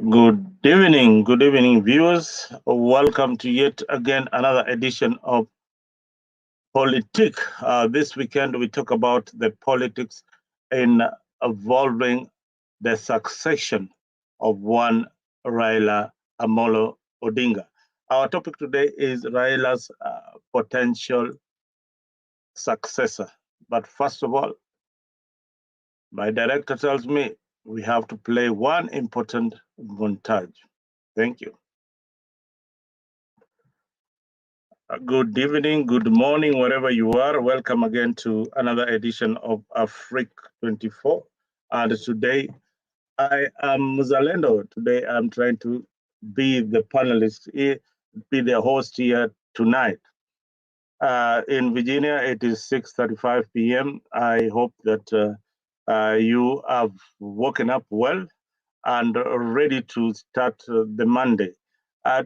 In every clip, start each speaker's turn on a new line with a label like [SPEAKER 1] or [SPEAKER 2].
[SPEAKER 1] Good evening, viewers. Welcome to yet again another edition of Politik. This weekend, we talk about the politics in evolving the succession of one Raila Amolo Odinga. Our topic today is Raila's potential successor. But first of all, my director tells me we have to play one important montage. Thank you. Good evening, good morning, wherever you are. Welcome again to another edition of Afrique 24. And today I am Muzalendo. Today I'm trying to be the panelist, be the host here tonight. In Virginia, it is 6:35 p.m. I hope that you have woken up well and ready to start the Monday.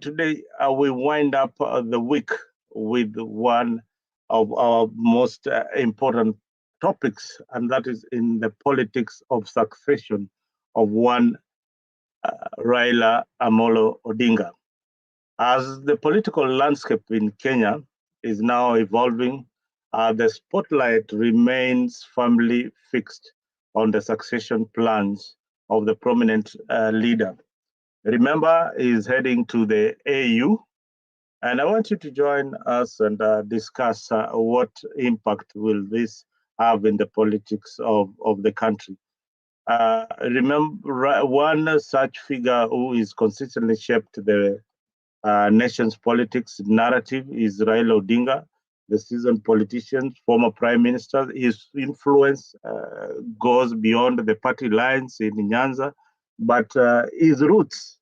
[SPEAKER 1] Today, we wind up the week with one of our most important topics, and that is in the politics of succession of one Raila Amolo Odinga. As the political landscape in Kenya is now evolving, the spotlight remains firmly fixed on the succession plans of the prominent leader. Remember, he's heading to the AU, and I want you to join us and discuss what impact will this have in the politics of the country. Remember, one such figure who is consistently shaped the nation's politics narrative is Raila Odinga, the seasoned politician, former prime minister. His influence goes beyond the party lines in Nyanza, but his roots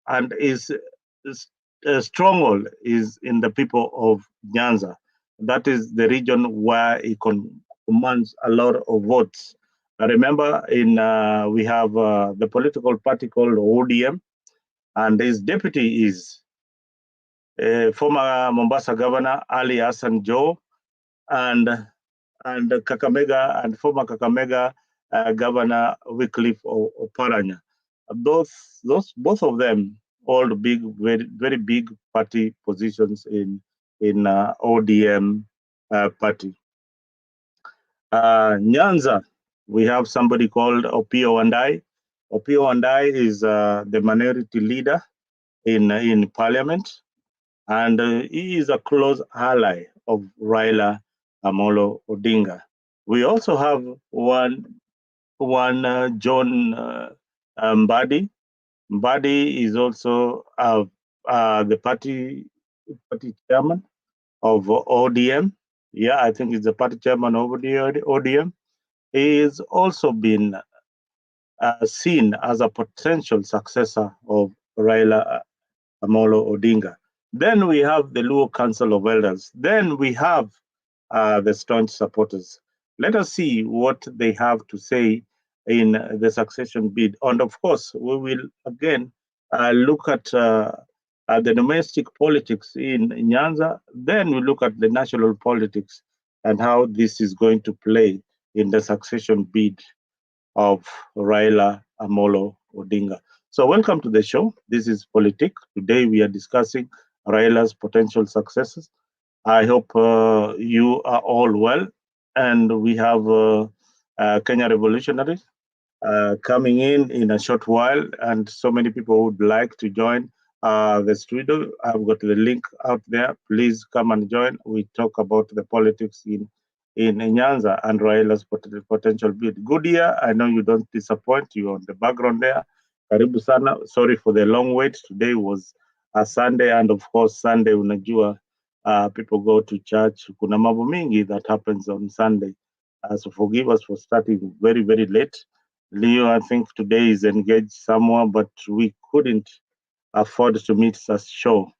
[SPEAKER 1] and his stronghold is in the people of Nyanza. That is the region where he commands a lot of votes. I remember we have the political party called ODM, and his deputy is former Mombasa Governor Ali Hassan Joe and Kakamega and former Kakamega Governor Wycliffe Oparanya. Those both of them hold big, very big party positions in ODM party. Nyanza, we have somebody called Opio Wandai. Opio Wandai is the minority leader in parliament, and he is a close ally of Raila Amolo Odinga. We also have one John Mbadi. Mbadi is also the party chairman of ODM. Yeah, I think he's the party chairman of the ODM. He is also been seen as a potential successor of Raila Amolo Odinga. Then we have the Luo Council of Elders. Then we have the staunch supporters. Let us see what they have to say in the succession bid. And of course, we will again look at the domestic politics in Nyanza. Then we look at the national politics and how this is going to play in the succession bid of Raila Amolo Odinga. So, welcome to the show. This is Politik. Today we are discussing Raila's potential successors. I hope you are all well, and we have Kenya revolutionaries coming in a short while, and so many people would like to join the studio. I've got the link out there. Please come and join. We talk about the politics in Nyanza and Raila's potential bid. Good year. I know you don't disappoint. You on the background there. Karibu sana. Sorry for the long wait. Today was a Sunday, and of course Sunday unajua people go to church. Kuna mambo mingi that happens on Sunday. So forgive us for starting very, very late. Leo, I think today is engaged somewhere, but we couldn't afford to miss a show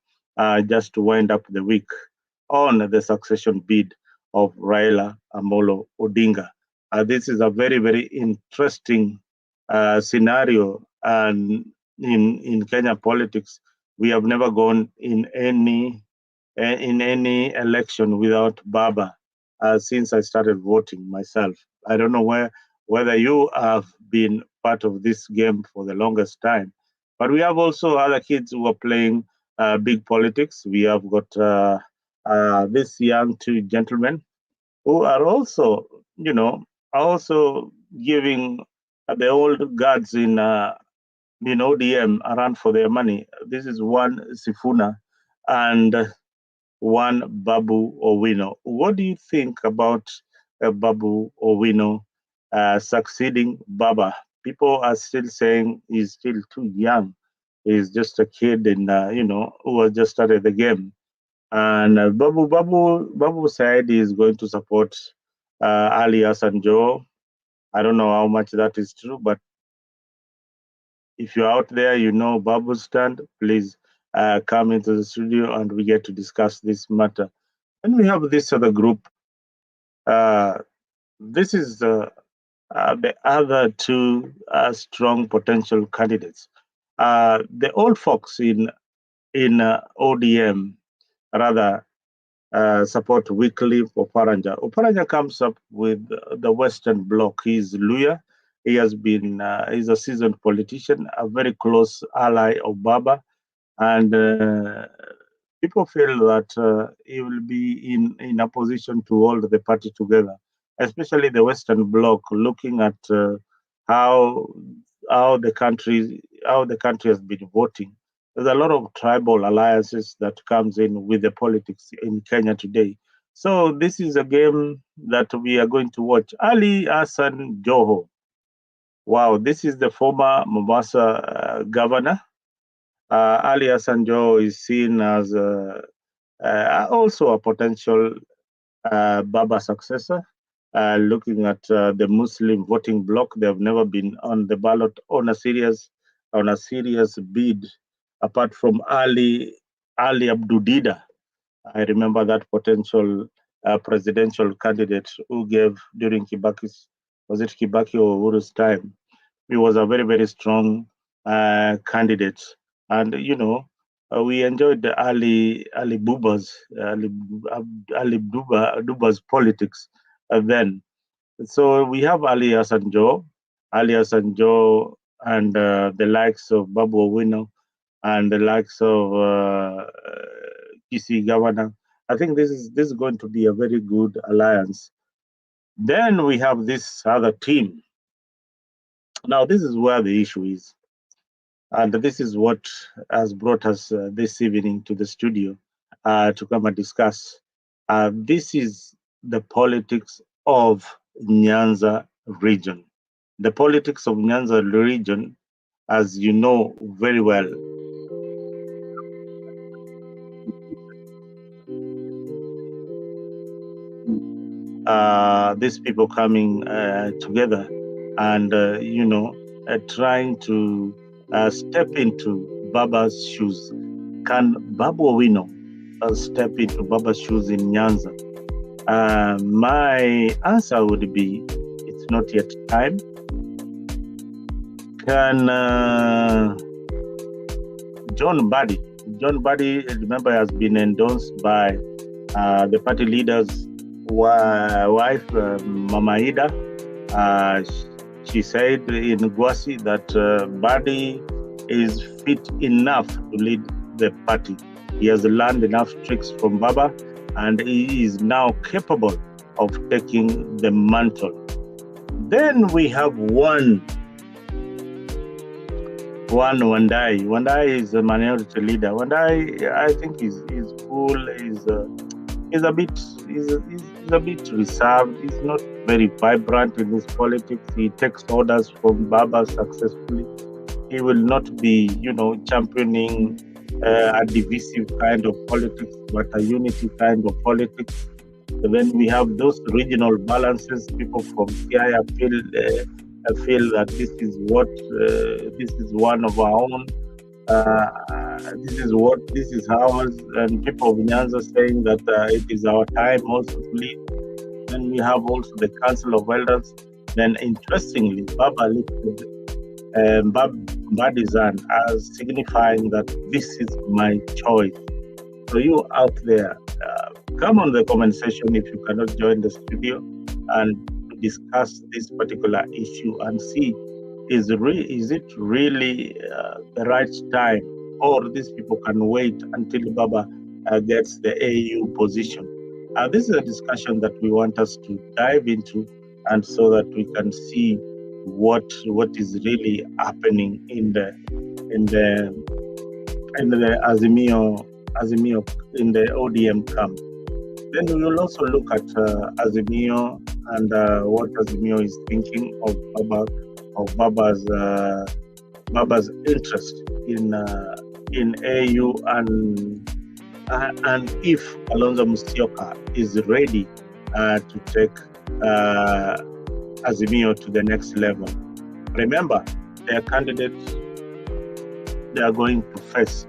[SPEAKER 1] just to wind up the week on the succession bid of Raila Amolo Odinga. This is a very, very interesting scenario, and in Kenya politics, we have never gone in any election without Baba since I started voting myself. I don't know whether you have been part of this game for the longest time, But we have also other kids who are playing big politics. We have got this young two gentlemen who are also, also giving the old guards in ODM a run for their money. This is one Sifuna and one Babu Owino. What do you think about Babu Owino succeeding Baba? People are still saying he's still too young. He's just a kid, and who has just started the game. And Babu said he is going to support Ali Hassan Joe. I don't know how much that is true, but if you're out there, Babu's stand, please come into the studio and we get to discuss this matter. And we have this other group. This is the other two strong potential candidates. The old folks in ODM rather support Wycliffe Oparanja. Oparanja comes up with the Western Bloc. He's Luya. He has been he's a seasoned politician, a very close ally of Baba, and people feel that he will be in a position to hold the party together, especially the Western Bloc, looking at how how the country has been voting. There's a lot of tribal alliances that comes in with the politics in Kenya today. So this is a game that we are going to watch. Ali Hassan Joho. Wow, this is the former Mombasa governor. Ali Hassan Joho is seen as also a potential Baba successor. Looking at the Muslim voting bloc, they have never been on the ballot on a serious bid, apart from Ali Abdudida. I remember that potential presidential candidate who gave during Kibaki's, was it Kibaki or Uru's time? He was a very, very strong candidate. And, we enjoyed the Ali Duba's politics then. So we have Ali Hassan Joe, and the likes of Babu Owino and the likes of PC Governor. I think this is going to be a very good alliance. Then we have this other team. Now this is where the issue is, and this is what has brought us this evening to the studio to come and discuss. This is the politics of Nyanza region. The politics of Nyanza region, as you know very well, these people coming together and trying to step into Baba's shoes. Can Babu Owino step into Baba's shoes in Nyanza? My answer would be it's not yet time. Can John Buddy, remember, has been endorsed by the party leader's wife, Mama Ida. She said in Gwasi that Buddy is fit enough to lead the party. He has learned enough tricks from Baba, and he is now capable of taking the mantle. Then we have one Wandai. Wandai is a minority leader. Wandai, I think, is cool. He's a bit reserved. He's not very vibrant in his politics. He takes orders from Baba successfully. He will not be, championing a divisive kind of politics, but a unity kind of politics. And then we have those regional balances. People from Siaya feel that this is one of our own. This is ours, and people of Nyanza saying that it is our time also to lead. Then we have also the Council of Elders. Then, interestingly, Baba lifted Badizan as signifying that this is my choice. So you out there, come on the comment section if you cannot join the studio and discuss this particular issue and see Is it really the right time, or these people can wait until Baba gets the AU position? This is a discussion that we want us to dive into, and so that we can see what is really happening in the Azimio in the ODM camp. Then we will also look at Azimio and what Azimio is thinking of Baba's interest in AU, and if Alonzo Musyoka is ready to take Azimio to the next level. Remember, their candidate they are going to face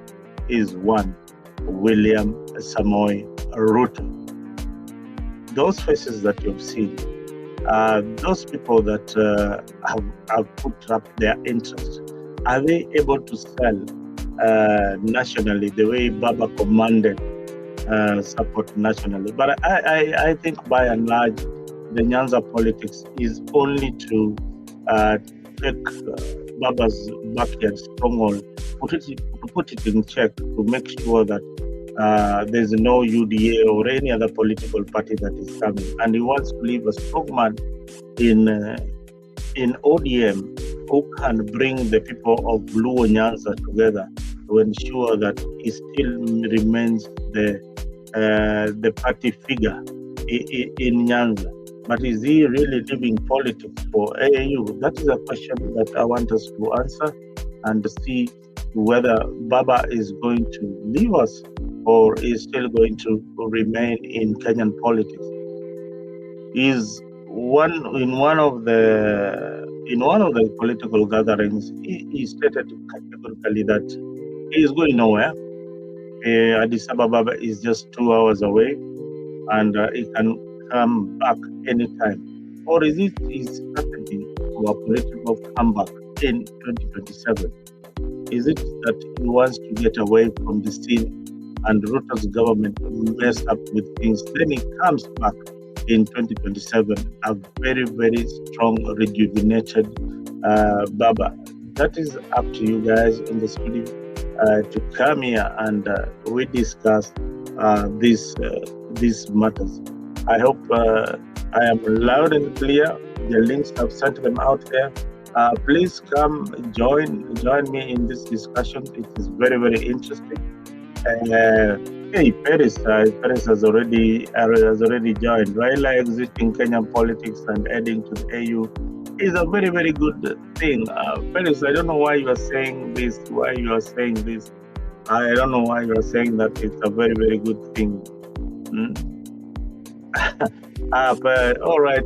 [SPEAKER 1] is one William Samoei Ruto. Those faces that you've seen, those people that have put up their interest, are they able to sell nationally the way Baba commanded support nationally? But I think by and large, the Nyanza politics is only to take Baba's backyard stronghold, put it in check, to make sure that there's no UDA or any other political party that is coming. And he wants to leave a strongman in ODM who can bring the people of Luo Nyanza together to ensure that he still remains the party figure in Nyanza. But is he really leaving politics for AAU? That is a question that I want us to answer and see whether Baba is going to leave us or is still going to remain in Kenyan politics. Is in one of the political gatherings, he stated categorically that he is going nowhere. Addis Ababa is just 2 hours away, and he can come back anytime. Or is it his strategy for a political comeback in 2027? Is it that he wants to get away from the scene and Ruto's government messed up with things? Then he comes back in 2027, a very, very strong, rejuvenated Baba. That is up to you guys in the studio to come here and we discuss these matters. I hope I am loud and clear. The links, I've sent them out there. Please come join me in this discussion. It is very, very interesting. Hey, Paris has already joined. Raila exiting Kenyan politics and heading to the AU is a very, very good thing. Paris, I don't know why you are saying this. I don't know why you are saying that it's a very, very good thing. But all right.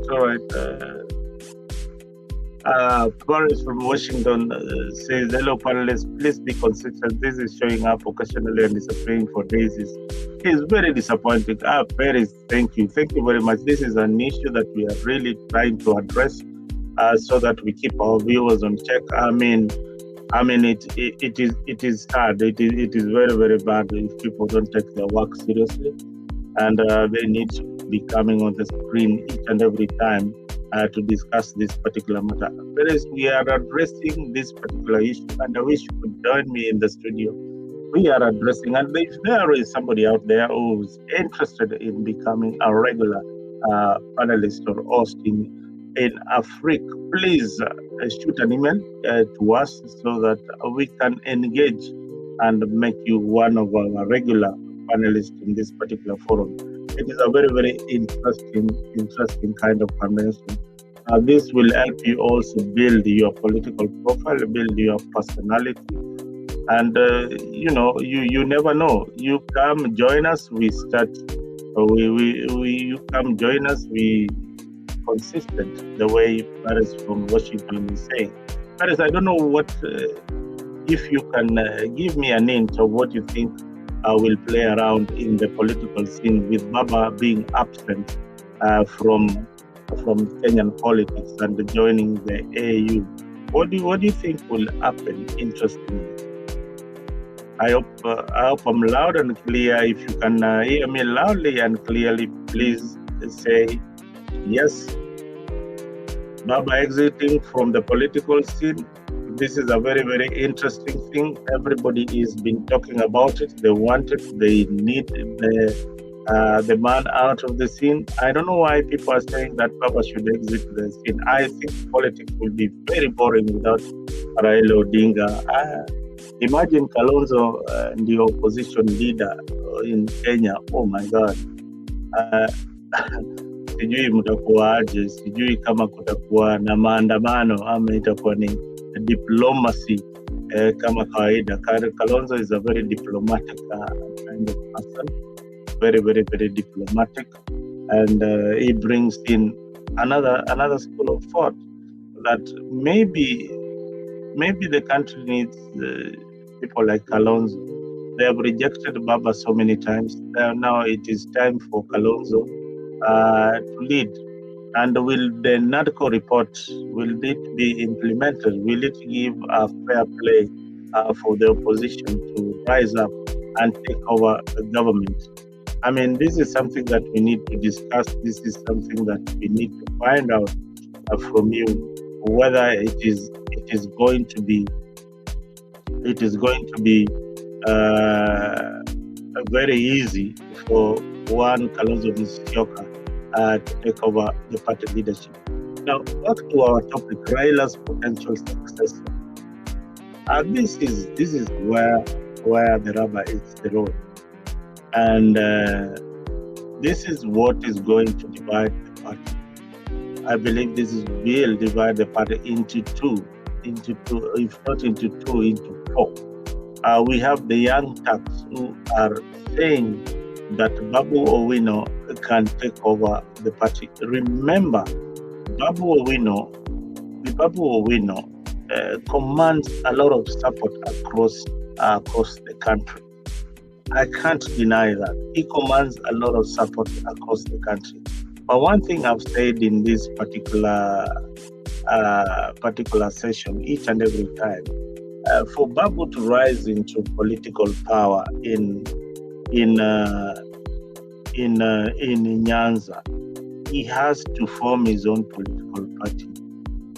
[SPEAKER 1] Boris from Washington says, hello panelists, please be consistent. This is showing up occasionally and disappearing for days. It's very disappointing. Paris, thank you very much. This is an issue that we are really trying to address so that we keep our viewers on check. I mean, it is sad. It is very, very bad if people don't take their work seriously, and they need to be coming on the screen each and every time to discuss this particular matter. Whereas we are addressing this particular issue, and I wish you could join me in the studio. We are addressing, and if there is somebody out there who's interested in becoming a regular panelist or host in Africa, please shoot an email to us so that we can engage and make you one of our regular panelists in this particular forum. It is a very, very interesting kind of convention. This will help you also build your political profile, build your personality, and you never know. You come join us. We start. You come join us. We consistent the way Paris from Washington is saying. Paris, I don't know what if you can give me an hint of what you think will play around in the political scene with Baba being absent from Kenyan politics and joining the AU. What do you think will happen? Interestingly, I hope I'm loud and clear. If you can hear me loudly and clearly, please say yes. Baba exiting from the political scene. This is a very, very interesting thing. Everybody is been talking about it. They want it. They need the man out of the scene. I don't know why people are saying that Baba should exit the scene. I think politics will be very boring without Raila Odinga. Imagine Kalonzo, the opposition leader in Kenya. Oh my God. Sijui mtakuwaje, sijui kama kutakuwa na maandamano ama itakuwa ni diplomacy kama kawaida. Kalonzo is a very diplomatic kind of person, very, very, very diplomatic, and he brings in another school of thought that maybe the country needs people like Kalonzo. They have rejected Baba so many times. Now it is time for Kalonzo to lead. And will the NADCO report, will it be implemented? Will it give a fair play for the opposition to rise up and take over the government? I mean, this is something that we need to discuss. This is something that we need to find out from you, whether it is going to be very easy for one Kalonzo Musyoka to take over the party leadership. Now, back to our topic, Raila's potential successor. This is where the rubber hits the road, and this is what is going to divide the party. I believe this will divide the party into two, if not into two, into four. We have the young Turks who are saying that Babu Owino can take over the party. Remember, Babu Owino commands a lot of support across the country. I can't deny that. He commands a lot of support across the country. But one thing I've said in this particular session, each and every time, for Babu to rise into political power in Nyanza, he has to form his own political party.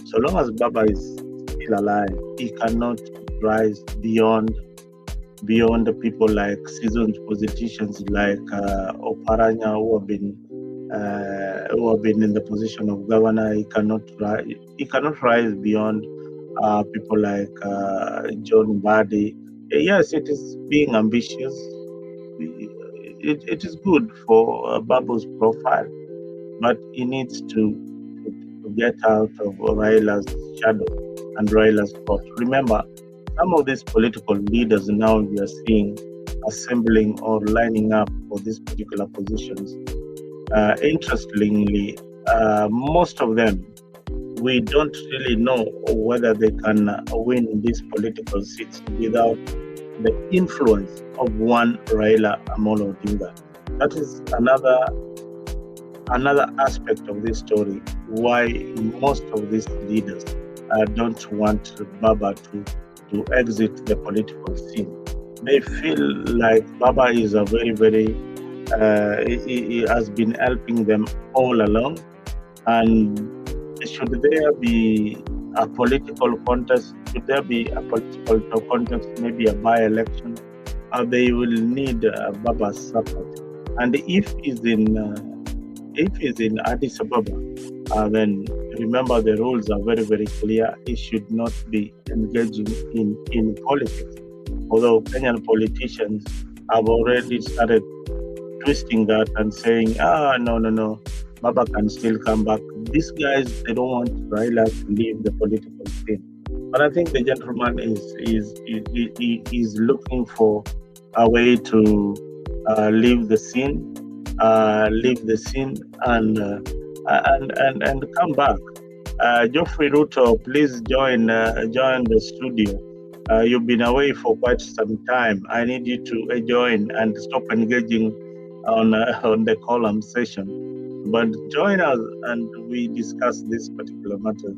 [SPEAKER 1] So long as Baba is still alive, he cannot rise beyond the people like seasoned politicians like Oparanya, who have been in the position of governor. He cannot rise beyond people like John Mbadi. Yes, it is being ambitious. It is good for Babu's profile, but he needs to get out of Raila's shadow and Raila's thought. Remember, some of these political leaders now we are seeing assembling or lining up for these particular positions. Interestingly, most of them, we don't really know whether they can win these political seats without the influence of one Raila Amolo Odinga. That is another aspect of this story, why most of these leaders don't want Baba to exit the political scene. They feel like Baba is a very, very, he has been helping them all along, and should there be a political contest, should there be a political contest, maybe a by-election, they will need Baba's support. And if he's in Addis Ababa, then remember the rules are very, very clear. He should not be engaging in politics. Although Kenyan politicians have already started twisting that and saying, no, Baba can still come back. These guys, they don't want Raila to leave the political scene. But I think the gentleman is looking for a way to leave the scene, and come back. Geoffrey Ruto, please join the studio. You've been away for quite some time. I need you to join and stop engaging on the column session. But join us and we discuss this particular matter.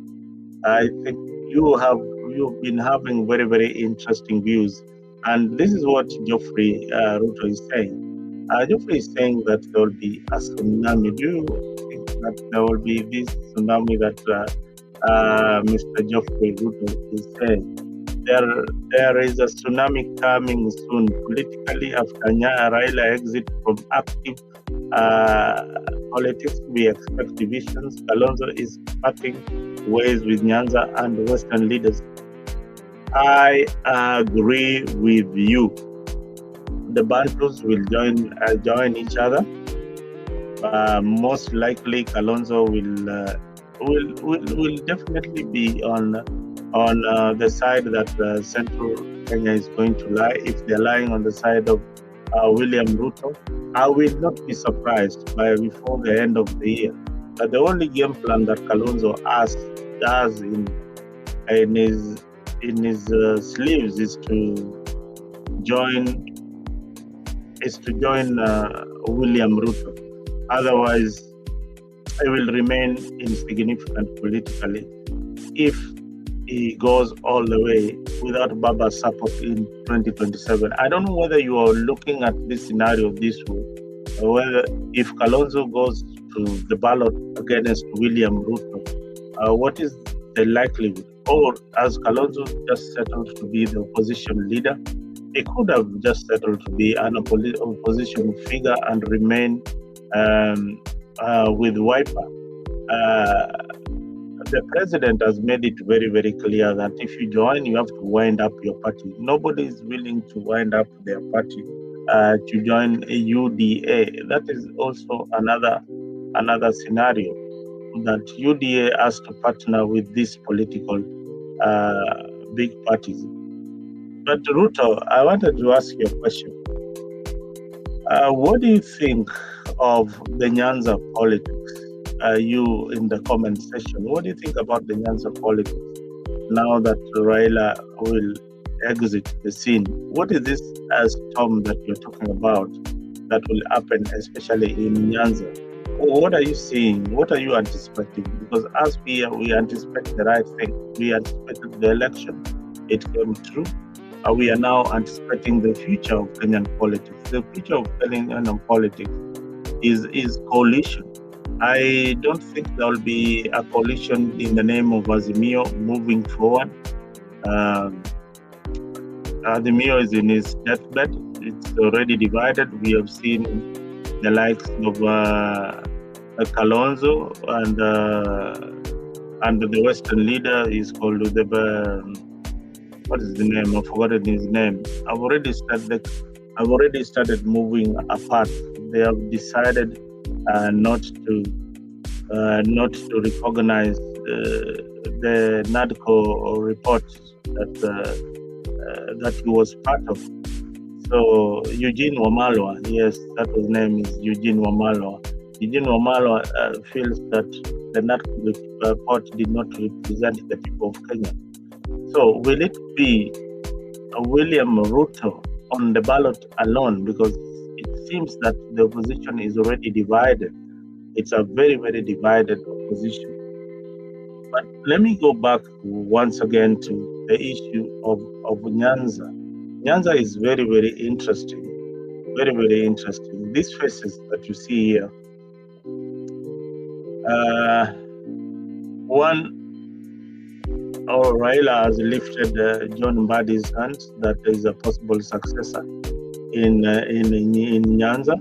[SPEAKER 1] I think you've been having very, very interesting views, and this is what Geoffrey Ruto is saying. Geoffrey is saying that there will be a tsunami. Do you think that there will be this tsunami that Mr. Geoffrey Ruto is saying. There is a tsunami coming soon politically after Raila exit from active politics. We expect divisions. Kalonzo is parting ways with Nyanza and Western leaders. I agree with you. The Bantus will join each other. Most likely, Kalonzo will definitely be on the side that Central Kenya is going to lie. If they're lying on the side of William Ruto, I will not be surprised by before the end of the year. But the only game plan that Kalonzo does in his sleeves is to join William Ruto. Otherwise, he will remain insignificant politically if he goes all the way without Baba's support in 2027. I don't know whether you are looking at this scenario this way, or whether if Kalonzo goes to the ballot against William Ruto, what is the likelihood? Or as Kalonzo just settled to be the opposition leader, he could have just settled to be an opposition figure and remain with Wiper. The president has made it very, very clear that if you join, you have to wind up your party. Nobody is willing to wind up their party to join a UDA. That is also another scenario, that UDA has to partner with these political big parties. But Ruto, I wanted to ask you a question. What do you think of the Nyanza politics? You in the comment section, what do you think about the Nyanza politics now that Raila will exit the scene? What is this storm that you're talking about that will happen, especially in Nyanza? What are you seeing? What are you anticipating? Because as we anticipate the right thing. We anticipated the election. It came true. We are now anticipating the future of Kenyan politics. The future of Kenyan politics is coalition. I don't think there will be a coalition in the name of Azimio moving forward. Azimio is in its deathbed. It's already divided. We have seen the likes of Kalonzo and the Western leader is called what is the name? I've forgotten his name. I've already started moving apart. They have decided not to recognize the NADCO report that he was part of. So Eugene Wamalwa, yes, that his name is Eugene Wamalwa. Eugene Wamalwa feels that the NADCO report did not represent the people of Kenya. So will it be William Ruto on the ballot alone? Because it seems that the opposition is already divided. It's a very, very divided opposition. But let me go back once again to the issue of Nyanza. Nyanza is very, very interesting. Very, very interesting. These faces that you see here, Raila has lifted John Mbadi's hand that is a possible successor in Nyanza.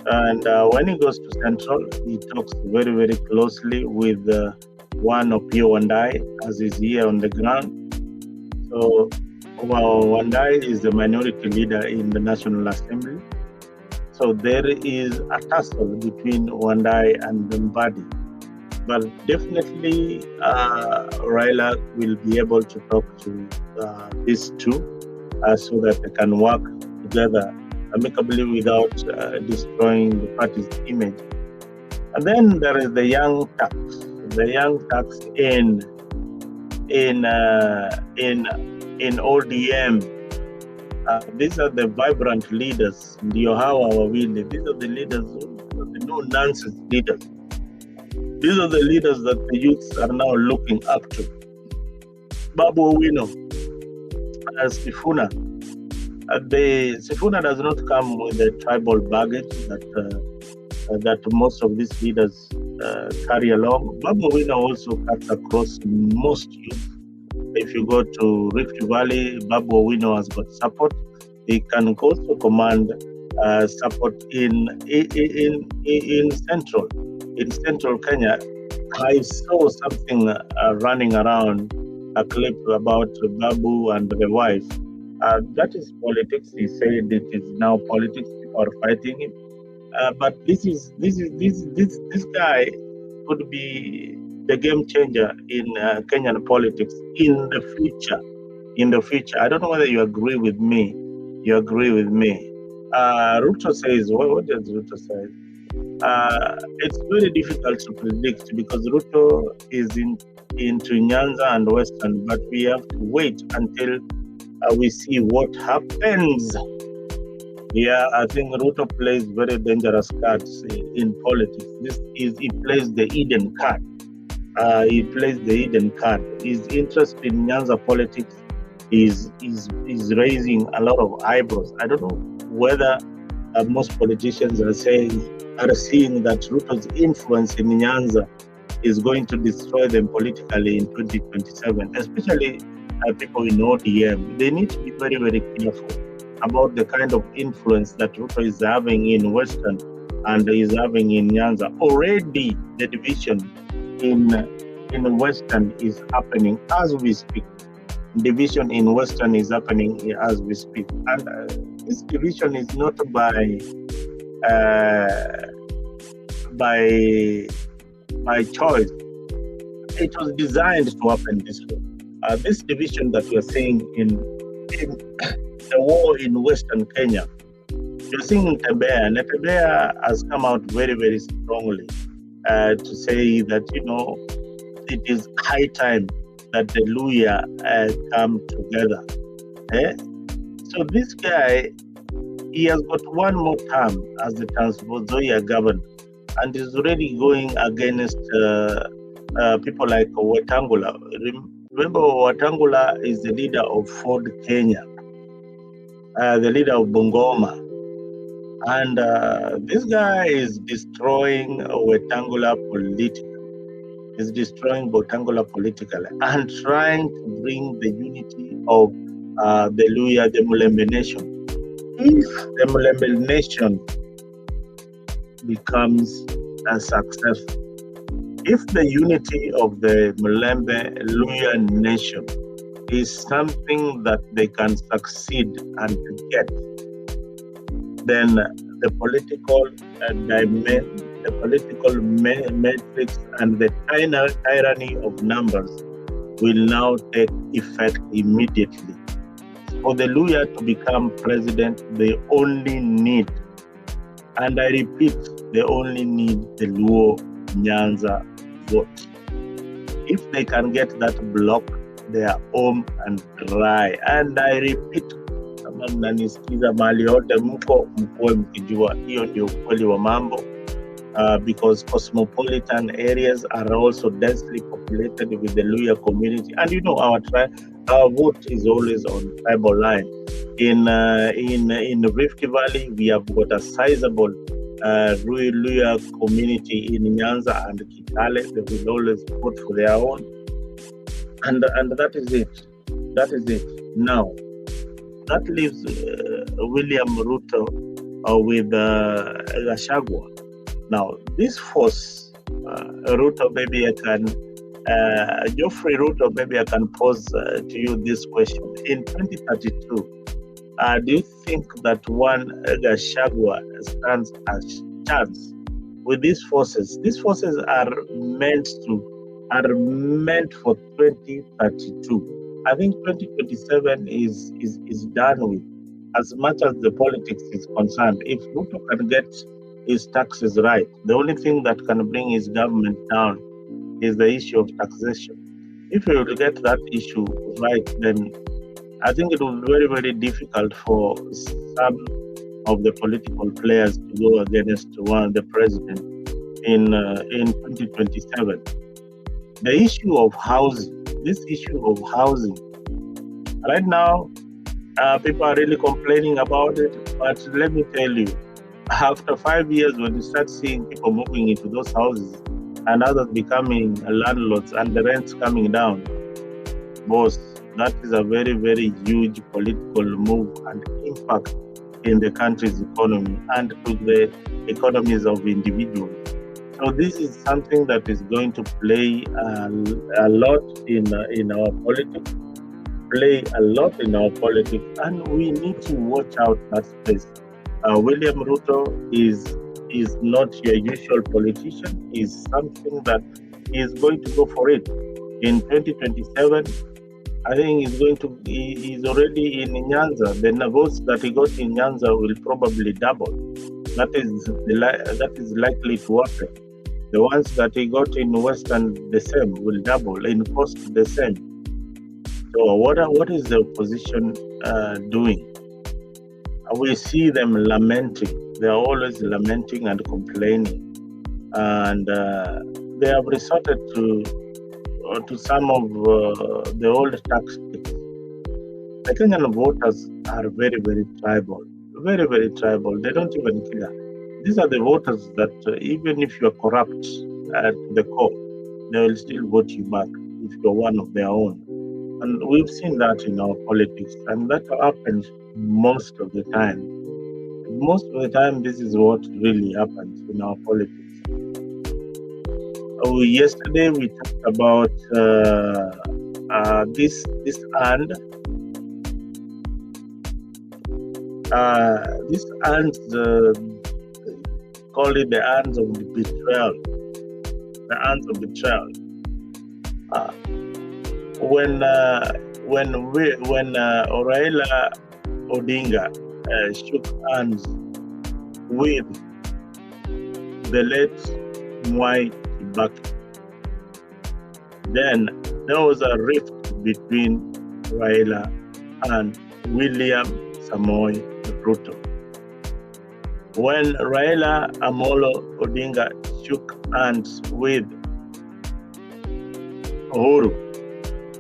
[SPEAKER 1] And when he goes to Central, he talks very, very closely with one Opiyo Wandayi, as is here on the ground. So Wandayi is the minority leader in the National Assembly. So there is a tussle between Wandayi and Mbadi. But definitely Raila will be able to talk to these two so that they can work together amicably without destroying the party's image. And then there is the young Turks in ODM. These are the vibrant leaders. Ndio hawa wawili. These are the leaders, the no-nonsense leaders. These are the leaders that the youths are now looking up to. Babu Owino, Sifuna. Sifuna does not come with the tribal baggage that that most of these leaders carry along. Babu Owino also cuts across most youth. If you go to Rift Valley, Babu Owino has got support. He can also command support in central Kenya. I saw something running around, a clip about Babu and the wife. That is politics. He said it is now politics. People are fighting him. But this guy could be the game changer in Kenyan politics in the future. I don't know whether you agree with me. Ruto says, what does Ruto say? It's very difficult to predict because Ruto is into Nyanza and Western, but we have to wait until we see what happens. Yeah, I think Ruto plays very dangerous cards in politics. He plays the Eden card. His interest in Nyanza politics is raising a lot of eyebrows. I don't know whether most politicians are seeing that Ruto's influence in Nyanza is going to destroy them politically in 2027, especially people in ODM. They need to be very, very careful about the kind of influence that Ruto is having in Western and is having in Nyanza. Already the division in Western is happening as we speak. Division in Western is happening as we speak. And this division is not by choice. It was designed to happen this way. This division that we're seeing in the war in Western Kenya, you're seeing Tembea, and Tembea has come out very, very strongly to say that, it is high time that the Luhya come together. So this guy, he has got one more term as the Trans Nzoia governor, and is already going against people like Wetangula. Remember, Wetangula is the leader of Ford Kenya, the leader of Bungoma. And this guy is destroying Wetangula politically. He's destroying Wetangula politically and trying to bring the unity of the Luhya, the Mulembe nation. If the Mulembe nation becomes a success, if the unity of the Mulembe Luhya nation is something that they can succeed and get, then the political matrix and the tyranny of numbers will now take effect immediately. For the Luhya to become president, they only need, and I repeat, they only need the Luo Nyanza vote. If they can get that block, they are home and dry. And I repeat, kama mnanisikiza mahali yote mko, mkuwe mkijua hiyo ndio ukweli wa mambo, because cosmopolitan areas are also densely populated with the Luhya community, and our vote is always on tribal line. In Rift Valley, we have got a sizable Luhya community in Nyanza and Kitale. They will always vote for their own, and that is it. Now, that leaves William Ruto with Gachagua. Now, this force, Ruto, maybe I can, Geoffrey Ruto, maybe I can pose to you this question. In 2032, do you think that one Gachagua stands a chance with these forces? These forces are meant for 2032. I think 2027 is done with, as much as the politics is concerned. If Ruto can get his taxes right, the only thing that can bring his government down is the issue of taxation. If he will get that issue right, then I think it will be very, very difficult for some of the political players to go against the president in 2027. The issue of housing, right now, people are really complaining about it, but let me tell you, After 5 years, when you start seeing people moving into those houses and others becoming landlords and the rents coming down, boss, that is a very, very huge political move and impact in the country's economy and to the economies of individuals. So this is something that is going to play a lot in our politics, and we need to watch out that space. William Ruto is not your usual politician. Is something that is going to go for it in 2027. I think he's already in Nyanza. The votes that he got in Nyanza will probably double. That is likely to happen. The ones that he got in Western, the same, will double. In Coast, the same. So what is the opposition doing? We see them lamenting. They are always lamenting and complaining. And they have resorted to some of the old tactics. The Kenyan voters are very, very tribal. Very, very tribal. They don't even care. These are the voters that even if you're corrupt at the core, they will still vote you back if you're one of their own. And we've seen that in our politics, and that happens most of the time. Most of the time, this is what really happens in our politics. Yesterday, we talked about this and this and call it the hands of the betrayal. The hands of betrayal. When Raila Odinga shook hands with the late Mwai Kibaki, then there was a rift between Raila and William Samoei Ruto. When Raila Amolo Odinga shook hands with Uhuru,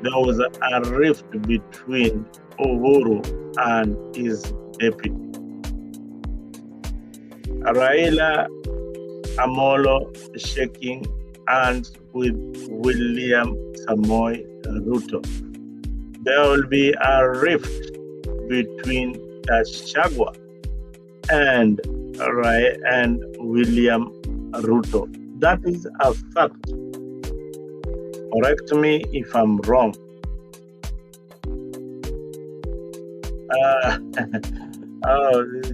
[SPEAKER 1] there was a rift between Uhuru and his deputy. Raila Amolo shaking hands with William Samoei Ruto. There will be a rift between Gachagua and William Ruto. That is a fact. Correct me if I'm wrong.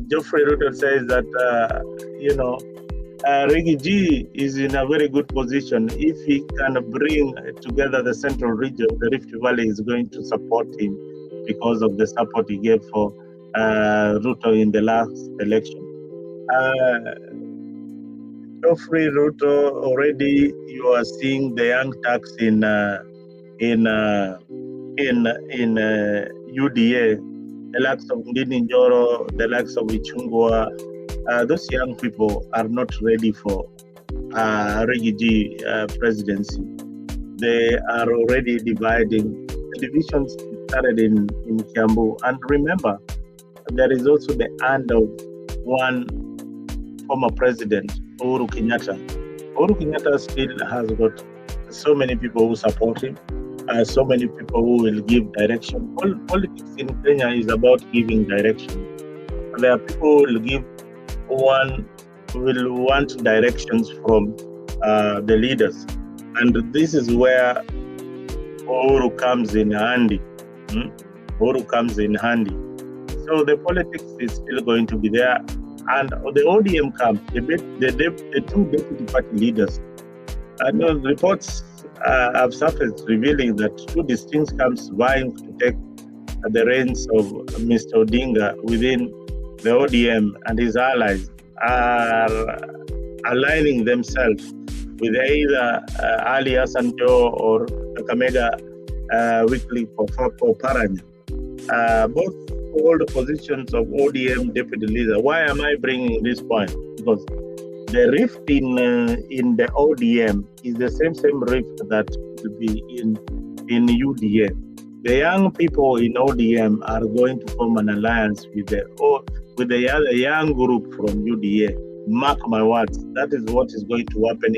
[SPEAKER 1] Geoffrey Ruto says that, Riggy G is in a very good position. If he can bring together the central region, the Rift Valley is going to support him because of the support he gave for Ruto in the last election. Geoffrey Ruto, already you are seeing the young tax in UDA, the likes of Ndini Njoro, the likes of Ichungwa. Those young people are not ready for Riggy presidency. They are already dividing. The divisions started in Kiambu. And remember, there is also the hand of one former president, Uhuru Kenyatta. Uhuru Kenyatta still has got so many people who support him, so many people who will give direction. Politics in Kenya is about giving direction. There are people who will want directions from the leaders. And this is where Uhuru comes in handy. Uhuru comes in handy. So the politics is still going to be there. And the ODM camp, the two deputy party leaders, reports have surfaced revealing that two distinct camps vying to take the reins of Mr. Odinga within the ODM and his allies are aligning themselves with either Ali Hassan Joho or Kakamega Weekly for Paranya. Both hold positions of ODM deputy leader. Why am I bringing this point? Because the rift in the ODM is the same rift that will be in UDA. The young people in ODM are going to form an alliance with the with the other young group from UDA. Mark my words, that is what is going to happen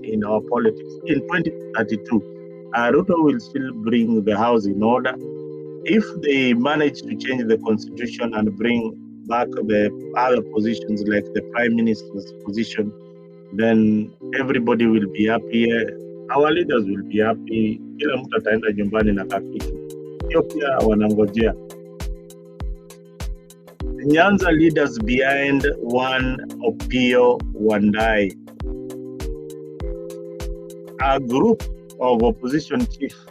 [SPEAKER 1] in our politics. In 2032, Ruto will still bring the house in order. If they manage to change the constitution and bring back the other positions like the prime minister's position, then everybody will be happy. Our leaders will be happy. Kila mtu ataenda nyumbani na kakitu. Hiyo pia wanangojea. Nyanza leaders behind one Opiyo Wandayi. A group of opposition chief,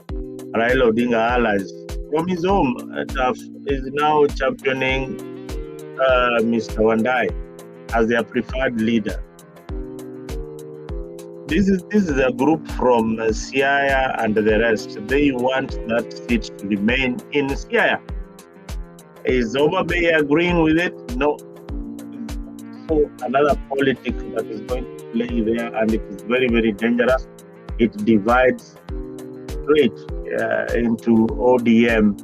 [SPEAKER 1] Raila Odinga allies, from his home is now championing Mr. Wandayi as their preferred leader. This is a group from Siaya and the rest. They want that seat to remain in Siaya. Is Homa Bay agreeing with it? No. So another politics that is going to play there, and it is very, very dangerous. It divides straight into ODM,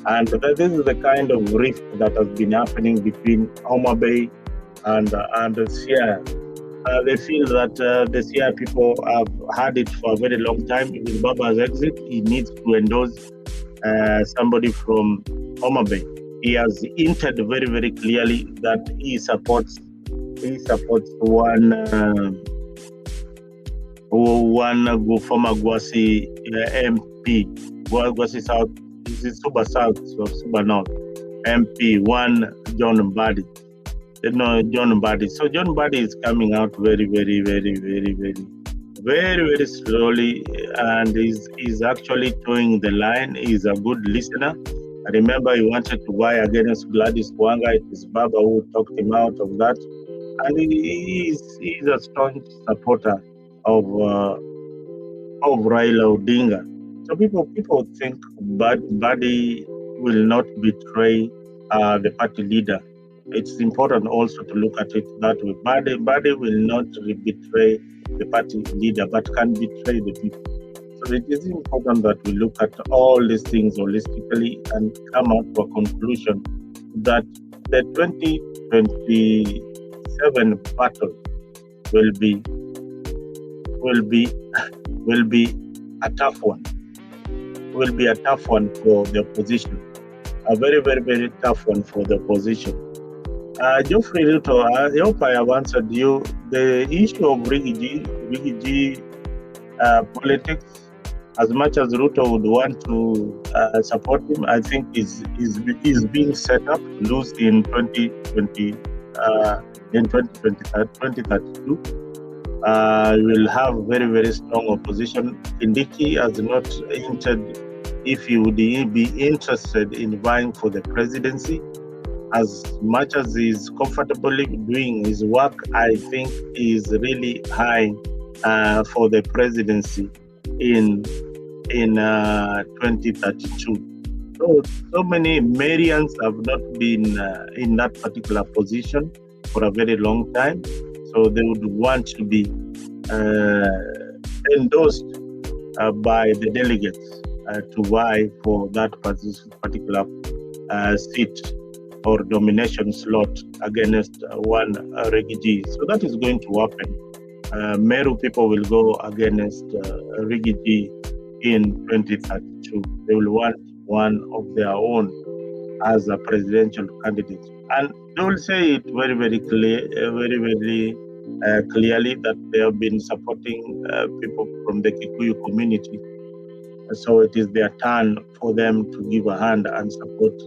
[SPEAKER 1] and this is the kind of rift that has been happening between Homa Bay and Siaya. They feel that the Siaya people have had it for a very long time. With Baba's exit, he needs to endorse somebody from Homa Bay. He has hinted very, very clearly that he supports one former Gwasi MP, Gwasi South, is it Suba South or Suba North MP, one John Mbadi. John Mbadi. So John Mbadi is coming out very, very, very, very, very, very, very slowly, and is actually towing the line. He's a good listener. I remember he wanted to vie against Gladys Wanga. It is Baba who talked him out of that. And he is a strong supporter of Raila Odinga. So people think Mbadi will not betray the party leader. It's important also to look at it that way. Mbadi will not betray the party leader, but can betray the people. So it is important that we look at all these things holistically and come out to a conclusion that the 2027 battle will be a tough one. Will be a tough one for the opposition. A very, very, very tough one for the opposition. Geoffrey Ruto, I hope I have answered you. The issue of Riggy politics, as much as Ruto would want to support him, I think is being set up to lose in 2032. Will have very, very strong opposition. Kindiki has not hinted if he would be interested in vying for the presidency. As much as he's comfortably doing his work, I think is really high for the presidency in 2032. So many Marians have not been in that particular position for a very long time. So they would want to be endorsed by the delegates to vie for that particular seat or domination slot against one Riggy. So that is going to happen. Meru people will go against Riggy in 2032. They will want one of their own as a presidential candidate. And they will say it very, very clear, clearly that they have been supporting people from the Kikuyu community. So it is their turn for them to give a hand and support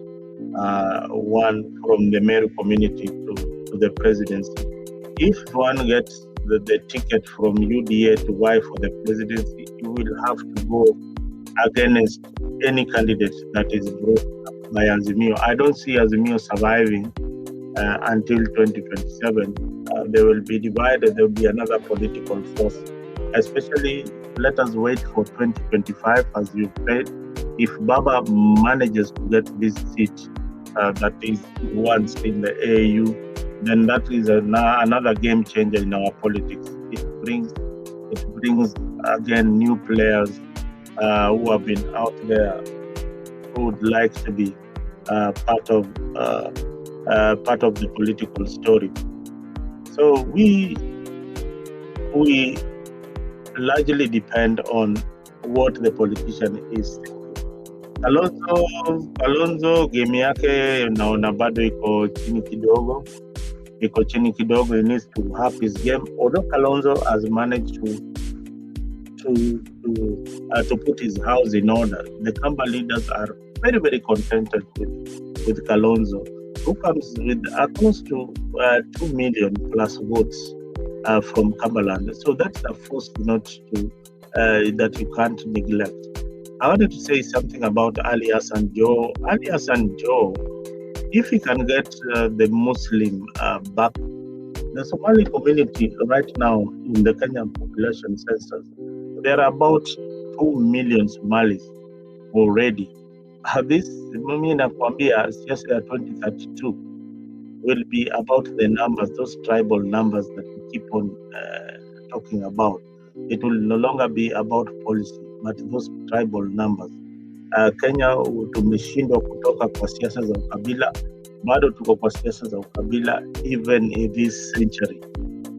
[SPEAKER 1] one from the Meru community to the presidency. If one gets the ticket from UDA to vie for the presidency, you will have to go against any candidate that is brought up by Azimio. I don't see Azimio surviving until 2027. They will be divided. There will be another political force. Especially, let us wait for 2025, as you said. If Baba manages to get this seat that is once in the AU, then that is another game changer in our politics. It brings again new players who have been out there who would like to be part of part of the political story. So we largely depend on what the politician is thinking. Kalonzo game yake naona bado iko chini kidogo. He needs to up his game. Although Kalonzo has managed to put his house in order, the Kamba leaders are very, very contented with Kalonzo, who comes with close to 2 million plus votes from Kambaland. So that's a force note that you can't neglect. I wanted to say something about Ali Hassan Joho. Ali Hassan Joho, if he can get the Muslim back, the Somali community right now in the Kenyan population census, there are about 2 million Somalis already. This, mimi nakwambia, siasa ya 2032 will be about the numbers, those tribal numbers that we keep on talking about. It will no longer be about policy, but those tribal numbers. Kenya tumeshindwa kutoka kwa siasa za ukabila, bado tuko kwa siasa za ukabila even in this century.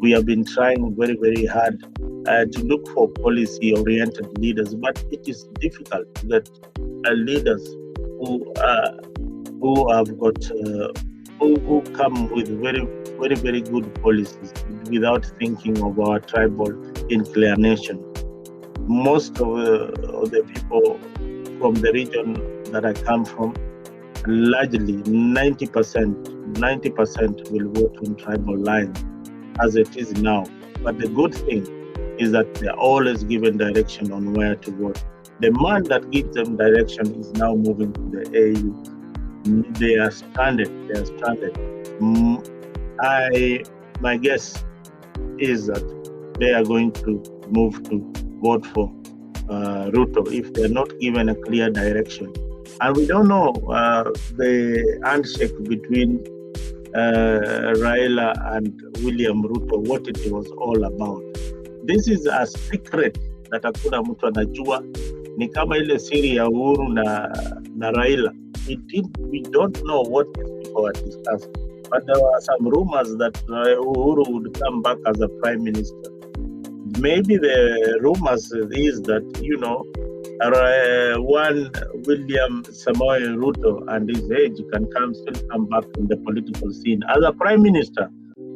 [SPEAKER 1] We have been trying very, very hard to look for policy-oriented leaders, but it is difficult to get leaders who have got who come with very, very, very good policies without thinking of our tribal inclination. Most of the people from the region that I come from, largely 90% will vote on tribal lines as it is now. But the good thing is that they're always given direction on where to vote. The man that gives them direction is now moving to the AU. They are stranded. My guess is that they are going to move to vote for Ruto if they're not given a clear direction. And we don't know the handshake between Raila and William Ruto, what it was all about. This is a secret that hakuna mtu anajua. Ni kama ile siri ya Uhuru na Raila. We don't know what these people are discussing. But there were some rumors that Uhuru would come back as a prime minister. Maybe the rumors is that, one William Samoei Ruto and his age can still come back in the political scene as a prime minister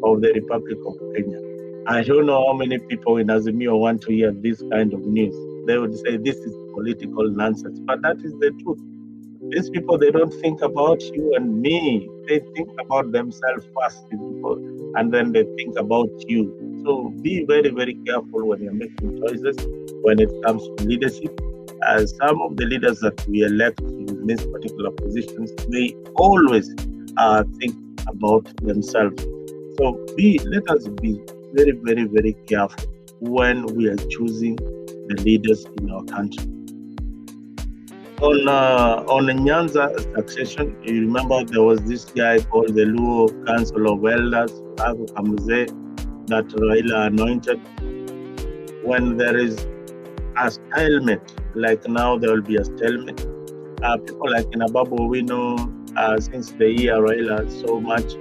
[SPEAKER 1] of the Republic of Kenya. I don't know how many people in Azimio want to hear this kind of news. They would say this is political nonsense, but that is the truth. These people, they don't think about you and me. They think about themselves first, and then they think about you. So be very, very careful when you're making choices when it comes to leadership. Some of the leaders that we elect in these particular positions, they always think about themselves. So let us be very, very, very careful when we are choosing the leaders in our country. On Nyanza succession, you remember there was this guy called the Luo Council of Elders, Agu Kamuze, that Raila anointed. When there is a stalemate, like now there will be a stalemate. People like Inababu Owino, since they hear Raila so much,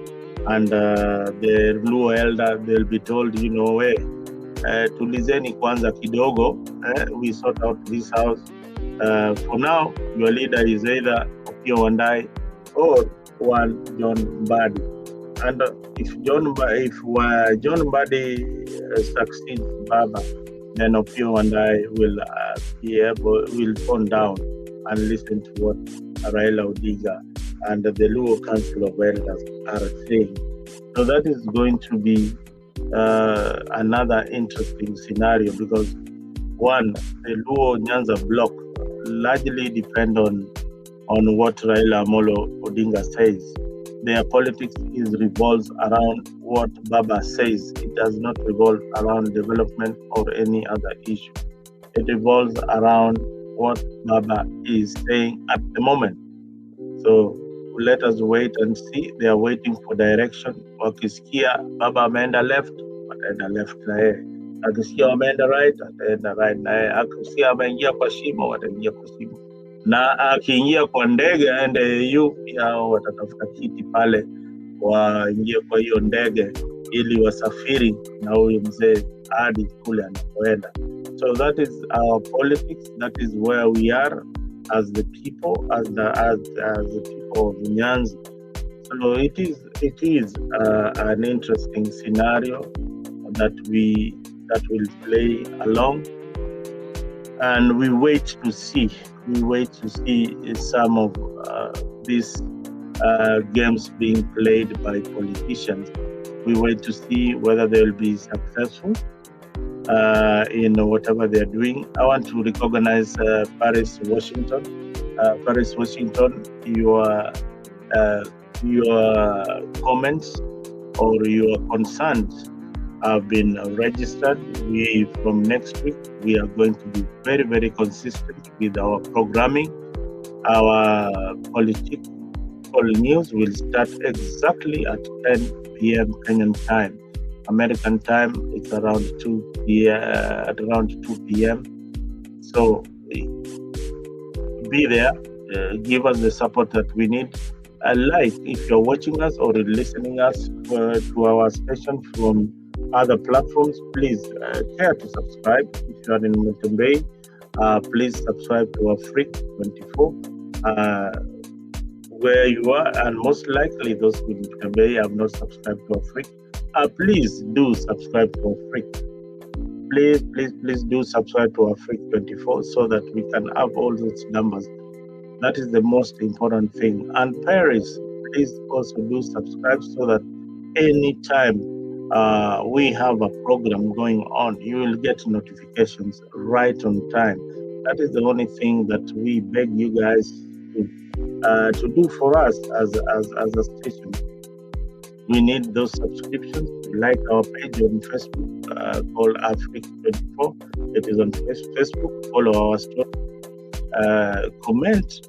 [SPEAKER 1] and the Luo elder, they'll be told, tulizeni kwanza kidogo, we sort out this house. For now, your leader is either Opiyo Wandayi or one John Mbadi. And if John Mbadi succeeds Baba, then Opiyo Wandayi will tone down and listen to what Raila Odinga and the Luo Council of Elders are saying. So that is going to be another interesting scenario because one, the Luo Nyanza block largely depend on what Raila Amolo Odinga says. Their politics revolves around what Baba says. It does not revolve around development or any other issue. It revolves around what Baba is saying at the moment. So let us wait and see. They are waiting for direction. Wakisikia Baba ameenda left, wataenda left na yeye. Akisikia wameenda right, ataenda right na yeye. Akisikia ameingia kwa shimo, wataingia kwa shimo. Na akiingia kwa ndege aende EU, pia watatafuta kiti pale waingie kwa hiyo ndege ili wasafiri na huyu mzee hadi kule anapoenda. So that is our politics. That is where we are as the people, as the people of Nyanza. So it is an interesting scenario that will play along, and we wait to see some of these games being played by politicians. We wait to see whether they will be successful in whatever they're doing. I want to recognize Paris, Washington. Paris, Washington, your comments or your concerns have been registered. From next week, we are going to be very, very consistent with our programming. Our political news will start exactly at 10 p.m. Kenyan time. American time, it's around 2 p.m. So be there, give us the support that we need. If you're watching us or listening us to our station from other platforms, please care to subscribe. If you are in Mutembei, please subscribe to Afrique 24. Where you are, and most likely those who have not subscribed to Afrique, please do subscribe to Afrique. Please do subscribe to Afrique 24 so that we can have all those numbers. That is the most important thing. And Paris, please also do subscribe so that anytime we have a program going on, you will get notifications right on time. That is the only thing that we beg you guys to do for us as a station. We need those subscriptions. Like our page on Facebook called Afrique 24. It is on Facebook. Follow our story. Comment,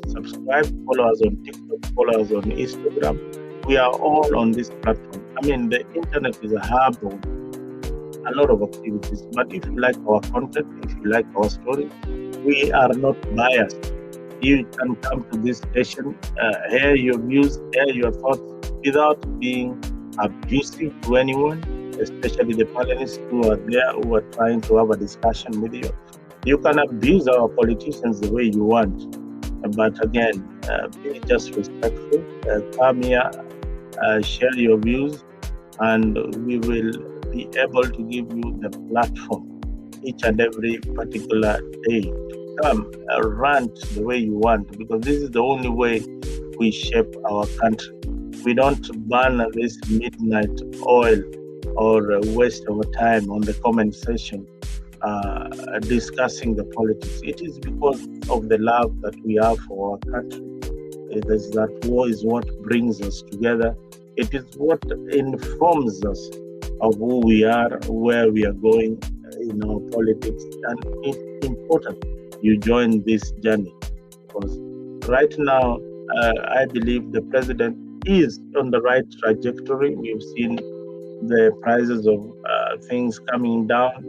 [SPEAKER 1] subscribe, follow us on TikTok, follow us on Instagram. We are all on this platform. I mean, the internet is a hub of a lot of activities. But if you like our content, if you like our story, we are not biased. You can come to this station, hear your views, hear your thoughts without being abusive to anyone, especially the panelists who are there, who are trying to have a discussion with you. You can abuse our politicians the way you want, but again, be just respectful. Come here, share your views, and we will be able to give you the platform each and every particular day to come rant the way you want, because this is the only way we shape our country. We don't burn this midnight oil or waste our time on the comment section discussing the politics. It is because of the love that we have for our country. That war is what brings us together. It is what informs us of who we are, where we are going in our politics. And it's important you join this journey, because right now, I believe the president is on the right trajectory. We've seen the prices of things coming down.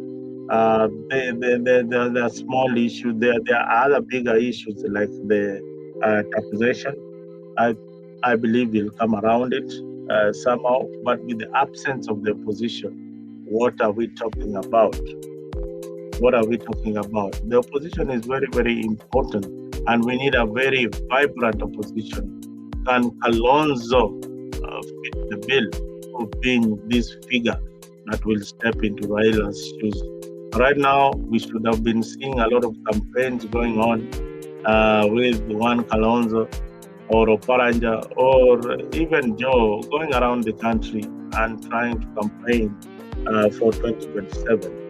[SPEAKER 1] There are small issues. There are other bigger issues like the taxation. I believe we'll come around it somehow, but with the absence of the opposition, what are we talking about? What are we talking about? The opposition is very, very important, and we need a very vibrant opposition. Can Kalonzo fit the bill of being this figure that will step into Railas' shoes? Right now, we should have been seeing a lot of campaigns going on with one Kalonzo or Oparanja or even Joe going around the country and trying to campaign for 2027.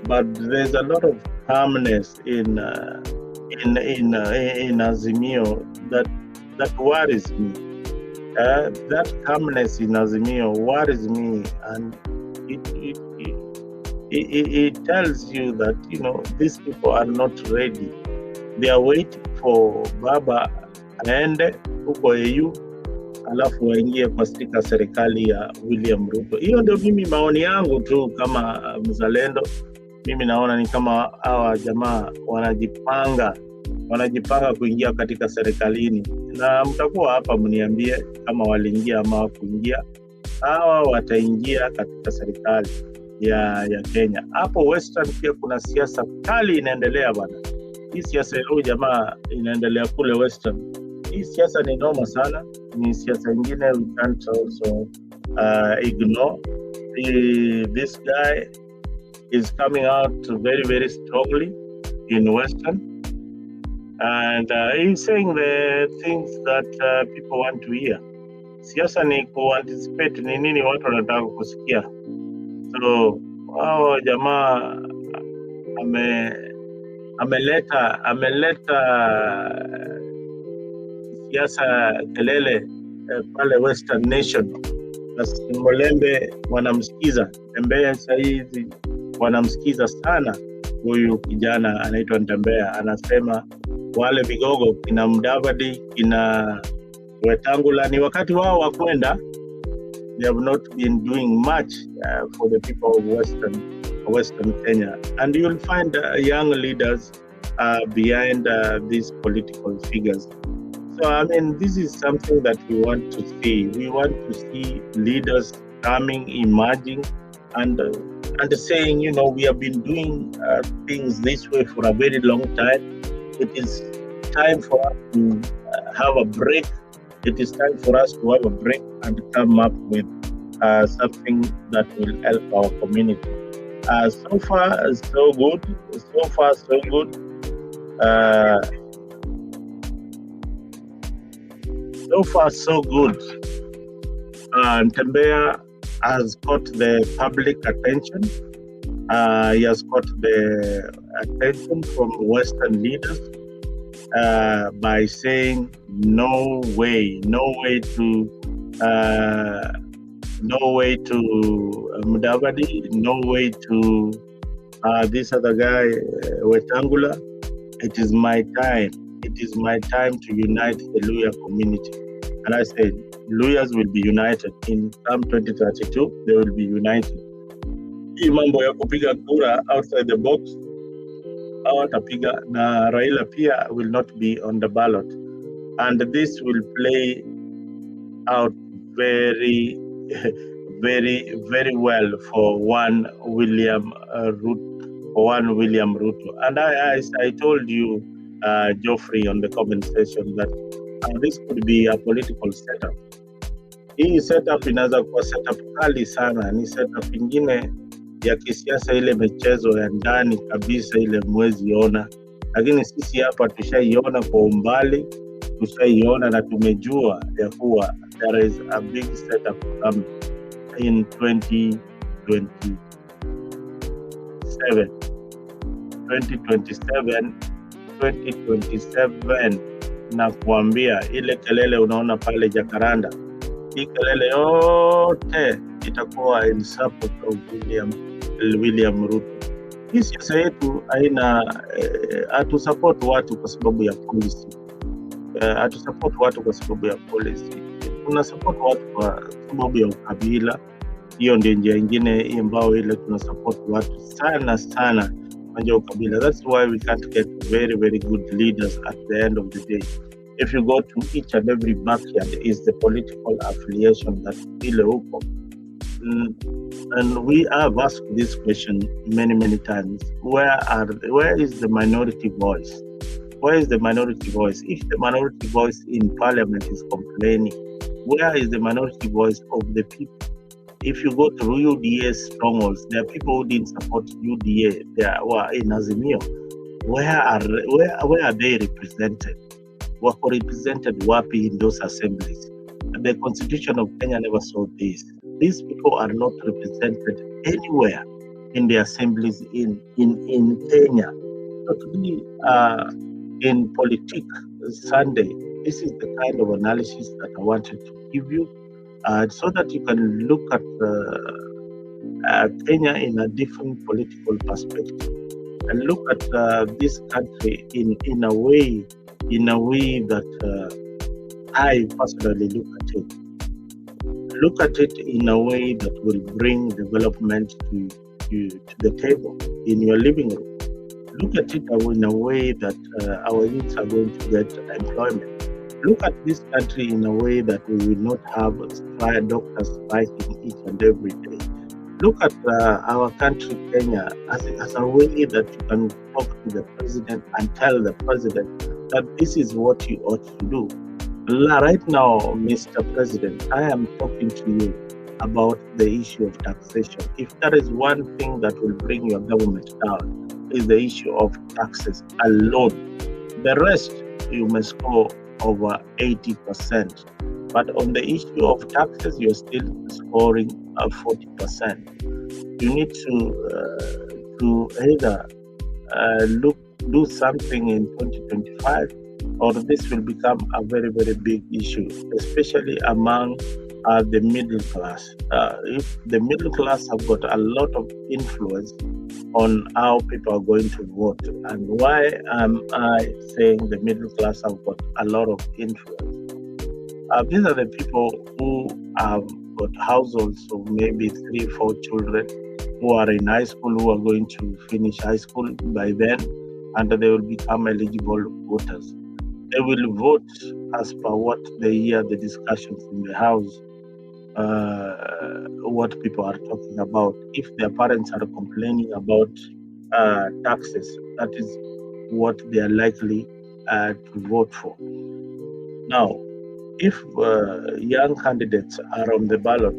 [SPEAKER 1] But there's a lot of calmness in Azimio that worries me. That calmness in Azimio worries me, and it tells you that these people are not ready. They are waiting for Baba aende huko EU alafu waingie kwa stika serikali ya William Ruto. Hiyo ndio mimi maoni yangu tu kama mzalendo. Mimi naona ni kama hawa jamaa wanajipanga wanajipanga kuingia katika serikalini, na mtakuwa hapa mniambie kama waliingia ama hawakuingia. Hawa wataingia katika serikali ya Kenya. Hapo Western pia kuna siasa kali inaendelea bwana. Hii siasa ya huyu jamaa inaendelea kule Western. Hii siasa ni noma sana, ni siasa ingine we can't also ignore. This guy is coming out very, very strongly in Western, and he's saying the things that people want to hear. Siasa ni kuanticipate ni nini watu wanataka kusikia. So wao jamaa ameleta siasa kelele pale Western Nation. Molembe wanamsikiza, Ntembea saizi wanamsikiza sana. Huyu kijana anaitwa Ntembea anasema wale vigogo kina Mudavadi, kina Wetangula ni wakati wao wa kwenda. They have not been doing much for the people of Western Kenya, and you'll find young leaders behind these political figures. So I mean, this is something that we want to see. We want to see leaders coming, emerging, and saying, you know, we have been doing things this way for a very long time. It is time for us to have a break. It is time for us to have a break and come up with something that will help our community. So far, so good. So far, so good. So far, so good. Ntembea has got the public attention. He has got the attention from Western leaders by saying no way to Mudavadi, no way to this other guy, Wetangula. It is my time. It is my time to unite the Luhya community. And I said, Luhyas will be united. In come 2032, they will be united. Hii mambo ya kupiga kura outside the box, hawatapiga, na Raila pia will not be on the ballot. And this will play out very, very, very well for one William Ruto. And I told you, Geoffrey, on the comment section that this could be a political setup. Hii setup inaweza kuwa setup kali sana, ni setup ingine ya kisiasa, ile michezo ya ndani kabisa ile mwezi ona. Lakini sisi hapa tushaiona kwa umbali, tushaiona na tumejua ya kuwa there is a big setup coming in 2027 na kuambia ile kelele unaona pale Jacaranda, hii kelele yote itakuwa in support of William Ruto. Hii siasa yetu haina hatusupport watu kwa sababu ya policy. Hatusupport watu kwa sababu ya policy. Tuna support watu kwa sababu ya ukabila. Hiyo ndio njia nyingine ambao ile tuna support watu sana kwa ukabila. That's why we can't get very, very good leaders at the end of the day. If you go to each and every backyard, is the political affiliation that ile huko. And we have asked this question many times. Where is the minority voice? Where is the minority voice? If the minority voice in parliament is complaining, where is the minority voice of the people? If you go to UDA strongholds, there are people who didn't support UDA. They were in Azimio. Where are they represented? Wako represented wapi in those assemblies? The Constitution of Kenya never saw this. These people are not represented anywhere in the assemblies in Kenya. So today, in Politics Sunday, this is the kind of analysis that I wanted to give you, so that you can look at Kenya in a different political perspective, and look at this country in a way that I personally look at it. Look at it in a way that will bring development to the table in your living room. look at it in a way that our youths are going to get employment. Look at this country in a way that we will not have doctors striking each and every day. Look at our country, Kenya, as a way that you can talk to the president and tell the president that this is what you ought to do. Right now, Mr. President, I am talking to you about the issue of taxation. If there is one thing that will bring your government down, is the issue of taxes alone. The rest, you may score over 80%. But on the issue of taxes, you're still scoring 40%. You need to either do something in 2025, or this will become a very, very big issue, especially among the middle class. If the middle class have got a lot of influence on how people are going to vote. And why am I saying the middle class have got a lot of influence? These are the people who have got households of maybe 3-4 children who are in high school, who are going to finish high school by then, and they will become eligible voters. They will vote as per what they hear the discussions in the house, what people are talking about. If their parents are complaining about taxes, that is what they are likely to vote for. Now, if young candidates are on the ballot,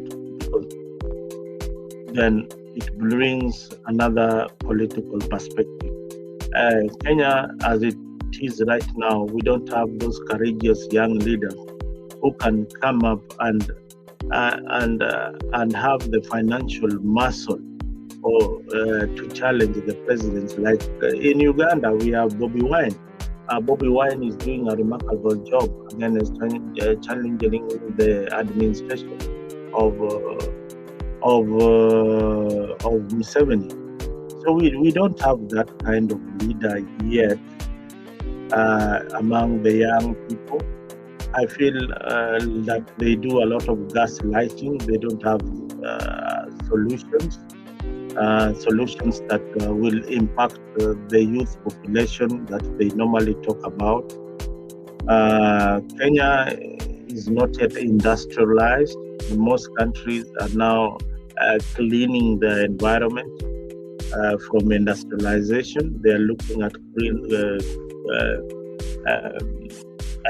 [SPEAKER 1] then it brings another political perspective. Kenya, as it is right now, we don't have those courageous young leaders who can come up and have the financial muscle or to challenge the presidents. Like in Uganda, we have Bobi Wine. Bobi Wine is doing a remarkable job against challenging the administration of Museveni. So we don't have that kind of leader yet among the young people. I feel that they do a lot of gaslighting. They don't have solutions that will impact the youth population that they normally talk about. Kenya is not yet industrialized. Most countries are now cleaning the environment from industrialization. They are looking at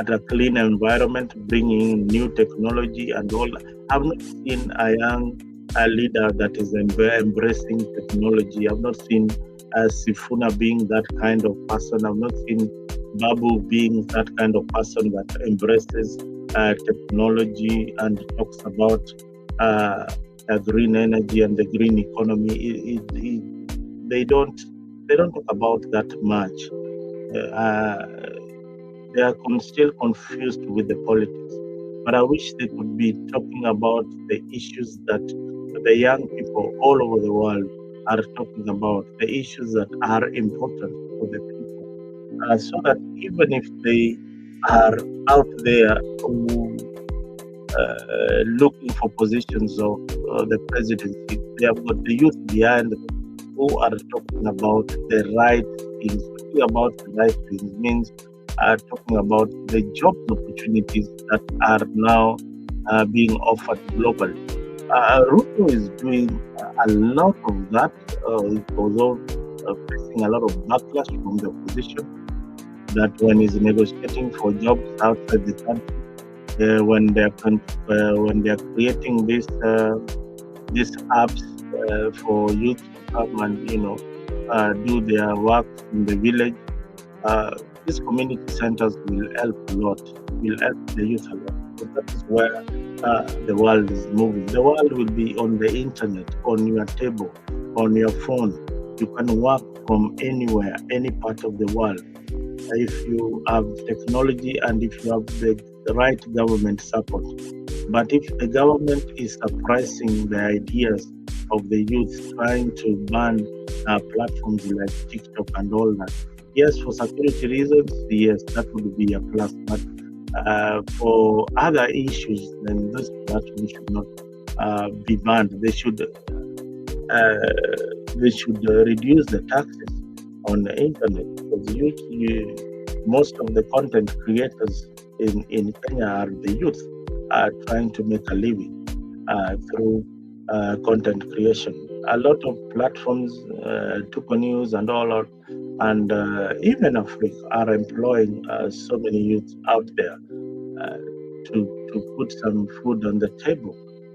[SPEAKER 1] a clean environment, bringing in new technology and all. I've not seen a young leader that is embracing technology. I've not seen Sifuna being that kind of person. I've not seen Babu being that kind of person that embraces technology and talks about green energy and the green economy. They don't talk about that much. They are still confused with the politics. But I wish they could be talking about the issues that the young people all over the world are talking about, the issues that are important for the people, so that even if they are out there looking for positions of the presidency, they have got the youth behind them who are talking about the right things. Talking about the right things means talking about the job opportunities that are now being offered globally. Ruto is doing a lot of that. He's also facing a lot of backlash from the opposition, that when he's negotiating for jobs outside the country, when they're creating these apps for youth to come and do their work in the village, these community centers will help a lot, will help the youth a lot. So that is where the world is moving. The world will be on the internet, on your table, on your phone. You can work from anywhere, any part of the world. If you have technology and if you have the right government support. But if the government is suppressing the ideas of the youth, trying to ban platforms like TikTok and all that, yes, for security reasons, yes, that would be a plus. But for other issues, then this platform should not be banned. They should reduce the taxes on the internet, because most of the content creators in Kenya are the youth, are trying to make a living through content creation. A lot of platforms, tenuous and all, and even Africa are employing so many youth out there to put some food on the table.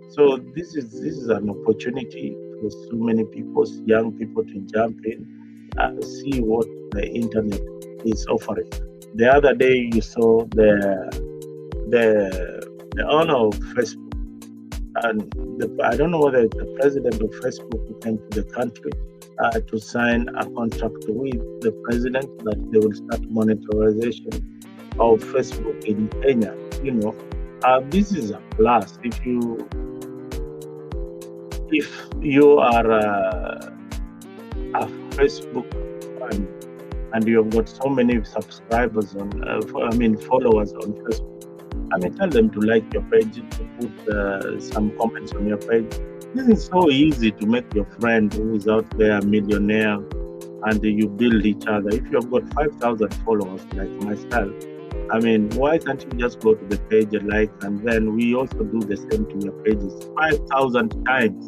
[SPEAKER 1] So this is an opportunity for so many people, young people, to jump in, see what the internet is offering. The other day you saw the owner of Facebook, and I don't know whether it's the president of Facebook who came to the country to sign a contract with the president that they will start monetization of Facebook in Kenya. This is a plus. If you are a Facebook fan and you have got so many subscribers followers on Facebook, tell them to like your page, to put some comments on your page. This is so easy to make your friend who is out there a millionaire, and you build each other. If you have got 5,000 followers like myself, why can't you just go to the page and like, and then we also do the same to your pages 5,000 times,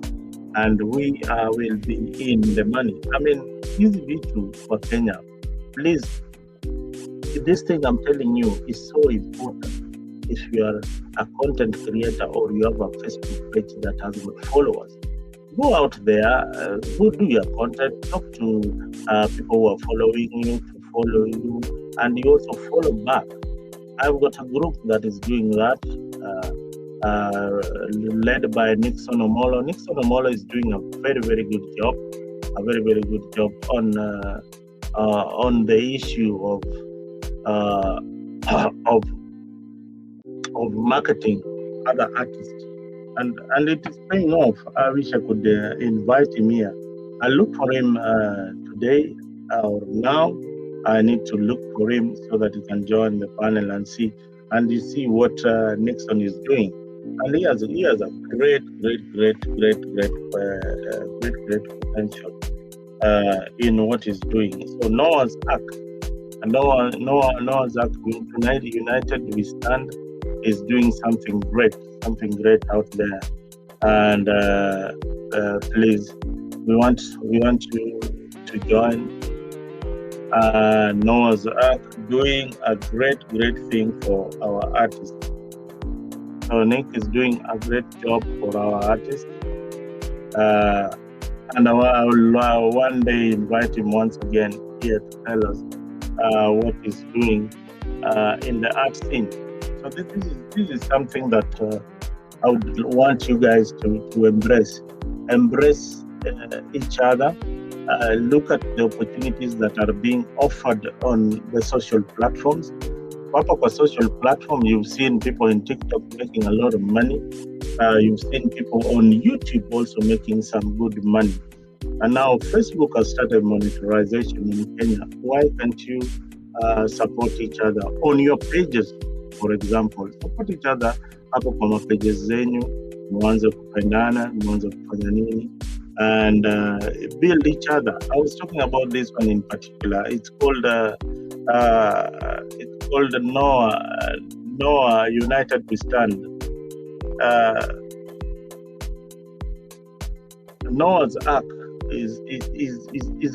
[SPEAKER 1] and we will be in the money. Easy V2 for Kenya. Please, this thing I'm telling you is so important. If you are a content creator or you have a Facebook page that has got followers, go out there, go do your content, talk to people who are following you to follow you, and you also follow back. I've got a group that is doing that, led by Nixon Omolo. Nixon Omolo is doing a very, very good job, on the issue of marketing other artists, and it is paying off. I wish I could invite him here. I look for him today or now. I need to look for him so that he can join the panel and see what Nixon is doing. And he has a great potential in what he's doing. So Noah's Ark, Noah's Ark, United We Stand, is doing something great out there. And please, we want you to join. Noah's Ark doing a great thing for our artists. So Nick is doing a great job for our artists. And I will one day invite him once again here to tell us what he's doing in the art scene. So this is something that I would want you guys to embrace each other. Look at the opportunities that are being offered on the social platforms. Kwa social platform, you've seen people in TikTok making a lot of money. You've seen people on YouTube also making some good money. And now Facebook has started monetization in Kenya. Why can't you support each other on your pages? For example, support each other hapo kwa mapages zenyu, mwanze kupendana, mwanze kufanya nini, and build each other. I was talking about this one in particular. It's called Noah United We Stand. Noah's Ark is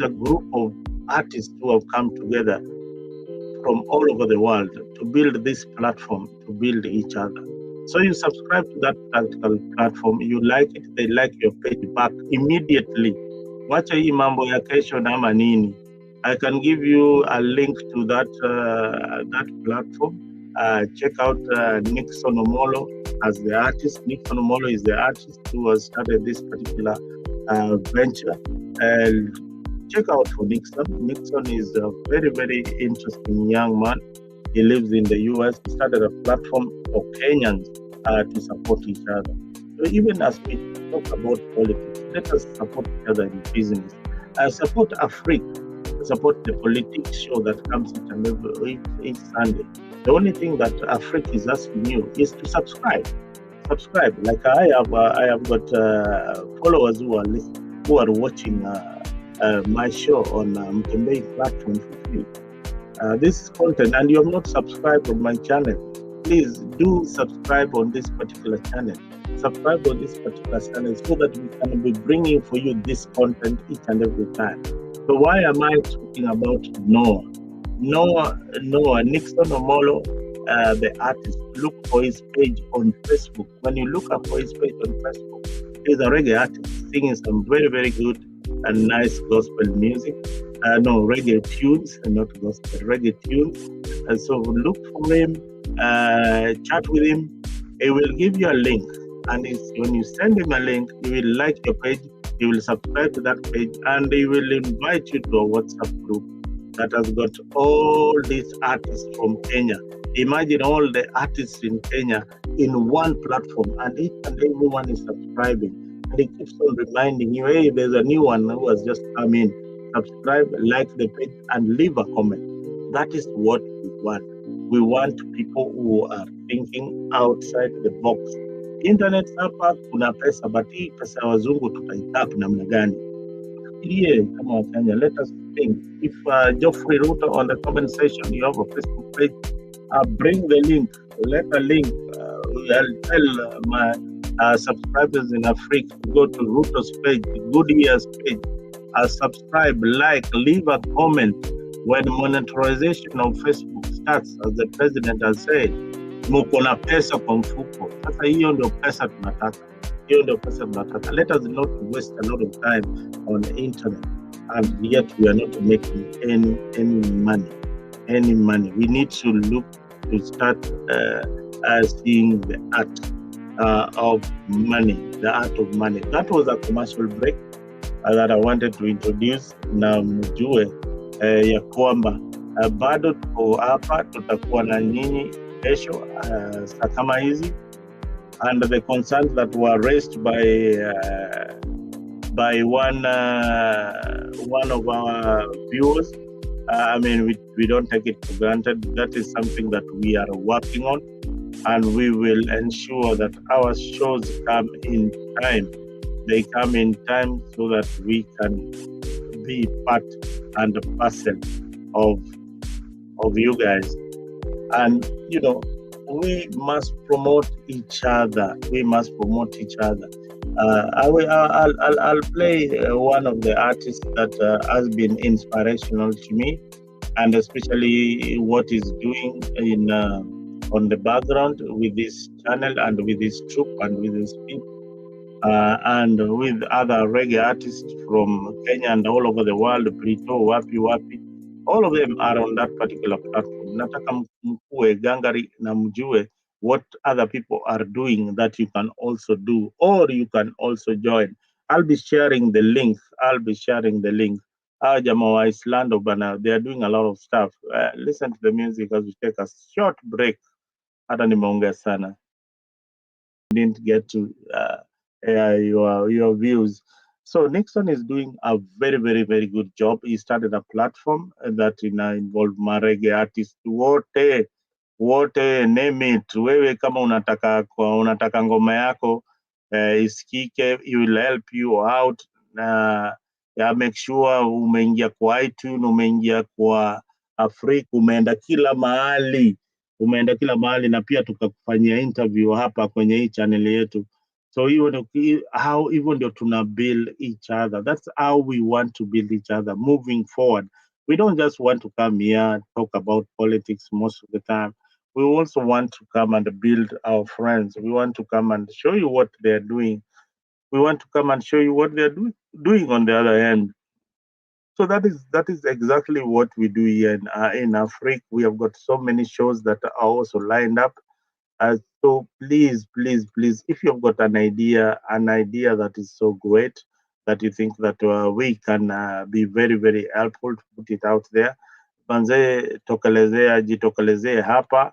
[SPEAKER 1] a group of artists who have come together from all over the world to build this platform, to build each other. So you subscribe to that practical platform, you like it, they like your page back immediately. Wacha hii mambo ya kesho na manini. I can give you a link to that platform. Check out Nixon Omolo as the artist. Nixon Omolo is the artist who has started this particular venture. And check out for Nixon. Nixon is a very, very interesting young man. He lives in the US. He started a platform for Kenyans to support each other. So even as we talk about politics, let us support each other in business. Support Africa. Support the politics show that comes each Sunday. The only thing that Africa is asking you is to subscribe. Like I have got followers who are watching my show on Mtembei platform for free. This content, and you have not subscribed on my channel, please do subscribe on this particular channel. Subscribe on this particular channel so that we can be bringing for you this content each and every time. So why am I talking about Noah? Noah Nixon Omolo, the artist. Look for his page on Facebook. When you look up for his page on Facebook, he's a reggae artist singing some very, very good and nice gospel music. No, reggae tunes, not gospel, reggae tunes. And so look for him, chat with him. He will give you a link. And when you send him a link, he will like your page, he will subscribe to that page, and he will invite you to a WhatsApp group that has got all these artists from Kenya. Imagine all the artists in Kenya in one platform, and each and everyone is subscribing. And he keeps on reminding you, hey, there's a new one who has just come in. Subscribe, like the page, and leave a comment. That is what we want. We want people who are thinking outside the box. Internet hapa kuna pesa, but hii pesa ya wazungu tutaitap namna gani? Fikirie kama Wakenya, let us think. If Geoffrey Ruto on the comment section, you have a Facebook page, bring the link, let a link. I'll tell my subscribers in Africa to go to Ruto's page, Good Year's page, subscribe, like, leave a comment. When monetization of Facebook starts, as the president has said, muko na pesa kwa mfuko. Sasa hiyo ndio pesa tunataka. Hiyo ndio pesa tunataka. Let us not waste a lot of time on the internet, and yet we are not making any money. Any money. We need to look to start seeing the art of money. The art of money. That was a commercial break that I wanted to introduce. Na mjue ya kwamba bado tuko hapa, tutakuwa na nyinyi kesho saa kama hizi, and the concerns that were raised by one of our viewers, I mean, we don't take it for granted. That is something that we are working on, and we will ensure that our shows come in time. They come in time so that we can be part and parcel of you guys. And we must promote each other. We must promote each other. I'll play one of the artists that has been inspirational to me, and especially what he's doing in on the background with this channel and with this troop and with his people. And with other reggae artists from Kenya and all over the world, Brito, Wapi, all of them are on that particular platform. Nataka mkue gangari na mjue what other people are doing that you can also do, or you can also join. I'll be sharing the link. Jamaa wa Islando bana, they are doing a lot of stuff. Listen to the music as we take a short break. Hata nimeongea sana. Didn't get to your views. So Nixon is doing a very, very, very good job. He started a platform that involved marege artists wote, name it. Wewe kama unataka ngoma yako isikike, he will help you out. Make sure umeingia kwa iTunes, umeingia kwa Afrika, umeenda kila mahali na pia tukakufanyia interview hapa kwenye hii channel yetu. So hivyo ndio tuna build each other. That's how we want to build each other moving forward. We don't just want to come here talk about politics most of the time. We also want to come and build our friends. We want to come and show you what they're doing. We want to come and show you what they're doing on the other end. So that is exactly what we do here in Africa. We have got so many shows that are also lined up. So please, if you've got an idea that is so great that you think that we can be very, very helpful to put it out there, manze jitokelezee hapa,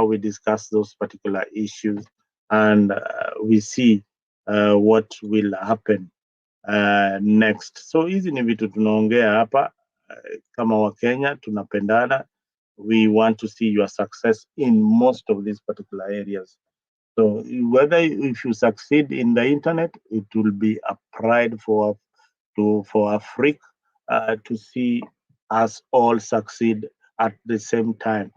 [SPEAKER 1] we discuss those particular issues, and we see what will happen next. So hizi ni vitu tunaongea hapa kama Wakenya tunapendana. We want to see your success in most of these particular areas. So if you succeed in the internet, it will be a pride for for Africa to see us all succeed at the same time.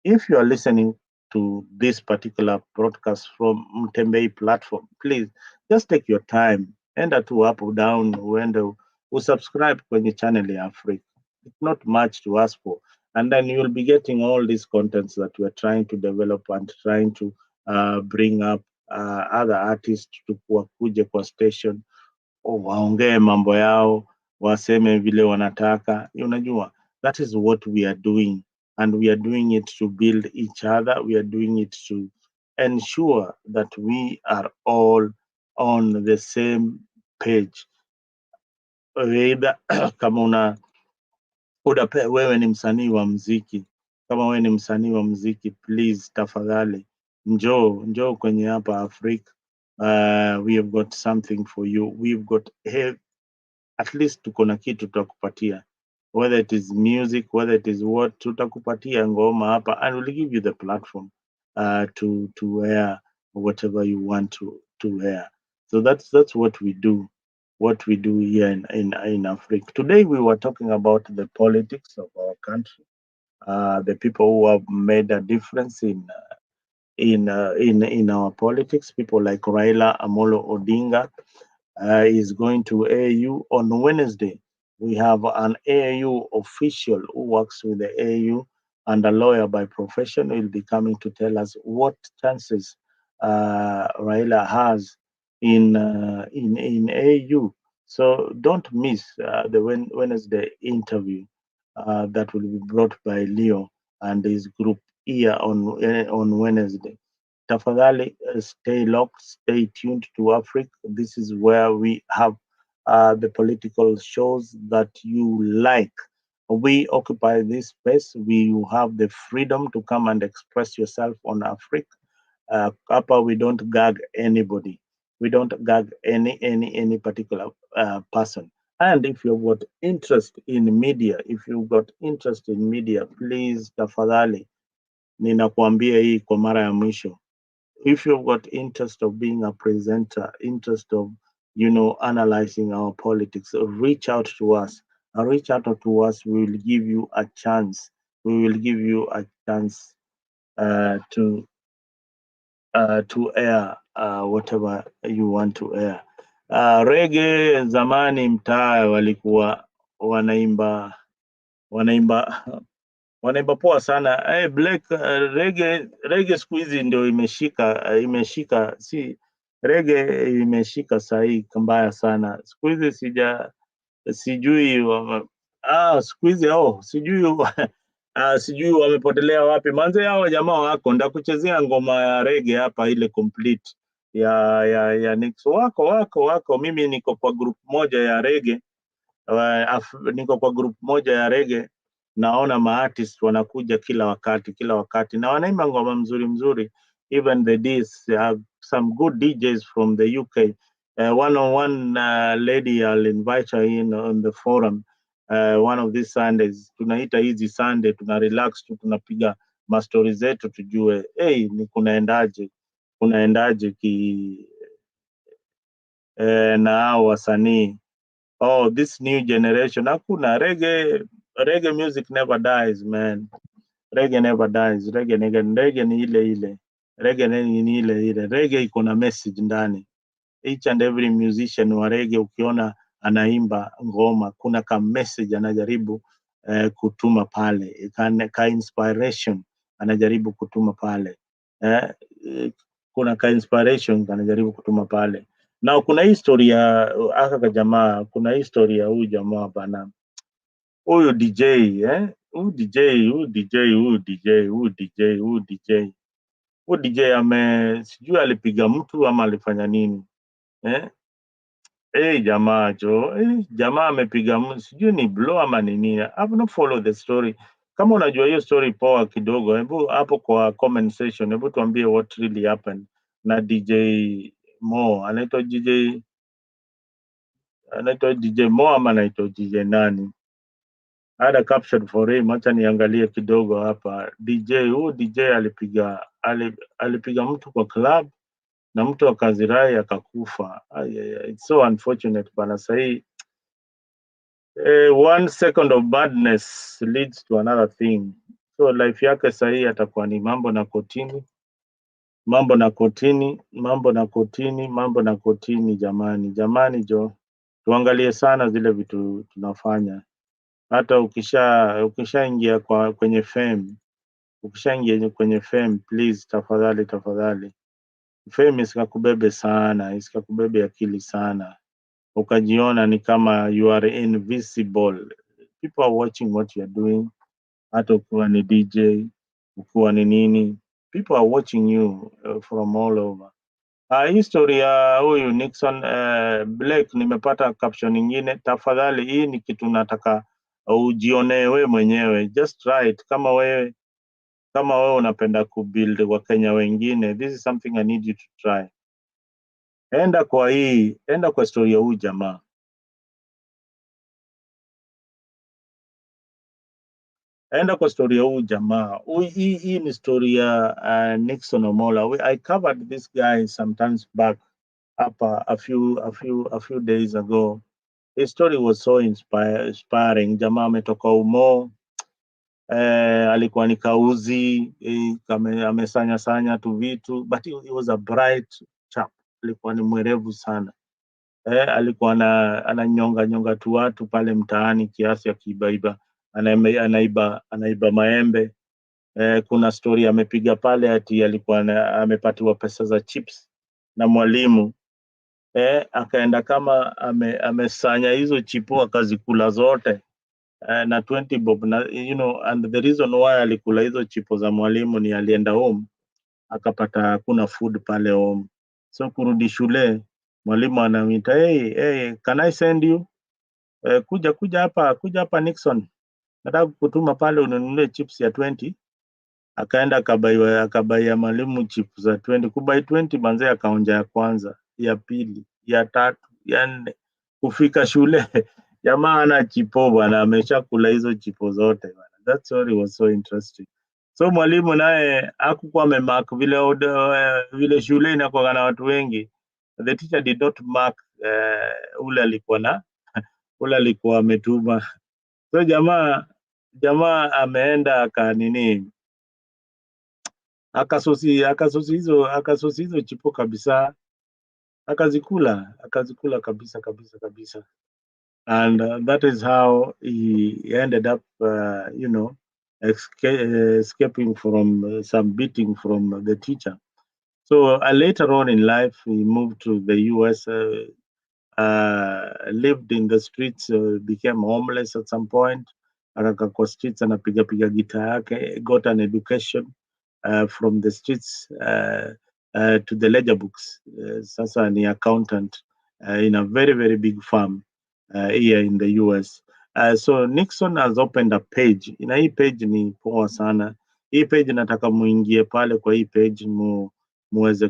[SPEAKER 1] If you are listening to this particular broadcast from Mtembei platform, please just take your time, enda tu up or down, uende usubscribe kwenye channel ya Africa. It's not much to ask for, and then you'll be getting all these contents that we're trying to develop and trying to bring up other artists to wakuje kwa station waongee mambo yao, waseme vile wanataka. Unajua, that is what we are doing, and we are doing it to build each other. We are doing it to ensure that we are all on the same page. Either kama wewe ni msanii wa mziki, kama wewe ni msanii wa mziki, please tafadhali njoo kwenye hapa Afrika. We have got something for you. We've got at least tuko na kitu tutakupatia, whether it is music, whether it is what, tutakupatia ngoma hapa, and we'll give you the platform to air whatever you want to air. So that's what we do, here in Africa. Today we were talking about the politics of our country, the people who have made a difference in our politics. People like Raila Amolo Odinga is going to AU on Wednesday. We have an AU official who works with the AU and a lawyer by profession will be coming to tell us what chances Raila has in AU. So don't miss the Wednesday interview that will be brought by Leo and his group here on Wednesday. Tafadhali, stay locked, stay tuned to Africa. This is where we have the political shows that you like. We occupy this space. We have the freedom to come and express yourself on Africa. Hapa we don't gag anybody. We don't gag any particular person. And if you've got interest in media, please tafadhali, ninakuambia hii kwa mara ya mwisho. If you've got interest of being a presenter, interest of, analyzing our politics, reach out to us. Reach out to us. We will give you a chance. We will give you a chance to air whatever you want to air. Reggae zamani mtaa walikuwa wanaimba poa sana. Hey, Black, reggae siku hizi ndio imeshika, si reggae imeshika sahii mbaya sana siku hizi. Sijui siku hizi sijui wamepotelea wapi manze. Hao jamaa wako ndakuchezea ngoma ya reggae hapa, ile complete ya Nix. Wako mimi niko kwa group moja ya reggae. Niko kwa group moja ya reggae. Naona maartist wanakuja kila wakati na wanaimba ngoma mzuri. Even the D's have some good DJs from the UK. One lady, I'll invite her in on the forum one of these Sundays. Tunaita hizi Sunday, tuna relax tu, tunapiga mastori zetu tujue ni kunaendaje na hao wasanii. This new generation, hakuna reggae music never dies, man. Reggae never dies. Reggae ni ile. Reggae ni ile. Reggae iko na message ndani. Each and every musician wa reggae ukiona anaimba ngoma, kuna ka message anajaribu kutuma pale, ka inspiration anajaribu kutuma pale. Kuna ka inspiration anajaribu kutuma pale. Na kuna historia aka jamaa, kuna historia huyu jamaa bana. Huyu DJ, huyu DJ sijui alipiga mtu ama alifanya nini. Jamaa amepiga mtu, sijui ni blow ama ni nini. I have not follow the story. Kama unajua hiyo story poa kidogo, hebu hapo kwa comment section, hebu tuambie what really happened na DJ Mo. Anaitwa DJ Mo ama anaitwa DJ nani? I had a caption for him, acha niangalie kidogo hapa. DJ alipiga mtu kwa club na mtu akazirai akakufa. It's so unfortunate bana. Sahi One second of badness leads to another thing. So life yake sahii atakuwa ni mambo na kotini, mambo na kotini, mambo na kotini, mambo na kotini. Jamani jo, tuangalie sana zile vitu tunafanya. Hata ukishaingia kwenye fame, ukishaingia kwenye fame, please, tafadhali, fame isikakubebe sana, isikakubebe akili sana, ukajiona ni kama you are invisible. People are watching what you are doing. Hata ukiwa ni DJ, ukiwa ni nini, people are watching you from all over. History ya huyu Nixon Blake, nimepata caption nyingine. Tafadhali, hii ni kitu nataka ujionee wewe mwenyewe, just try it. Kama wewe unapenda kubuild wa Kenya wengine, this is something I need you to try. Enda kwa story ya huyu jamaa. Enda kwa story ya huyu jamaa. Hii ni story ya Nixon Omola. I covered this guy sometimes back up a few days ago. His story was so inspiring. Jamaa ametoka Umo, alikuwa ni kauzi, amesanya sanya tu vitu, but he was a bright chap. Alikuwa ni mwerevu sana. Alikuwa ananyonga nyonga tu watu pale mtaani kiasi akibaiba, anaiba maembe. Kuna story amepiga pale ati alikuwa amepatiwa pesa za chips na mwalimu, akaenda kama amesanya hizo chipo akazikula zote, na 20 bob, na and the reason why alikula hizo chipo za mwalimu ni alienda home akapata hakuna food pale home, so kurudi shule mwalimu anamwita, hey, can I send you, kuja hapa Nixon, nataka kutuma pale ununulie chips ya 20. Akaenda akabaia mwalimu chips za 20, kubai 20 manze, akaonja ya kwanza, ya pili, ya tatu, ya nne, kufika shule jamaa ana chipo bwana, ameshakula hizo chipo zote bwana. That story was so interesting. So mwalimu naye hakukuwa amemark vile shule inakuwa na watu wengi. The teacher did not mark ule alikuwa ametuma. So jamaa ameenda akanini, akasosi hizo chipo kabisa, akazikula kabisa. And that is how he ended up, escaping from some beating from the teacher. So later on in life, he moved to the US, lived in the streets, became homeless at some point. Akakaa kwa streets anapiga gitaa yake, got an education from the streets to the ledger books. Sasa ni accountant in a very, very big firm here in the US. So Nixon has opened a page. Na hii page ni poa sana. Hii page nataka muingie pale kwa hii page muweze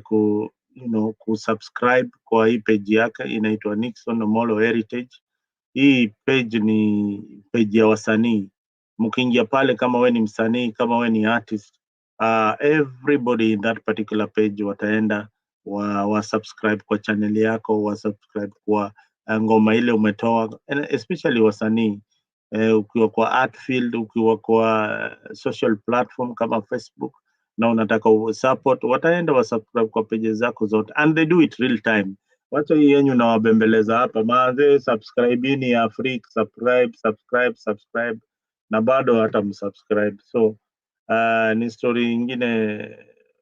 [SPEAKER 1] kusubscribe kwa hii page yake, inaitwa Nixon Omolo Heritage. Hii page ni page ya wasanii. Mkiingia pale, kama we ni msanii, kama we ni artist, everybody in that particular page wataenda wa subscribe kwa channel yako, wa subscribe kwa ngoma ile umetoa, especially wasanii. Ukiwa kwa art field, ukiwa kwa social platform kama Facebook na unataka support, wataenda wa subscribe kwa pages zako zote, and they do it real time. Wacha hii yenyu na wabembeleza hapa manze, subscribe ya free, subscribe, na bado hata msubscribe. So ni story ingine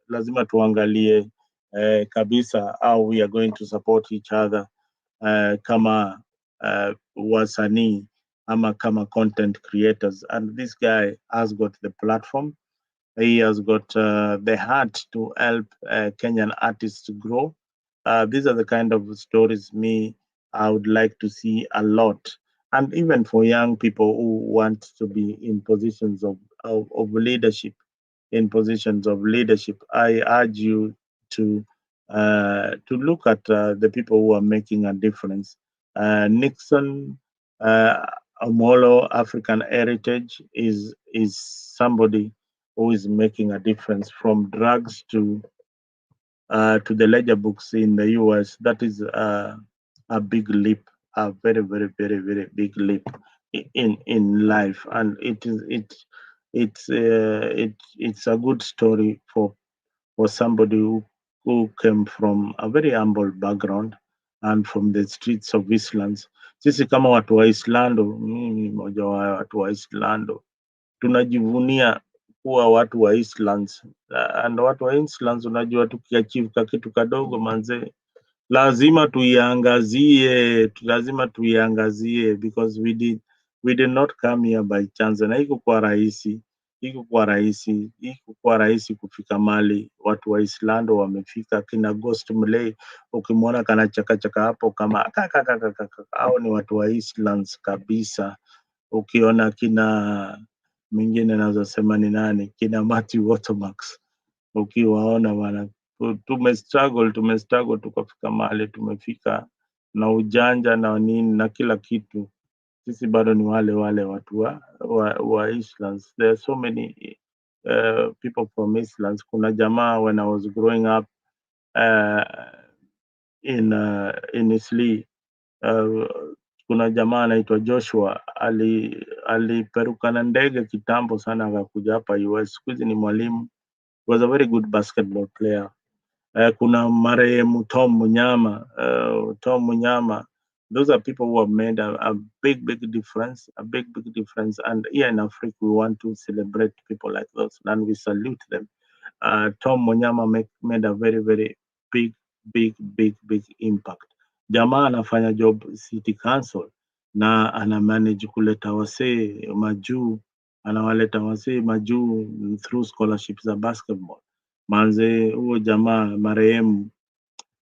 [SPEAKER 1] lazima tuangalie kabisa, how we are going to support each other kama wasanii ama kama content creators. And this guy has got the platform, he has got the heart to help Kenyan artists to grow. These are the kind of stories I would like to see a lot. And even for young people who want to be in positions of leadership, I urge you to look at the people who are making a difference. Nixon Omolo African Heritage is somebody who is making a difference, from drugs to the ledger books in the US. That is a big leap, a very, very, very, very big leap. in life, and it's a good story for somebody who came from a very humble background and from the streets of Eastlands. Sisi kama watu wa Islando, mimi ni mmoja wa watu wa Islando, tunajivunia kuwa watu wa Eastlands. And watu wa Eastlands, unajua tukiachieve ka kitu kadogo manze, lazima tuiangazie because we did not come here by chance, na iko kwa rahisi kufika mali watu wa Islando wamefika. Kina Ghost Mlay ukimwona kana chakachaka hapo kama hao ni watu wa Eastlands kabisa. Ukiona kina mwingine naweza sema ni nani, kina Matthew Watermax, ukiwaona wana tumestruggle tukafika mahali tumefika, na ujanja na nini na kila kitu. Sisi bado ni wale wale watu wa Eastlands. There are so many people from Eastlands. Kuna jamaa when I was growing up uh, in Eastleigh, uh, kuna jamaa anaitwa Joshua aliperuka na ndege kitambo sana akakuja hapa US. Siku hizi ni mwalimu. He was a very good basketball player. Kuna marehemu Tom Munyama. Those are people who have made a big difference, and here in Africa we want to celebrate people like those and we salute them. Tom Munyama made a very big impact. Jamaa anafanya job city council na ana manage kuleta wasee majuu, anawaleta wasee majuu through scholarships za basketball. Manze huo jamaa marehemu,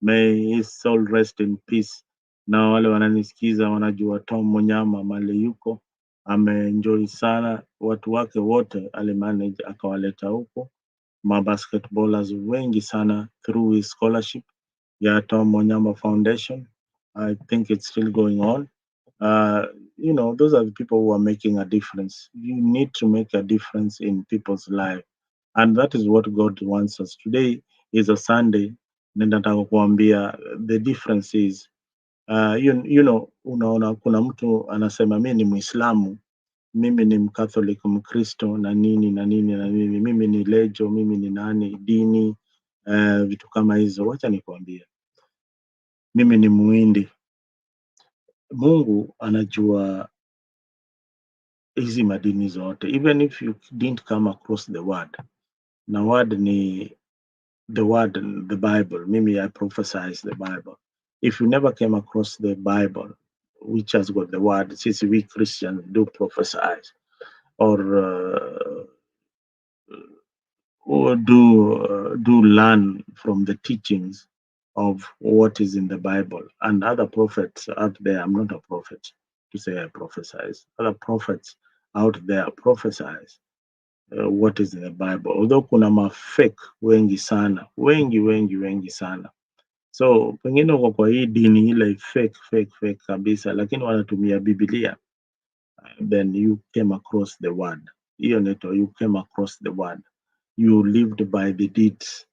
[SPEAKER 1] may his soul rest in peace. Na wale wananisikiza wanajua Tom Munyama mali yuko ameenjoy sana, watu wake wote alimanage akawaleta huko mabasketballers wengi sana through his scholarship ya Tom Munyama Foundation. I think it's still going on. Those are the people who are making a difference. You need to make a difference in people's life, and that is what God wants us. Today is a Sunday, na nataka kuambia the difference is unaona kuna mtu anasema mimi ni Muislamu, mimi ni Mkatholiki, Mkristo na nini na nini na nini, mimi ni lejo, mimi ni nani dini, vitu kama hizo. Wacha nikwambie, mimi ni Muhindi. Mungu anajua hizi madini zote, even if you didn't come across the word. Na word ni the word, the Bible. Mimi I prophesize the Bible. If you never came across the Bible, which has got the word, since we Christians do prophesize or do learn from the teachings of what is in the Bible and other prophets out there. I'm not a prophet to say I prophesize. Other prophets out there prophesize what is in the Bible. Although kuna mafake wengi sana, wengi sana. So pengine uko kwa hii dini ile fake kabisa, lakini wanatumia Biblia. Then you came across the word. Hiyo neto, you came across the word. You lived by the deeds.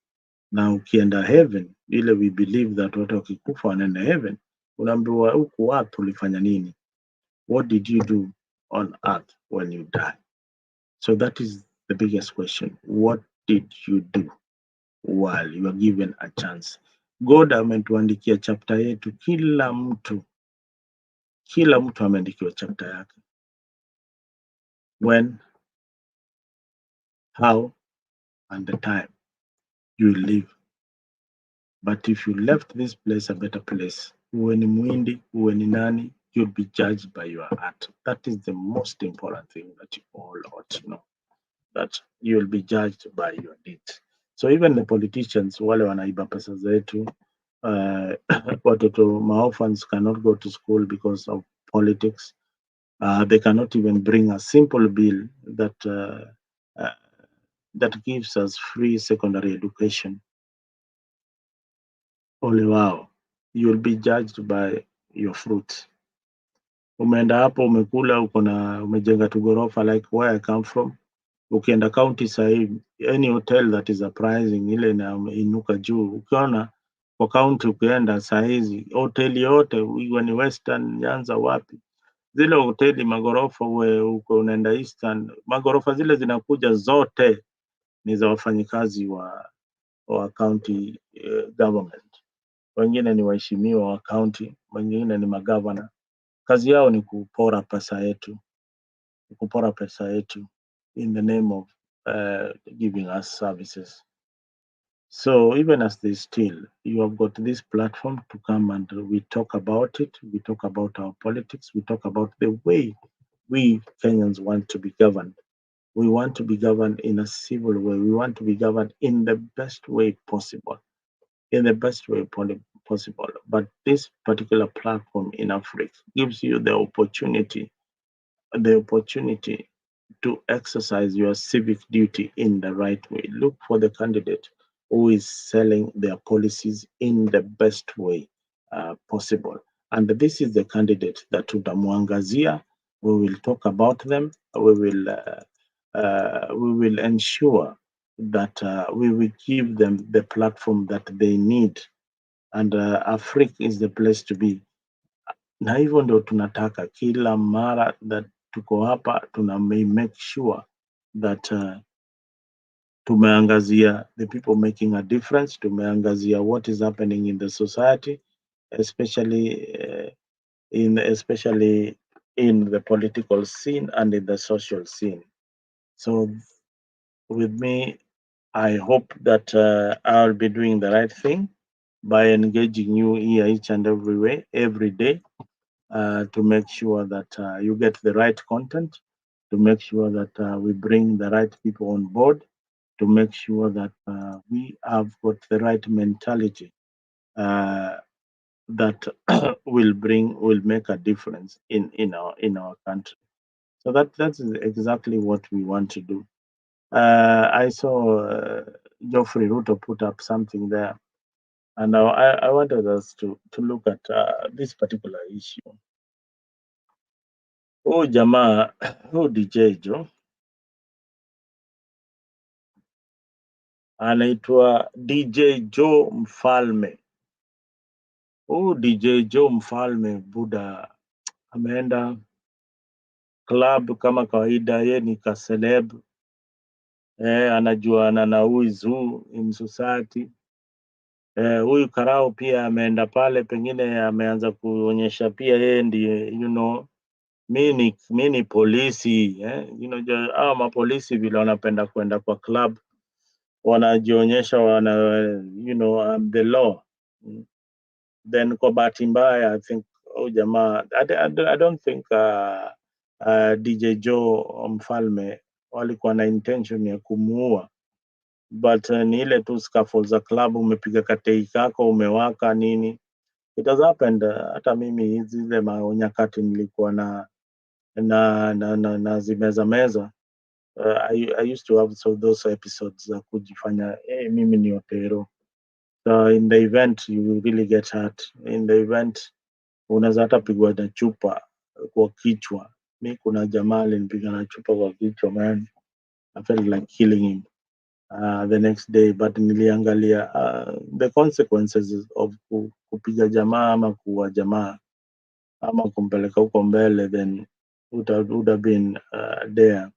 [SPEAKER 1] Na ukienda heaven, ile we believe that watu wakikufa wanaenda heaven, unaambiwa huku earth ulifanya nini? What did you do on earth when you die? So that is the biggest question. What did you do while you are given a chance? God ametuandikia chapter yetu, kila mtu ameandikiwa chapter yake. When, how, and the time you live. But if you left this place a better place, uwe ni Muhindi, uwe ni nani, you'll be judged by your heart. That is the most important thing that you all ought to know, that you'll be judged by your deeds. So even the politicians, wale wanaiba pesa zetu, watoto maorphans cannot go to school because of politics. They cannot even bring a simple bill that gives us free secondary education. Ole wao, you'll be judged by your fruits. Umeenda hapo umekula, umejenga tu ghorofa like where I come from. Ukienda county sahii, any hotel that is a pricing ile inuka juu. Ukiona kwa county ukienda sahizi, hotel yote iwe ni Western, Nyanza, wapi, zile hoteli magorofa, uwe uko unaenda Eastern, magorofa zile zinakuja zote ni za wafanyikazi wa county government. Wengine ni waheshimiwa wa county, wengine ni magavana. Kazi yao ni kupora pesa yetu, in the name of giving us services. So even as they steal, you have got this platform to come and we talk about it. We talk about our politics. We talk about the way we Kenyans want to be governed. We want to be governed in a civil way. We want to be governed in the best way possible. Possible. But this particular platform in Africa gives you the opportunity to exercise your civic duty in the right way. Look for the candidate who is selling their policies in the best way possible. And this is the candidate that tutamwangazia. We will talk about them. We will ensure that we will give them the platform that they need. And Africa is the place to be. Na hivyo ndio tunataka kila mara that tuko hapa make sure that tumeangazia the people making a difference, tumeangazia what is happening in the society, especially in the political scene and in the social scene. So with me, I hope that I'll be doing the right thing by engaging you here each and every day. To make sure that you get the right content, to make sure that we bring the right people on board, to make sure that we have got the right mentality that will make a difference in our country. So that's exactly what we want to do. I saw Geoffrey Ruto put up something there, and I wanted us to look at this particular issue. Jamaa, DJ Jo anaitwa DJ Joe Mfalme. DJ Joe Mfalme buda ameenda club kama kawaida, ye ni kaseleb, anajuana na who is who in society. Huyu Karao pia ameenda pale, pengine ameanza kuonyesha pia yeye ndiye mi ni polisi, hao mapolisi vile wanapenda kwenda kwa club wanajionyesha I'm the law. Then kwa bahati mbaya I think jamaa I don't think DJ Joe Mfalme walikuwa na intention ya kumuua, but ni ile tu scuffle za club, umepiga katei kako umewaka nini. It has happened. Hata mimi zile nyakati nilikuwa na zimeza meza. I used to have those episodes za kujifanya mimi ni otero. So in the event you really get hurt. In the event unaweza hata pigwa na chupa kwa kichwa. Mi kuna jamaa alinipiga na chupa kwa kichwa, man. I felt like killing him the next day, but niliangalia the consequences of kupiga jamaa ama kuua jamaa ama kumpeleka huko mbele, then would have been there.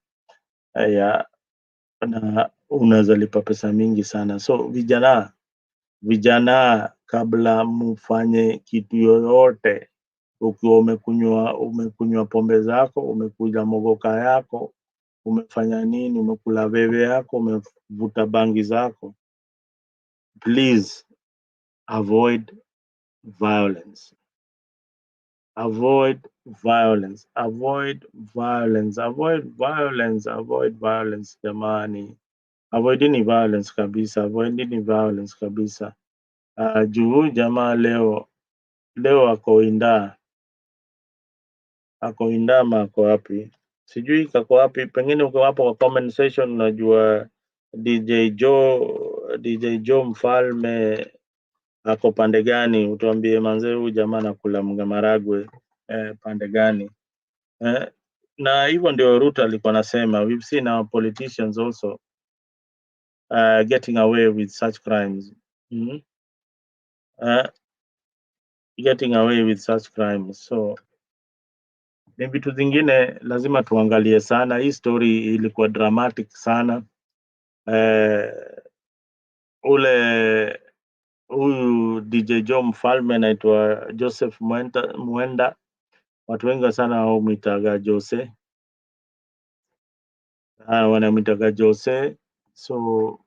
[SPEAKER 1] Na unaweza lipa pesa mingi sana. So vijana kabla mufanye kitu yoyote, ukiwa umekunywa pombe zako, umekuja mogoka yako, umefanya nini, umekula bebe yako, umevuta bangi zako, please avoid violence. Avoid violence. Avoid violence. Avoid violence. Avoid violence, jamani. Avoidini violence kabisa. Avoidini violence kabisa. Juu jamaa leo ako inda ama ako wapi? Sijui kako wapi. Pengine uko hapo kwa comment section unajua DJ Joe Mfalme ako pande gani? Utuambie manze, huyu jamaa anakula maragwe pande gani? Na hivyo ndio Ruto alikuwa anasema, we've seen our politicians also getting away with such crimes. Getting away with such crimes. So ni vitu zingine lazima tuangalie sana. Hii story ilikuwa dramatic sana. Huyu DJ Joe mfalme anaitwa Joseph Mwenda, watu wengi sana wamwitaga Jose, wanamwitaga Jose. So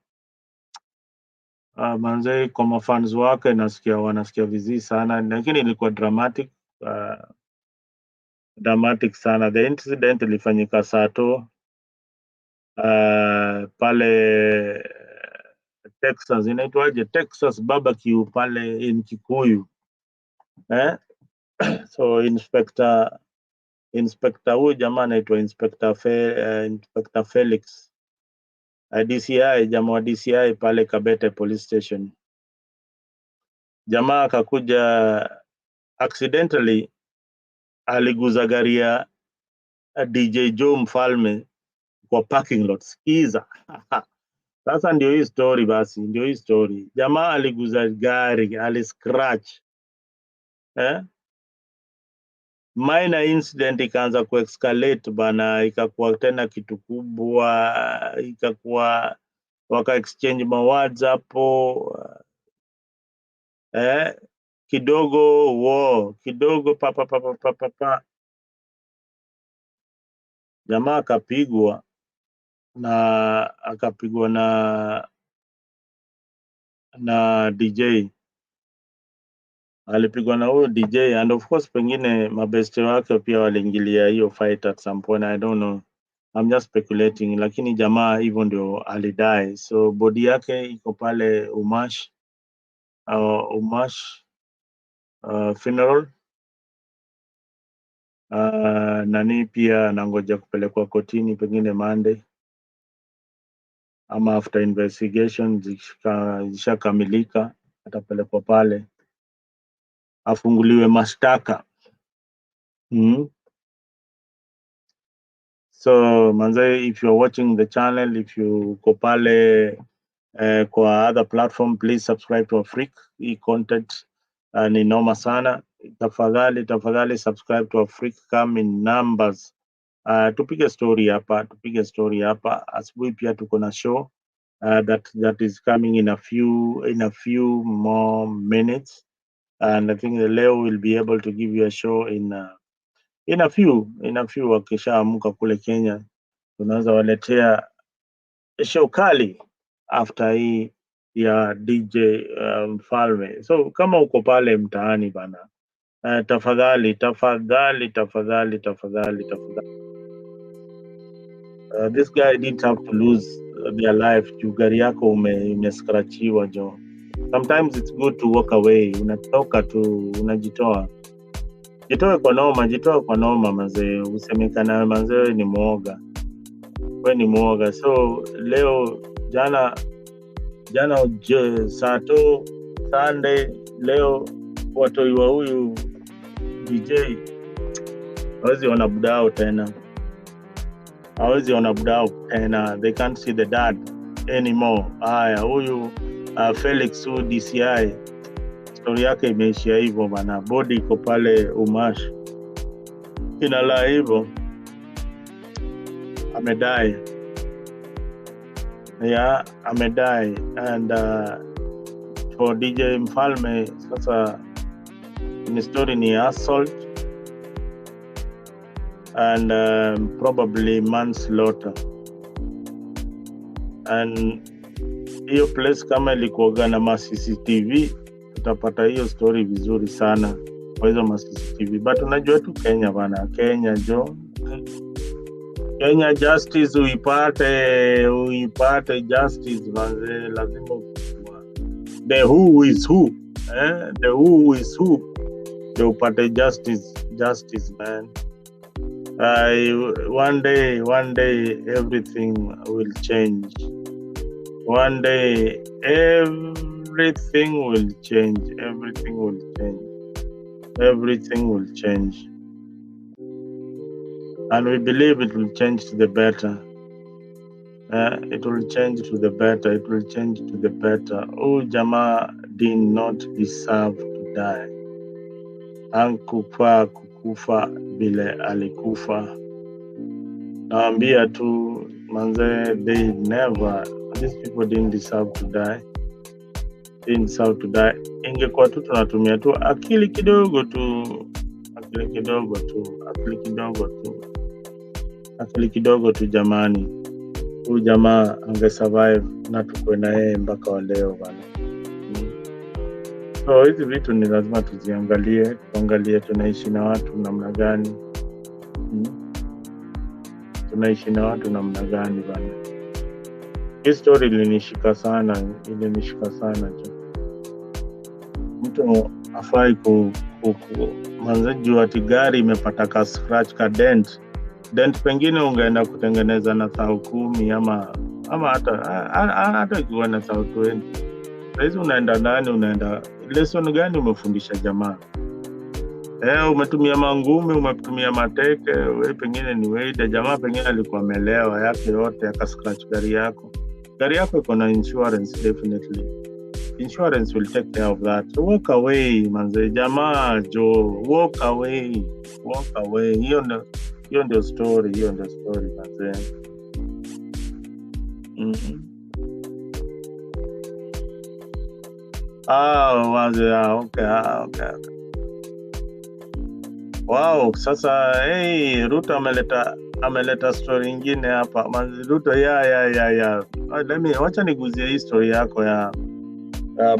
[SPEAKER 1] manze, kwa mafans wake wanasikia vizuri sana, lakini ilikuwa dramatic sana. The incident ilifanyika Sato pale Texas, inaitwaje, Texas barbecue pale in Kikuyu. So inspector huyu jamaa anaitwa Inspector Felix, DCI, jamaa wa DCI pale Kabete Police Station. Jamaa akakuja accidentally, aliguza gari ya DJ Joe mfalme kwa parking lot. Sikiza. Sasa ndio hii story basi, ndio hii story. Jamaa aliguza gari, aliscratch. Minor incident ikaanza kuescalate bana, ikakuwa tena kitu kubwa, ikakuwa waka exchange mawords hapo. Kidogo kidogo pa. Jamaa akapigwa na DJ, alipigwa na huyo DJ, and of course pengine mabeste wake pia waliingilia hiyo fight at some point, I don't know, I'm just speculating, lakini jamaa hivyo ndio alidai. So body yake iko pale Umash funeral. Nani pia nangoja kupelekwa kotini pengine Monday ama after investigation zishakamilika, atapelekwa pale afunguliwe mashtaka. So manze, if you're watching the channel, if you go pale kwa other platform, please subscribe to Afrique. Hii content ni noma sana. Tafadhali subscribe to Afrique, come in numbers. Tupige story hapa. Asubuhi pia tuko na show that is coming in a few more minutes, and I think leo will be able to give you a show in a few. Wakishaamka kule Kenya, tunaweza waletea show kali after hii ya DJ mfalme. So kama uko pale mtaani bana, tafadhali this guy didn't have to lose their life juu gari yako umescratchiwa jo. Sometimes it's good to walk away, unatoka tu, unajitoa. Jitoe kwa noma manze, usemekana manze wewe ni muoga. So leo jana Sato Sunday, leo watoi wa huyu DJ hawezi ona budao tena. They can't see the dad anymore. Haya, huyu Felix huyu DCI, story yake imeishia hivyo bana. Body iko pale Umash, inala hivyo, amedai. Amedai. And for DJ mfalme sasa ni story ni assault and probably manslaughter. And hiyo place kama ilikuwa na CCTV, tutapata hiyo story vizuri sana kwa hizo CCTV. But unajua tu Kenya bana, Kenya justice uipate justice manze, lazima the who is who ndio upate justice man. One day everything will change. One day everything will change. And we believe it will change to the better. It will change to the better. Oh, jamaa did not deserve to die. Hakufa kukufa vile alikufa. Naambia tu manze, these people didn't deserve to die. Ingekuwa tu tunatumia tu akili kidogo tu jamani, huyu jamaa angesurvive na tukue na yeye mpaka wa leo bana. So hizi vitu ni lazima tuziangalie, tuangalie tunaishi na watu namna gani. Tunaishi na watu namna gani bana. Hii story ilinishika sana tu. Mtu afai manzeju ati gari imepata ka scratch ka dent pengine ungeenda kutengeneza na 10,000 ama hata ikiwa na 20,000. Saizi unaenda ndani, unaenda lesson gani umefundisha jamaa? Umetumia mangumi, umetumia mateke, wewe pengine ni weida, jamaa pengine alikuwa amelewa yake yote aka scratch gari yako. Gari yako iko na insurance, definitely. Insurance will take care of that. So walk away, manze. Jamaa, Joe, walk away. Hiyo ndio story, manze. Okay. Wow, sasa Ruto ameleta story nyingine hapa. Manze Ruto, wacha niguzie hii story yako ya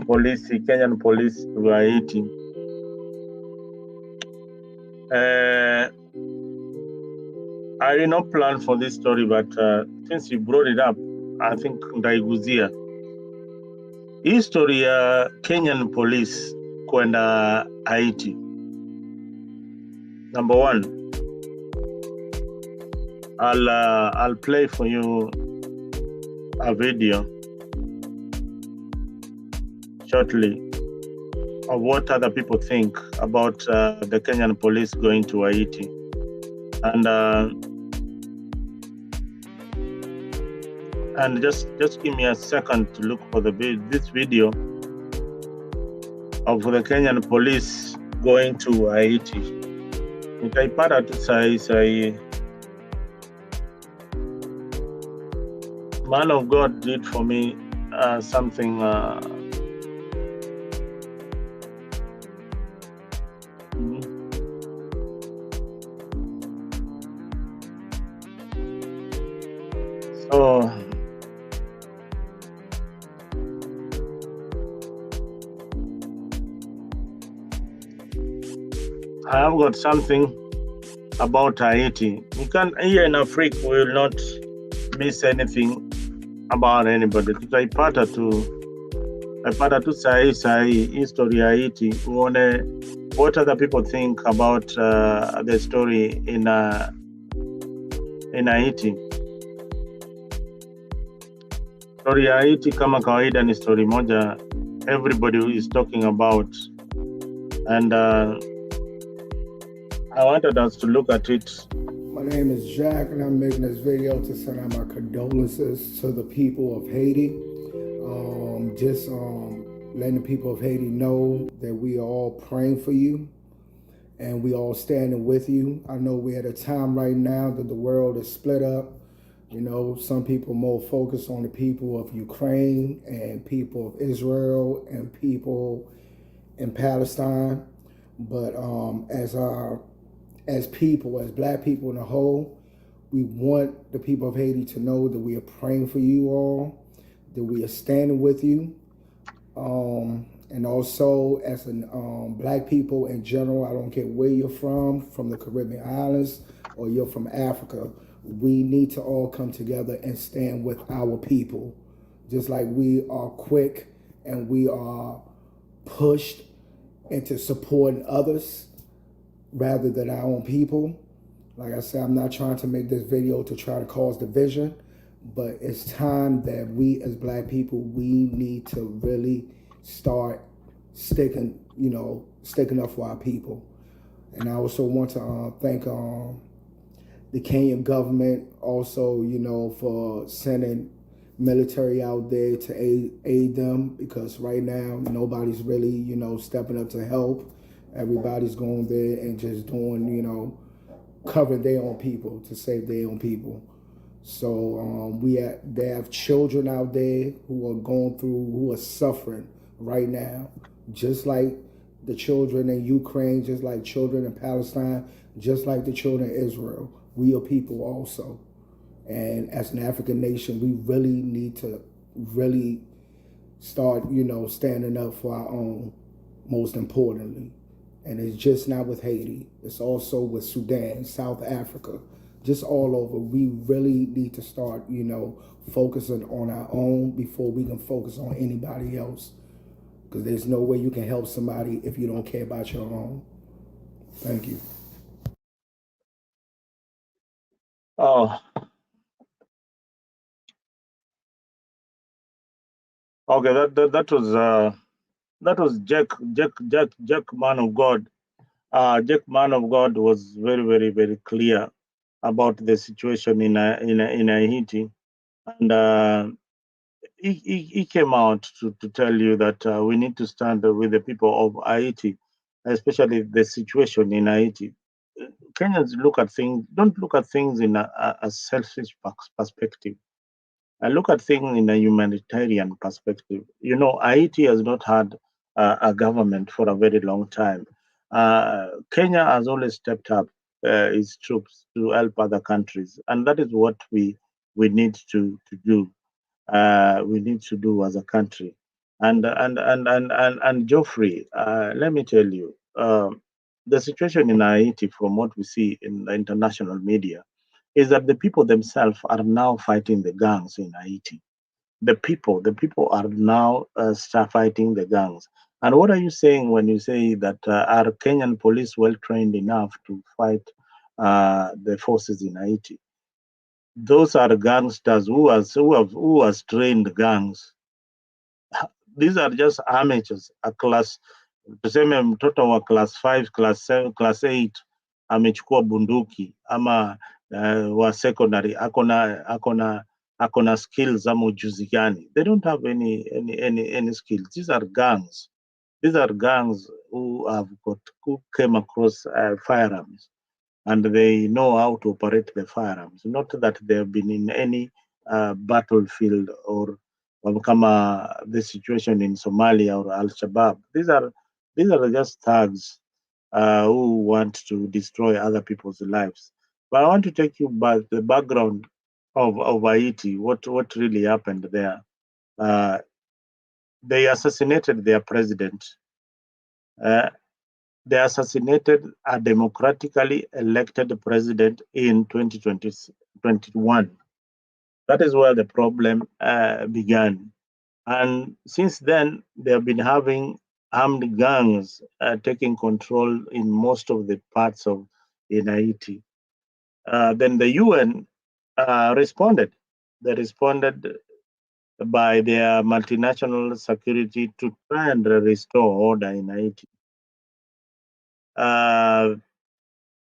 [SPEAKER 1] polisi, Kenyan police to Haiti. I did not plan for this story, but since you brought it up, I think ndaiguzia. Hii story ya Kenyan police kwenda Haiti. Number one, I'll play for you a video shortly of what other people think about the Kenyan police going to Haiti, and just give me a second to look for this video of the Kenyan police going to Haiti. Nitaipata tu sahi. Man of God did for me something so I have got something about Haiti. You can, here in Africa, we will not miss anything about anybody. Tutaipata tu sahi history ya Haiti, uone what other people think about the story in Haiti. Story ya Haiti kama kawaida ni story moja everybody is talking about, and I wanted us to look at it.
[SPEAKER 2] My name is Jack, and I'm making this video to send out my condolences to the people of Haiti. Just letting the people of Haiti know that we are all praying for you, and we all standing with you. I know we're at a time right now that the world is split up. You know, some people more focused on the people of Ukraine and people of Israel and people in Palestine. But as people, as Black people in a whole, we want the people of Haiti to know that we are praying for you all, that we are standing with you. And also as Black people in general, I don't care where you're from the Caribbean islands or you're from Africa, we need to all come together and stand with our people. Just like we are quick and we are pushed into supporting others rather than our own people. Like I said, I'm not trying to make this video to try to cause division, but it's time that we as Black people, we need to really start sticking up for our people. And I also want to thank the Kenyan government also, for sending military out there to aid them, because right now nobody's really, stepping up to help. Everybody's going there and just doing, cover their own people, to save their own people. So they have children out there who are going through, who are suffering right now, just like the children in Ukraine, just like children in Palestine, just like the children in Israel. We are people also, and as an African nation, we really need to really start, standing up for our own. Most importantly, and it's just not with Haiti. It's also with Sudan, South Africa, just all over. We really need to start, focusing on our own before we can focus on anybody else. Because there's no way you can help somebody if you don't care about your own. Thank you.
[SPEAKER 1] Oh, okay. That was Jack, man of God. Jack, man of God, was very, very, very clear about the situation in Haiti, and he came out to tell you that we need to stand with the people of Haiti, especially the situation in Haiti. Kenyans don't look at things in a selfish perspective. I look at things in a humanitarian perspective. Haiti has not had a government for a very long time. Kenya has always stepped up its troops to help other countries, and that is what we need to do. We need to do as a country. And Geoffrey, let me tell you, the situation in Haiti, from what we see in the international media, is that the people themselves are now fighting the gangs in Haiti. The people are now start fighting the gangs. And what are you saying when you say that are Kenyan police well trained enough to fight the forces in Haiti? Those are gangsters who has trained gangs. These are just amateurs, a class, tuseme mtoto wa class 5, class 7, class 8 amechukua bunduki ama wa secondary akona skills ama ujuzi gani. They don't have any skills. These are gangs who came across firearms, and they know how to operate the firearms. Not that they have been in any battlefield or kama the situation in Somalia or Al Shabaab. These are just thugs who want to destroy other people's lives. But I want to take you back the background of Haiti. What really happened there? Uh, they assassinated their president. Uh, they assassinated a democratically elected president in 2021. That is where the problem began. And since then, they have been having armed gangs taking control in most of the parts of in Haiti. Then the UN responded. They responded by their multinational security to try and restore order in Haiti. Uh,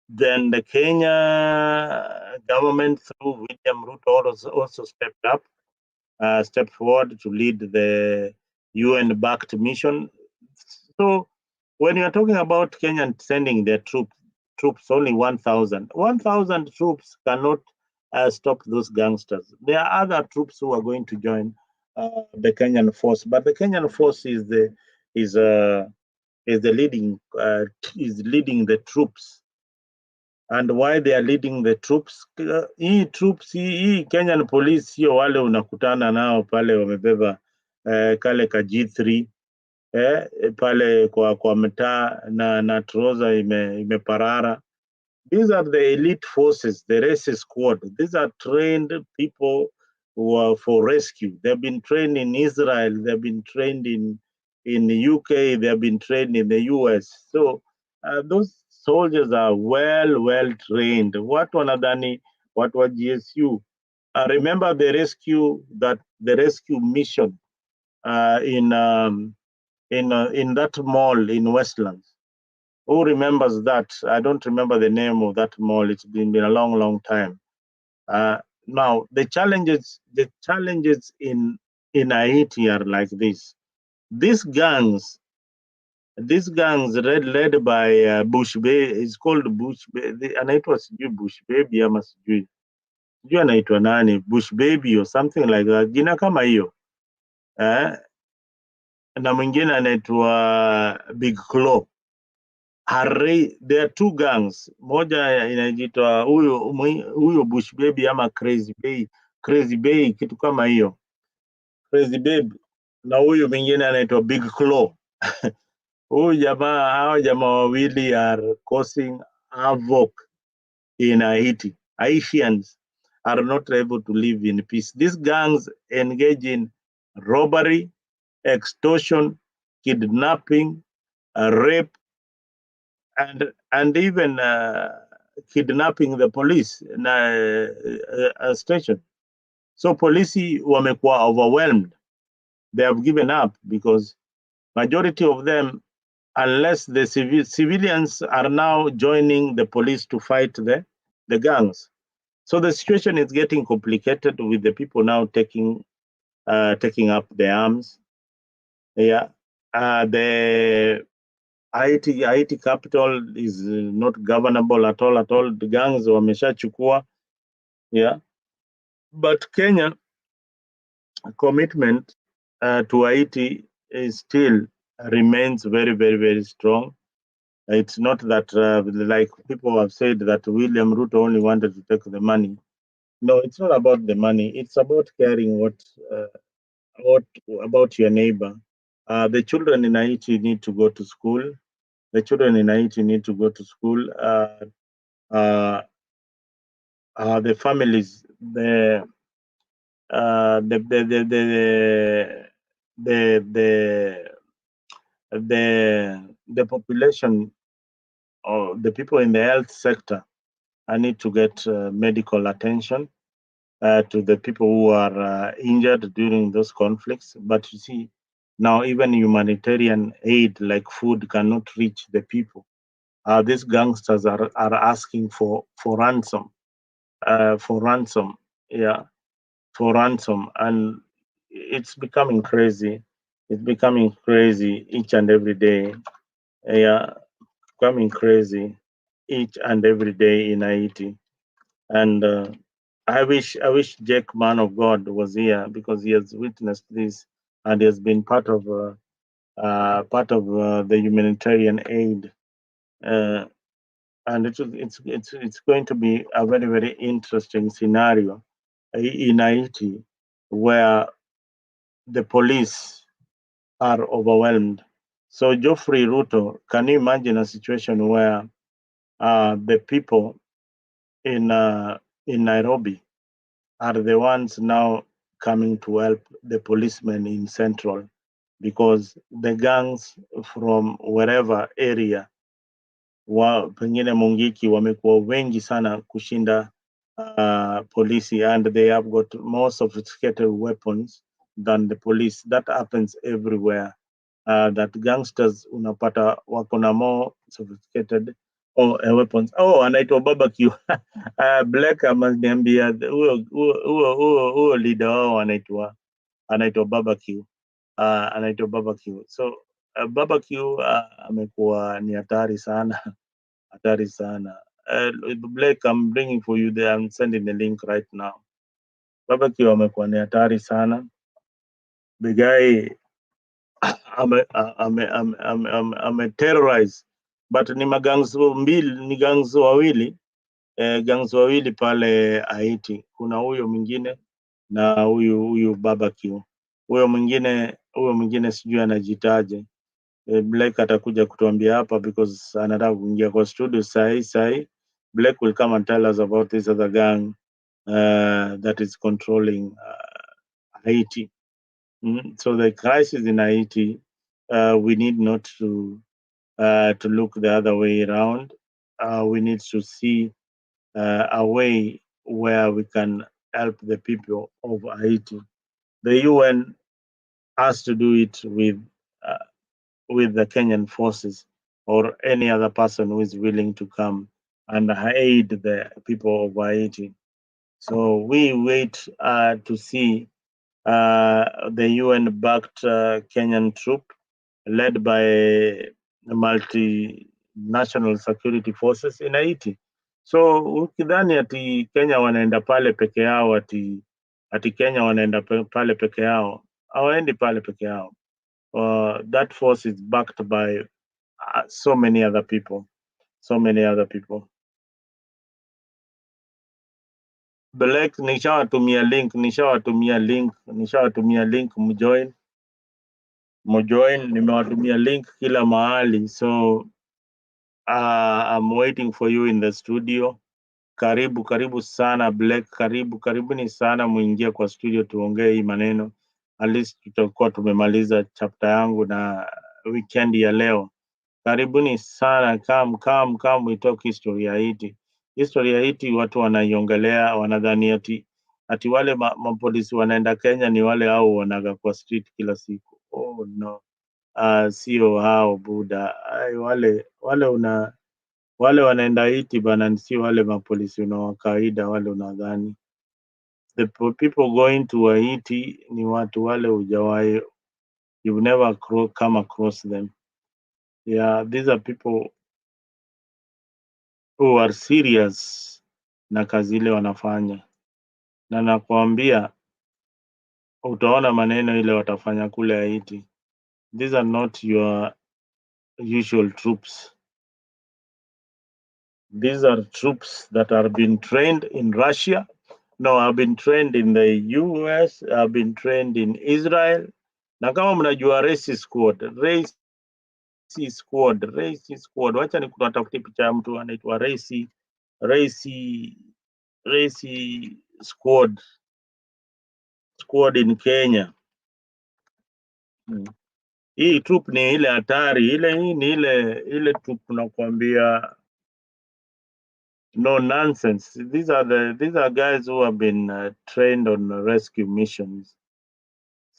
[SPEAKER 1] then the Kenya government, through William Ruto, also stepped forward to lead the UN-backed mission. So when you're talking about Kenya sending their troops only 1,000 troops cannot stop those gangsters. There are other troops who are going to join the Kenyan force, but the Kenyan force is uh, is the leading the troops. And why they are leading the troops, hii Kenyan police sio wale unakutana nao pale wamebeba kale ka G3 pale kwa mtaa na trouser imeparara. These are the elite forces, the rescue squad. These are trained people who are for rescue. They've been trained in Israel. They've been trained in the UK. They've been trained in the US. So those soldiers are well trained. What wanadhani, what was GSU? Remember the rescue mission in that mall in Westlands. Who remembers that? I don't remember the name of that mall. It's been a long time. Now the challenges in Haiti are like this. These gangs These gangs led by Bush Bay is called Bush Bay. Anaitwa sijui Bush Baby ama sijui anaitwa nani, Bush Baby or something like that, jina kama hiyo eh, na mwingine anaitwa Big Claw. There are two gangs, moja inajiitwa huyo Bush Baby ama Crazy Bay kitu kama hiyo, Crazy Baby, na huyu mwingine anaitwa Big Claw. Hawa jamaa wawili are causing havoc in Haiti. Haitians are not able to live in peace. These gangs engage in robbery, extortion, kidnapping, rape, and even kidnapping the police station. So police wamekuwa overwhelmed. They have given up because majority of them, unless the civilians are now joining the police to fight the gangs. So the situation is getting complicated with the people now taking up the arms. Yeah, the Haiti capital is not governable at all. The gangs wameshachukua. Yeah, but Kenya commitment to Haiti is still remains very, very, very strong. It's not that like people have said that William Ruto only wanted to take the money. No, it's not about the money. It's about caring what about your neighbor. The children in Haiti need to go to school. The children in Haiti need to go to school. Uh, the families, the the the population or the people in the health sector, I need to get medical attention to the people who are injured during those conflicts. But you see, now even humanitarian aid like food cannot reach the people. These gangsters are asking for ransom, for ransom, yeah, for ransom, and it's becoming crazy. It's becoming crazy each and every day. Yeah, becoming crazy each and every day in Haiti. And I wish Jack, man of God, was here because he has witnessed this and he has been part of the humanitarian aid. Uh, and it's going to be a very, very interesting scenario in Haiti where the police are overwhelmed. So Geoffrey Ruto, can you imagine a situation where the people in Nairobi are the ones now coming to help the policemen in Central because the gangs from wherever area pengine Mungiki wamekuwa wengi sana kushinda polisi, and they have got more sophisticated weapons than the police. That happens everywhere. That gangsters unapata wako na more sophisticated weapons. Anaitwa barbecue. Black ameniambia huo leader wao anaitwa barbecue. Anaitwa barbecue. So barbecue amekuwa ni hatari sana. Hatari sana. Blake, I'm bringing for you there. I'm sending the link right now. Barbecue amekuwa ni hatari sana. The guy ame terrorize, but ni gangs wawili gangs wawili pale Haiti. Kuna huyo mwingine na huyu barbecue. Huyo mwingine sijui anajitaje. Blake atakuja kutuambia hapa because anataka kuingia kwa studio sahi. Blake will come and tell us about this other gang that is controlling Haiti. So the crisis in Haiti, we need not to look the other way around. We need to see a way where we can help the people of Haiti. The UN has to do it with the Kenyan forces or any other person who is willing to come and aid the people of Haiti. So we wait to see the UN-backed Kenyan troop led by multinational security forces in Haiti. So ukidhani ati Kenya wanaenda pale peke yao, ati Kenya wanaenda pale peke yao, hawaendi pale peke yao. That force is backed by so many other people. Black, nishawatumia link mjoin, nimewatumia link kila mahali, so I'm waiting for you in the studio. Karibu sana Black, karibuni sana, muingie kwa studio tuongee hii maneno. At least tutakuwa tumemaliza chapter yangu na weekend ya leo. Karibuni sana, come we talk history ya Haiti. History ya Haiti watu wanaiongelea, wanadhani ati wale mapolisi wanaenda Kenya ni wale hao wanaga kwa street kila siku. Oh no. Sio hao buda. Wale wanaenda Haiti bana, si wale mapolisi wa kawaida wale unadhani. The people going to Haiti ni watu wale hujawahi, you've never come across them. Yeah, these are people who are serious na kazi ile wanafanya, na nakwambia utaona maneno ile watafanya kule Haiti. These are not your usual troops. These are troops that are been trained in Russia. No, have been trained in the US, have been trained in Israel. Na kama mnajua Race Squad, wacha nikutafutie picha ya mtu anaitwa Race Squad in Kenya. Hii troop ni ile hatari, hii ni ile troop nakwambia, no nonsense. These are guys who have been trained on rescue missions.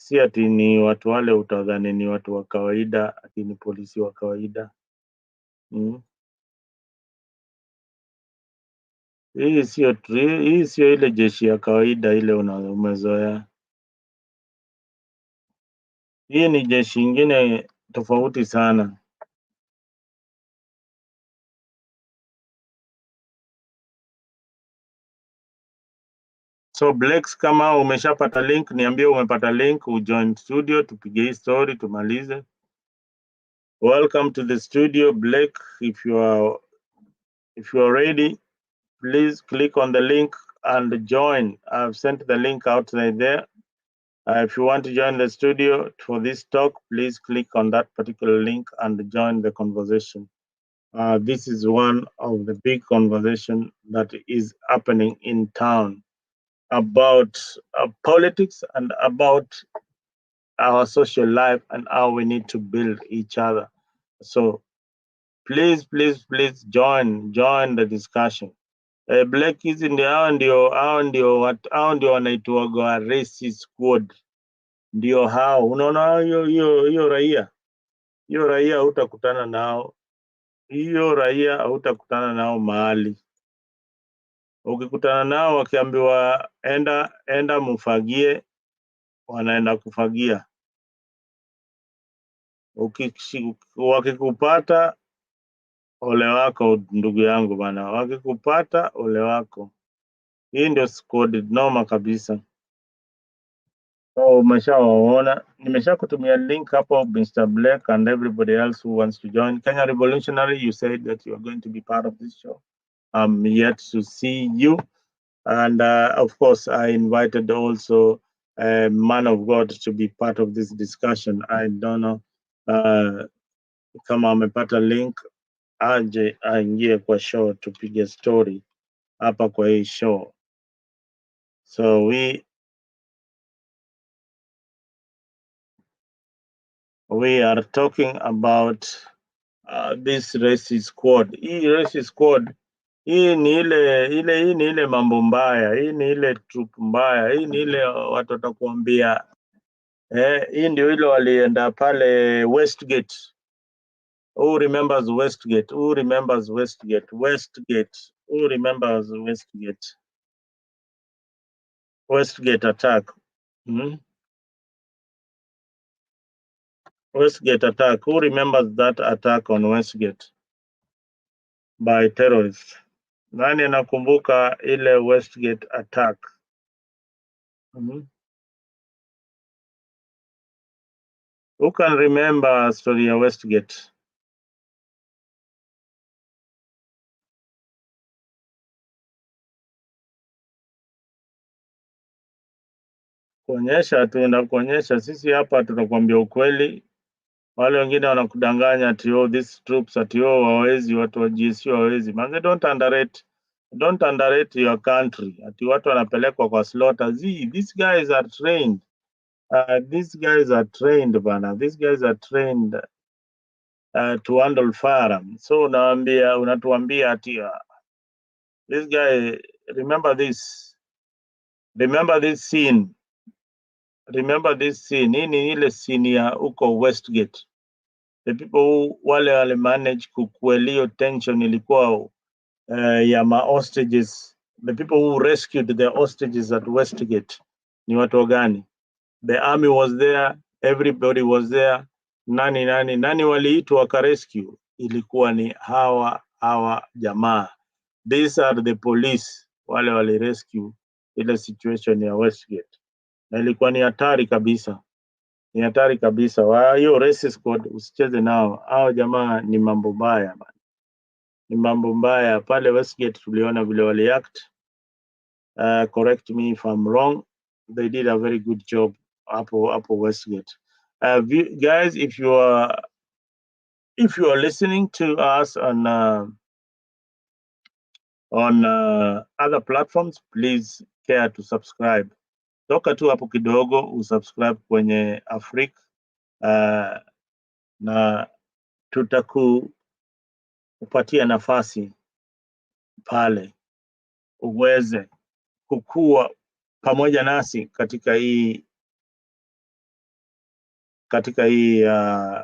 [SPEAKER 1] Si ati ni watu wale utadhani ni watu wa kawaida, ati ni polisi wa kawaida. Hii sio ile jeshi ya kawaida ile umezoea. Hii ni jeshi ingine tofauti sana. So Blacks, kama umeshapata link, niambie umepata link, ujoin studio tupige hii story tumalize. Welcome to the studio Black. If you are ready, please click on the link and join. I've sent the link out right there. If you want to join the studio for this talk, please click on that particular link and join the conversation. This is one of the big conversation that is happening in town about politics and about our social life and how we need to build each other. So please join the discussion. Black is in the hao ndio wanaitwa Race Squad. Ndio hao, unaona hiyo raia hutakutana nao. Hiyo raia hautakutana nao mahali. Ukikutana nao wakiambiwa enda mufagie, wanaenda kufagia. Wakikupata ole wako ndugu yangu bana, wakikupata ole wako. Hii ndio squad noma kabisa. So umeshawaona, nimeshakutumia link hapo Mr. Black and everybody else who wants to join. Kenya Revolutionary, you said that you are going to be part of this show. I'm yet to see you. And of course, I invited also a man of God to be part of this discussion. I don't know kama amepata link aje aingie kwa show tupige story hapa kwa hii show. So we are talking about this Race Squad. Hii Race Squad hii ni ile mambo mbaya, hii ni ile troop mbaya, hii ni ile watu watakuambia hii ndio ile walienda pale Westgate. Who remembers Westgate? Who remembers Westgate? Who remembers Westgate? Westgate attack. Westgate attack. Who remembers that attack on Westgate by terrorists? Nani anakumbuka ile Westgate attack? Mhm. Who can remember story ya Westgate? Kuonyesha tu na kuonyesha, sisi hapa tunakuambia ukweli. Wale wengine wanakudanganya ati oh, these troops ati oh, hawawezi, watu wa GSU hawawezi. Man, don't underrate your country. Ati watu wanapelekwa kwa slaughter. These guys are trained. These guys are trained bana. These guys are trained to handle firearm. So unatuambia ati this guy, remember this. Remember this scene. Remember this scene. Hii ni ile scene ya huko Westgate. The people who wale manage kukuelio tension ilikuwa ya ma hostages. The people who rescued the hostages at Westgate ni watu gani? The army was there, everybody was there. Nani waliitwa wakarescue? Ilikuwa ni hawa jamaa. These are the police wale walirescue ile situation ya Westgate, na ilikuwa ni hatari kabisa, ni hatari kabisa. Hiyo race squad usicheze nao, hao jamaa ni mambo mbaya man. Ni mambo mbaya pale Westgate, tuliona vile waliact. Correct me if I'm wrong, they did a very good job hapo Westgate. Guys, if you are listening to us on other platforms, please care to subscribe. Toka tu hapo kidogo usubscribe kwenye Afrika, na tutakupatia nafasi pale uweze kukua pamoja nasi katika hii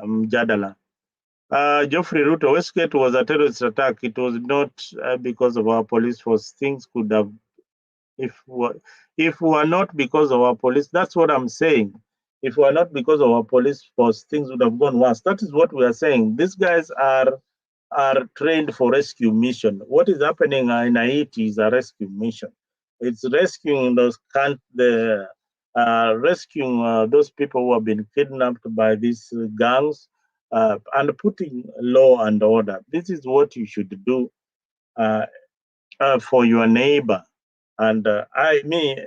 [SPEAKER 1] mjadala. Geoffrey Ruto, Westgate was a terrorist attack. It was not because of our police force. Things could have, if were not because of our police, that's what I'm saying. If were not because of our police force, things would have gone worse. That is what we are saying. These guys are trained for rescue mission. What is happening in Haiti is a rescue mission. It's rescuing rescuing those people who have been kidnapped by these gangs, and putting law and order. This is what you should do for your neighbor. And me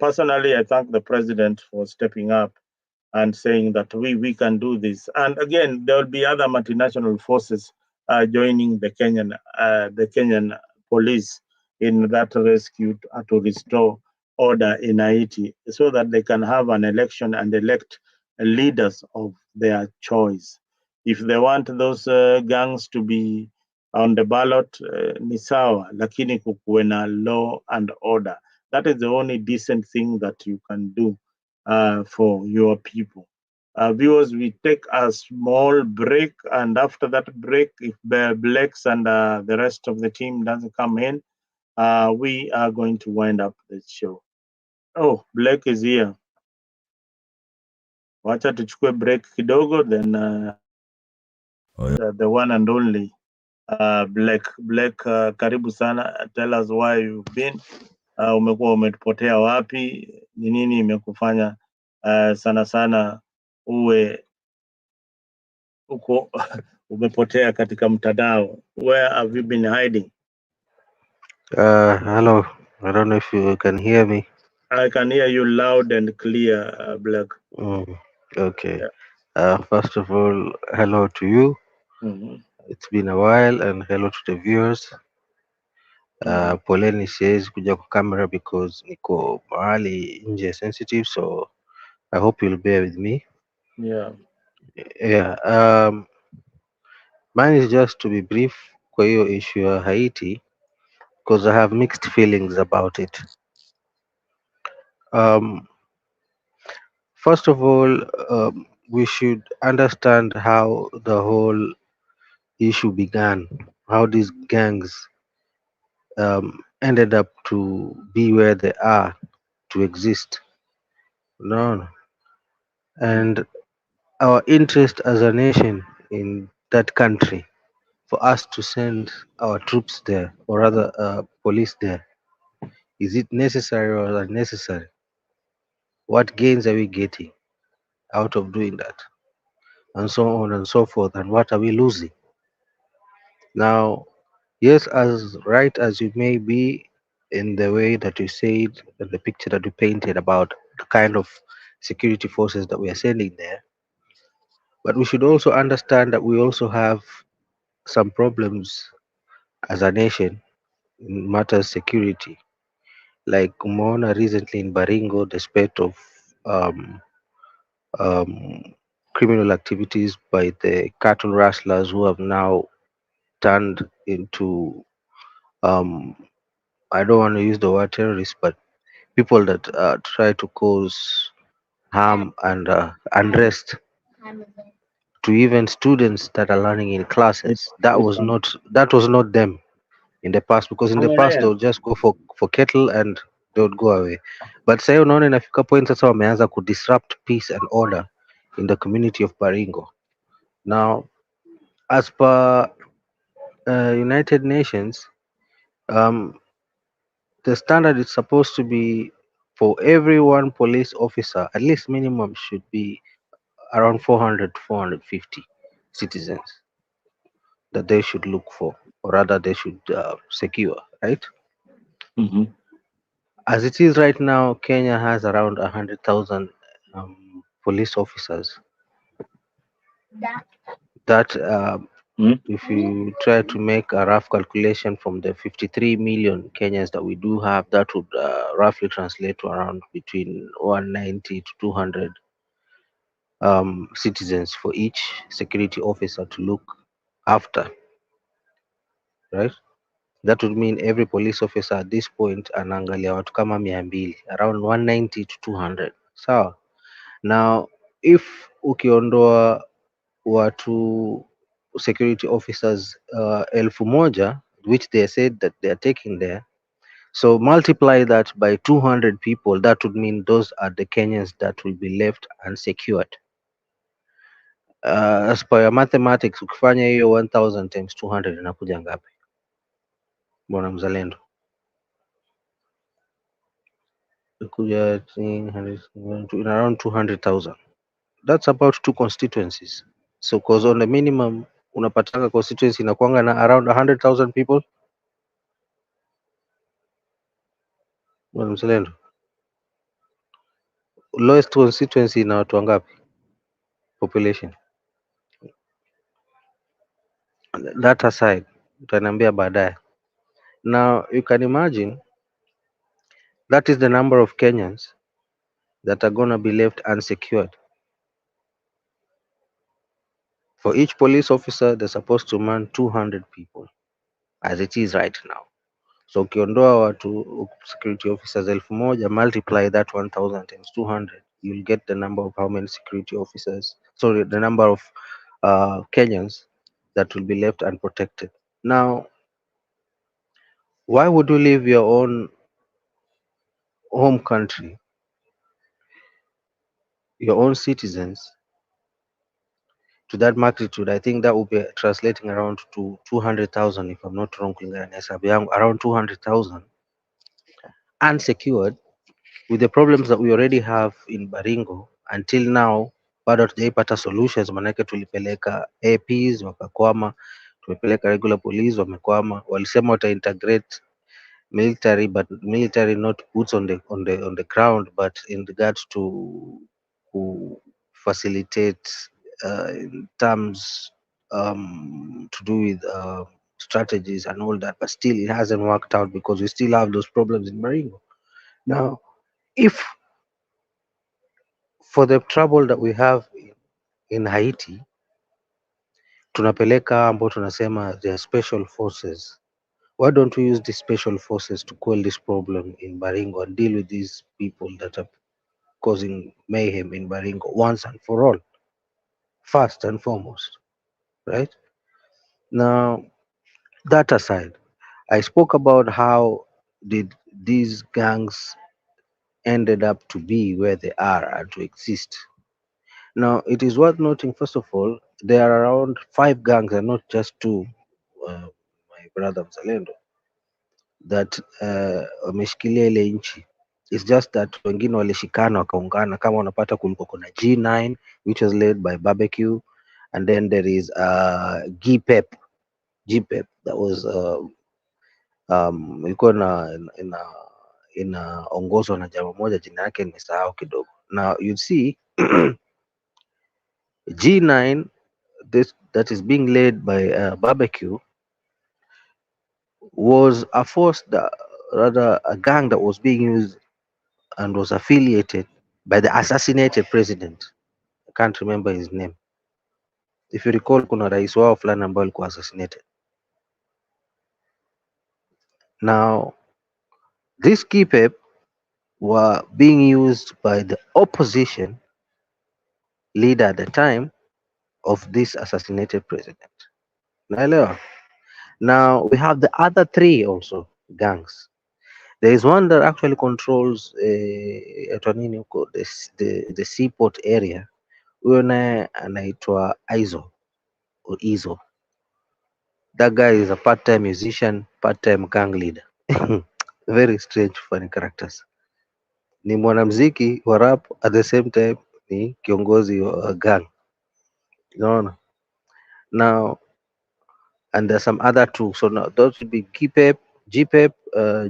[SPEAKER 1] personally, I thank the president for stepping up and saying that we can do this. And again, there will be other multinational forces joining the Kenyan police in that rescue to restore order in Haiti, so that they can have an election and elect leaders of their choice. If they want those gangs to be on the ballot, ni sawa, lakini kukuwe na law and order. That is the only decent thing that you can do for your people. Viewers, we take a small break, and after that break, if Blacks and the rest of the team doesn't come in, we are going to wind up the show. Oh, Black is here. Wacha tuchukue break kidogo, then the one and only Black. Karibu sana. Tell us why you've been. Umekuwa umepotea wapi? Ni nini imekufanya sana sana uwe uko umepotea katika mtandao? Where have you been hiding?
[SPEAKER 3] Hello. I don't know if you can hear me.
[SPEAKER 1] I can hear you loud and clear, Black.
[SPEAKER 3] Okay.
[SPEAKER 1] Yeah.
[SPEAKER 3] First of all, hello to you.
[SPEAKER 1] Mhm.
[SPEAKER 3] It's been a while, and hello to the viewers. Poleni siwezi kuja kwa camera because niko mahali nje sensitive, so I hope you'll bear with me.
[SPEAKER 1] Yeah.
[SPEAKER 3] Yeah. Mine is just to be brief kwa hiyo issue ya Haiti, because I have mixed feelings about it. First of all, we should understand how the whole issue began, how these gangs ended up to be where they are, to exist. No, and our interest as a nation in that country for us to send our troops there, or rather police there? Is it necessary or unnecessary? What gains are we getting out of doing that? And so on and so forth. And what are we losing? Now, yes, as right as you may be in the way that you said, and the picture that you painted about the kind of security forces that we are sending there, but we should also understand that we also have some problems as a nation in matters security. Like Umeona recently in Baringo, the spate of um, um, criminal activities by the cattle rustlers who have now turned into, um, I don't want to use the word terrorists, but people that try to cause harm and unrest to even students that are learning in classes. That was not them in the past, because in the past they would just go for cattle and they would go away. But sasa unaona inafika point sasa wameanza disrupt peace and order in the community of Baringo. Now, as per United Nations, um, the standard is supposed to be for every one police officer, at least minimum should be around 400 to 450 citizens that they should look for, or rather they should secure, right?
[SPEAKER 1] Mm-hmm.
[SPEAKER 3] As it is right now, Kenya has around 100,000 police officers. That if you try to make a rough calculation from the 53 million Kenyans that we do have, that would roughly translate to around between 190 to 200 citizens for each security officer to look after, right? That would mean every police officer at this point anaangalia watu kama 200, around 190 to 200. Sawa. Now, if ukiondoa watu security officers 1,000, which they said that they are taking there, so multiply that by 200 people, that would mean those are the Kenyans that will be left unsecured. As per your mathematics, ukifanya hiyo 1000 times 200 inakuja ngapi bwana mzalendo? Inakuja in around 200,000. That's about two constituencies. So cause on the minimum unapatanga constituency inakuanga na around 100,000 people bwana mzalendo. Lowest constituency ina watu wangapi population? That aside, utaniambia baadaye. Now you can imagine that is the number of Kenyans that are gonna be left unsecured. For each police officer, they're supposed to man 200 people as it is right now. So ukiondoa watu security officers 1,000, multiply that 1,000 times 200, you'll get the number of how many security officers, sorry, the number of Kenyans that will be left unprotected. Now, why would you leave your own home country, your own citizens, to that magnitude? I think that would be translating around to 200,000, if I'm not wrong, kulingana na hesabu yangu, around 200,000 unsecured, with the problems that we already have in Baringo. Until now bado hatujaipata solutions, manake tulipeleka APs wakakwama, tumepeleka regular police wamekwama. Walisema wata integrate military, but military not boots on the ground, but in regards to facilitate in terms to do with strategies and all that, but still it hasn't worked out because we still have those problems in Baringo. Now, if for the trouble that we have in Haiti, tunapeleka ambao tunasema they are special forces. Why don't we use these special forces to quell this problem in Baringo and deal with these people that are causing mayhem in Baringo once and for all, first and foremost, right? Now, that aside, I spoke about how did these gangs ended up to be where they are and to exist. Now, it is worth noting, first of all, there are around 5 gangs and not just two, my brother Mzalendo, that wameshikilia ile nchi. It's just that wengine walishikana wakaungana, kama unapata kulikuwa kuna G9 which was led by Barbecue, and then there is GPEP that was ilikuwa inaongozwa na jamaa moja, jina yake nimesahau kidogo. Now you see G9, this that is being led by Barbecue, was a force that, rather a gang that was being used and was affiliated by the assassinated president. I can't remember his name. If you recall, kuna rais wao fulani ambaye alikuwa assassinated. Now this KPEP were being used by the opposition leader at the time of this assassinated president. Naelewa? Now we have the other 3 also gangs. There is one that actually controls yaitwa nini huko, the seaport area. Huyo naye anaitwa Izo. That guy is a part-time musician, part-time gang leader. Very strange, funny characters. Ni mwanamuziki wa rap, at the same time ni kiongozi wa gang. Unaona? Now, and there's some other 2. So now those would be GPEP,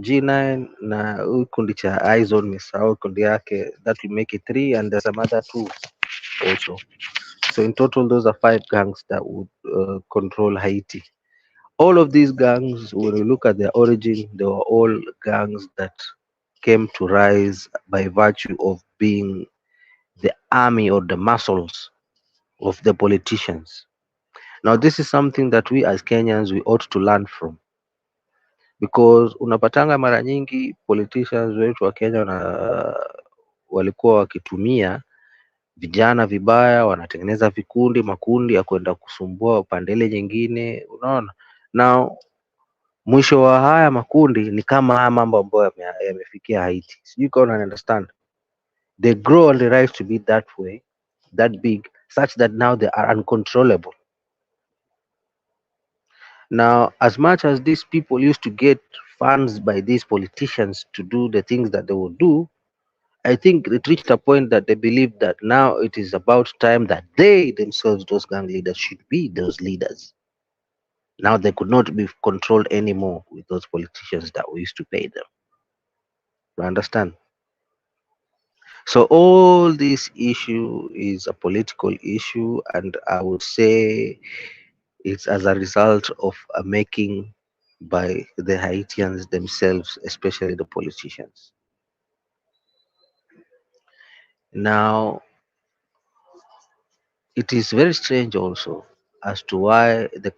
[SPEAKER 3] G9 na huyu kundi cha Izone, nimesahau kundi yake. That will make it 3, and there's some other 2 also. So in total, those are 5 gangs that would control Haiti. All of these gangs, when you look at their origin, they were all gangs that came to rise by virtue of being the army or the muscles of the politicians. Now, this is something that we as Kenyans we ought to learn from, because unapatanga mara nyingi politicians wetu wa Kenya walikuwa wakitumia vijana vibaya, wanatengeneza makundi ya kwenda kusumbua upande ile nyingine, unaona. Now mwisho wa haya makundi ni kama haya mambo ambayo yamefikia Haiti. Sijui kama una understand. They grow and they rise to be that way, that big, such that now they are uncontrollable. Now, as much as these people used to get funds by these politicians to do the things that they would do, I think it reached a point that they believed that now it is about time that they themselves, those gang leaders, should be those leaders. Now they could not be controlled anymore with those politicians that we used to pay them. You understand? So all this issue is a political issue, and I would say it's as a result of a making by the Haitians themselves, especially the politicians. Now, it is very strange also as to why the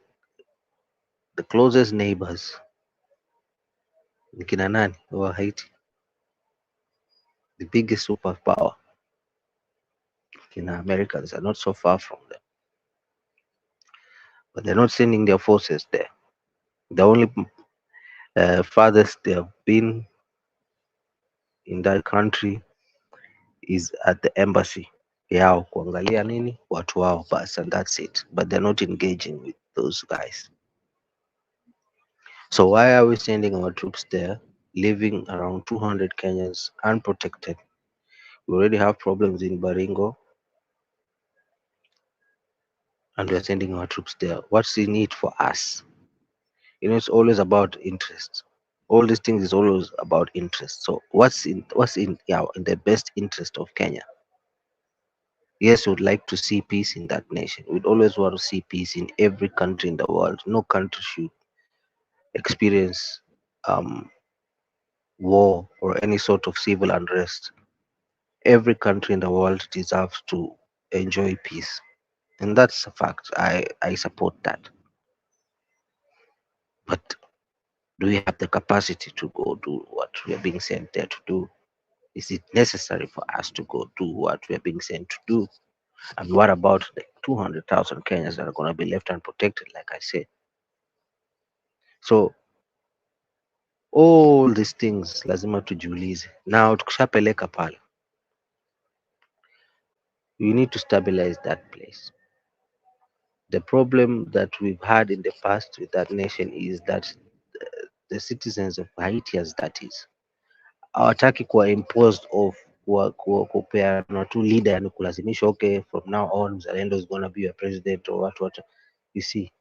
[SPEAKER 3] closest neighbors ni kina nani wa Haiti, the biggest superpower, kina Americans, are not so far from them, but they're not sending their forces there. The only farthest they have been in that country is at the embassy yao kuangalia nini watu wao bas, and that's it, but they're not engaging with those guys. So why are we sending our troops there, leaving around 200 Kenyans unprotected? We already have problems in Baringo, and we're sending our troops there. What's in it for us? It's always about interest. All these things is always about interest. So what's in in the best interest of Kenya? Yes, we'd like to see peace in that nation. We'd always want to see peace in every country in the world. No country should experience war or any sort of civil unrest. Every country in the world deserves to enjoy peace. And that's a fact. I support that. But do we have the capacity to go do what we are being sent there to do? Is it necessary for us to go do what we are being sent to do? And what about the 200,000 Kenyans that are going to be left unprotected, like I said? So all these things lazima tujiulize. Now tukishapeleka pale, We need to stabilize that place. The problem that we've had in the past with that nation is that the citizens of Haiti, as that is, hawataki kuwa imposed of kupeanwa tu leader, yani kulazimishwa, okay, from now on Mzalendo is gonna be your president or what, you see.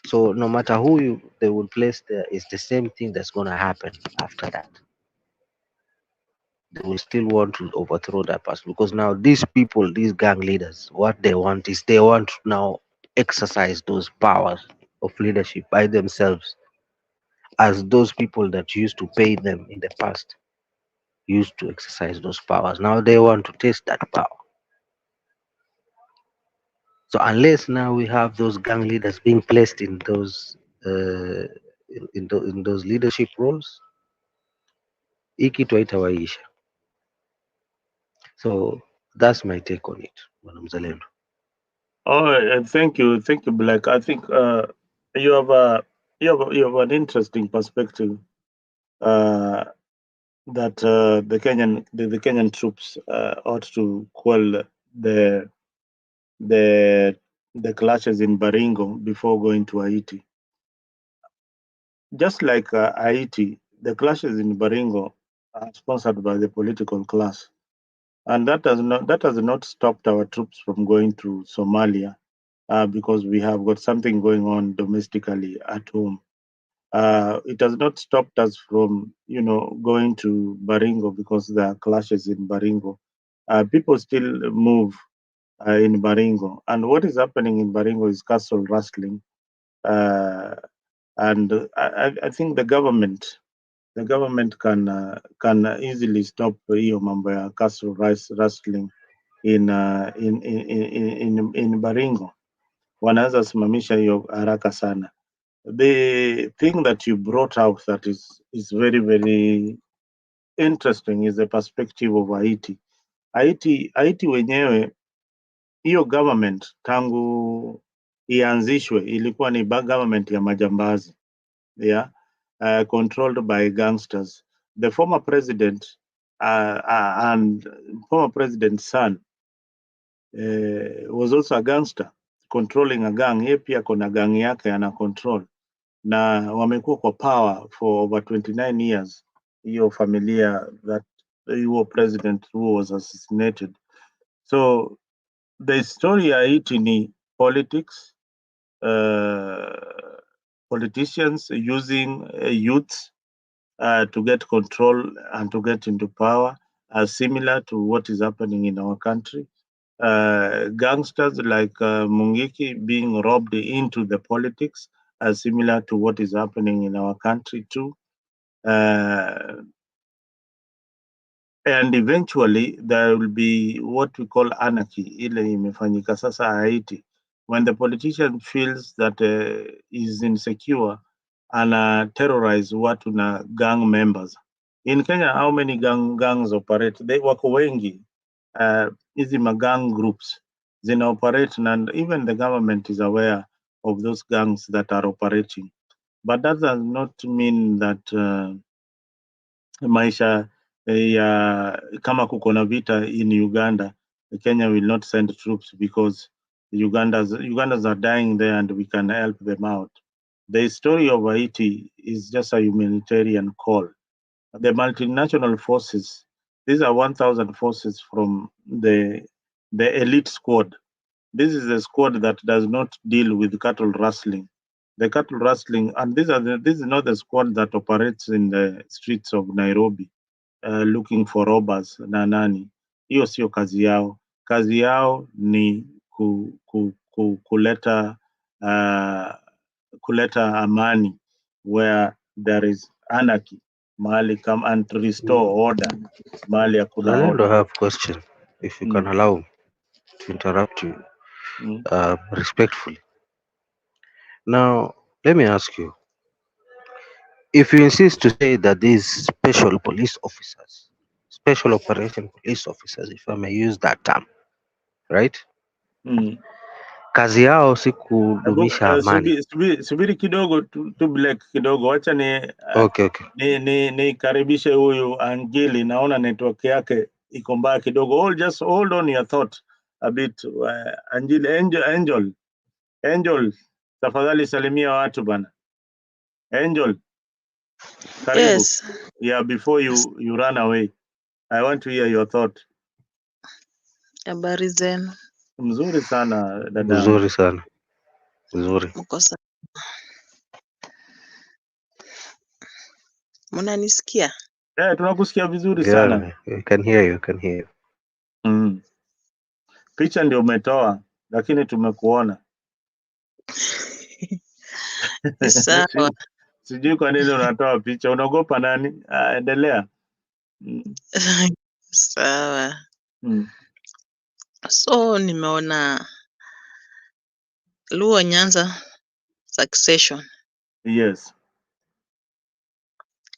[SPEAKER 3] So no matter who they will place there, it's the same thing that's gonna happen after that. They will still want to overthrow that person because now these people, these gang leaders, what they want is they want to now exercise those powers of leadership by themselves, as those people that used to pay them in the past used to exercise those powers. Now they want to taste that power. So unless now we have those gang leaders being placed in those in those leadership roles, hii kitu haitawaisha. So that's my take on it, Bwana Mzalendo.
[SPEAKER 1] Oh, thank you, Black. I think you have a you have an interesting perspective that the Kenyan troops ought to quell the the the clashes in Baringo before going to Haiti. Just like Haiti, the clashes in Baringo are sponsored by the political class, and that has not stopped our troops from going to Somalia because we have got something going on domestically at home. It has not stopped us from, going to Baringo because there are clashes in Baringo. People still move in Baringo, and what is happening in Baringo is castle rustling. Uh, and I think the government can easily stop hiyo mambo ya castle rustling in Baringo. Wanaweza simamisha hiyo haraka sana. The thing that you brought out that is very, very interesting is the perspective of Haiti. Haiti wenyewe, hiyo government tangu ianzishwe ilikuwa ni government ya majambazi, yeah, controlled by gangsters. The former president and former president's son was also a gangster controlling a gang. Yeye pia kuna gang yake ana control, na wamekuwa kwa power for over 29 years. Hiyo familia that huo president who was assassinated. So the story ya Haiti ni politics, politicians using youth to get control and to get into power, similar to what is happening in our country. Gangsters like Mungiki being robbed into the politics, similar to what is happening in our country too. And eventually there will be what we call anarchy, ile imefanyika sasa Haiti, when the politician feels that is insecure and terrorize watu na gang members. In Kenya, how many gangs operate? They wako wengi. Hizi magang groups zina operate, and even the government is aware of those gangs that are operating. But that does not mean that maisha ya kama kuko na vita in Uganda, Kenya will not send troops because Ugandans are dying there and we can help them out. The story of Haiti is just a humanitarian call. The multinational forces, these are 1,000 forces from the elite squad. This is a squad that does not deal with cattle rustling. The cattle rustling, and this is not the squad that operates in the streets of Nairobi looking for robbers na nani. Hiyo sio kazi yao. Kazi yao ni kuleta amani where there is anarchy, mahali come and restore order mahali hakuna
[SPEAKER 3] Mzalendo, I
[SPEAKER 1] order.
[SPEAKER 3] have a question, if you can
[SPEAKER 1] Mm,
[SPEAKER 3] allow me to interrupt you
[SPEAKER 1] mm,
[SPEAKER 3] respectfully. Now, let me ask you, if you insist to say that these special police officers, special operation police officers, if I may use that term, right?
[SPEAKER 1] mm.
[SPEAKER 3] Kazi yao si kudumisha amani.
[SPEAKER 1] Subiri kidogo tu Black kidogo, wacha
[SPEAKER 3] Okay, okay.
[SPEAKER 1] nikaribishe huyu Angeli, naona network yake iko mbaya kidogo. Just hold on your thought. a bit. Angel, tafadhali salimia watu bana. Angel, karibu.
[SPEAKER 4] Yes,
[SPEAKER 1] Yeah, before you run away, I want to hear your thought.
[SPEAKER 4] habari zenu,
[SPEAKER 1] Mzuri sana dadangu.
[SPEAKER 3] Vizuri sana, vizuri.
[SPEAKER 4] mko sawa? Mnanisikia?
[SPEAKER 1] Tunakusikia vizuri sana.
[SPEAKER 3] Yeah, I can hear you, I can hear you.
[SPEAKER 1] Mm. Picha ndio umetoa lakini tumekuona.
[SPEAKER 4] Ni sawa.
[SPEAKER 1] Sijui kwa nini unatoa picha, unaogopa nani? Endelea.
[SPEAKER 4] Sawa.
[SPEAKER 1] Mm.
[SPEAKER 4] So nimeona Luo Nyanza succession.
[SPEAKER 1] Yes.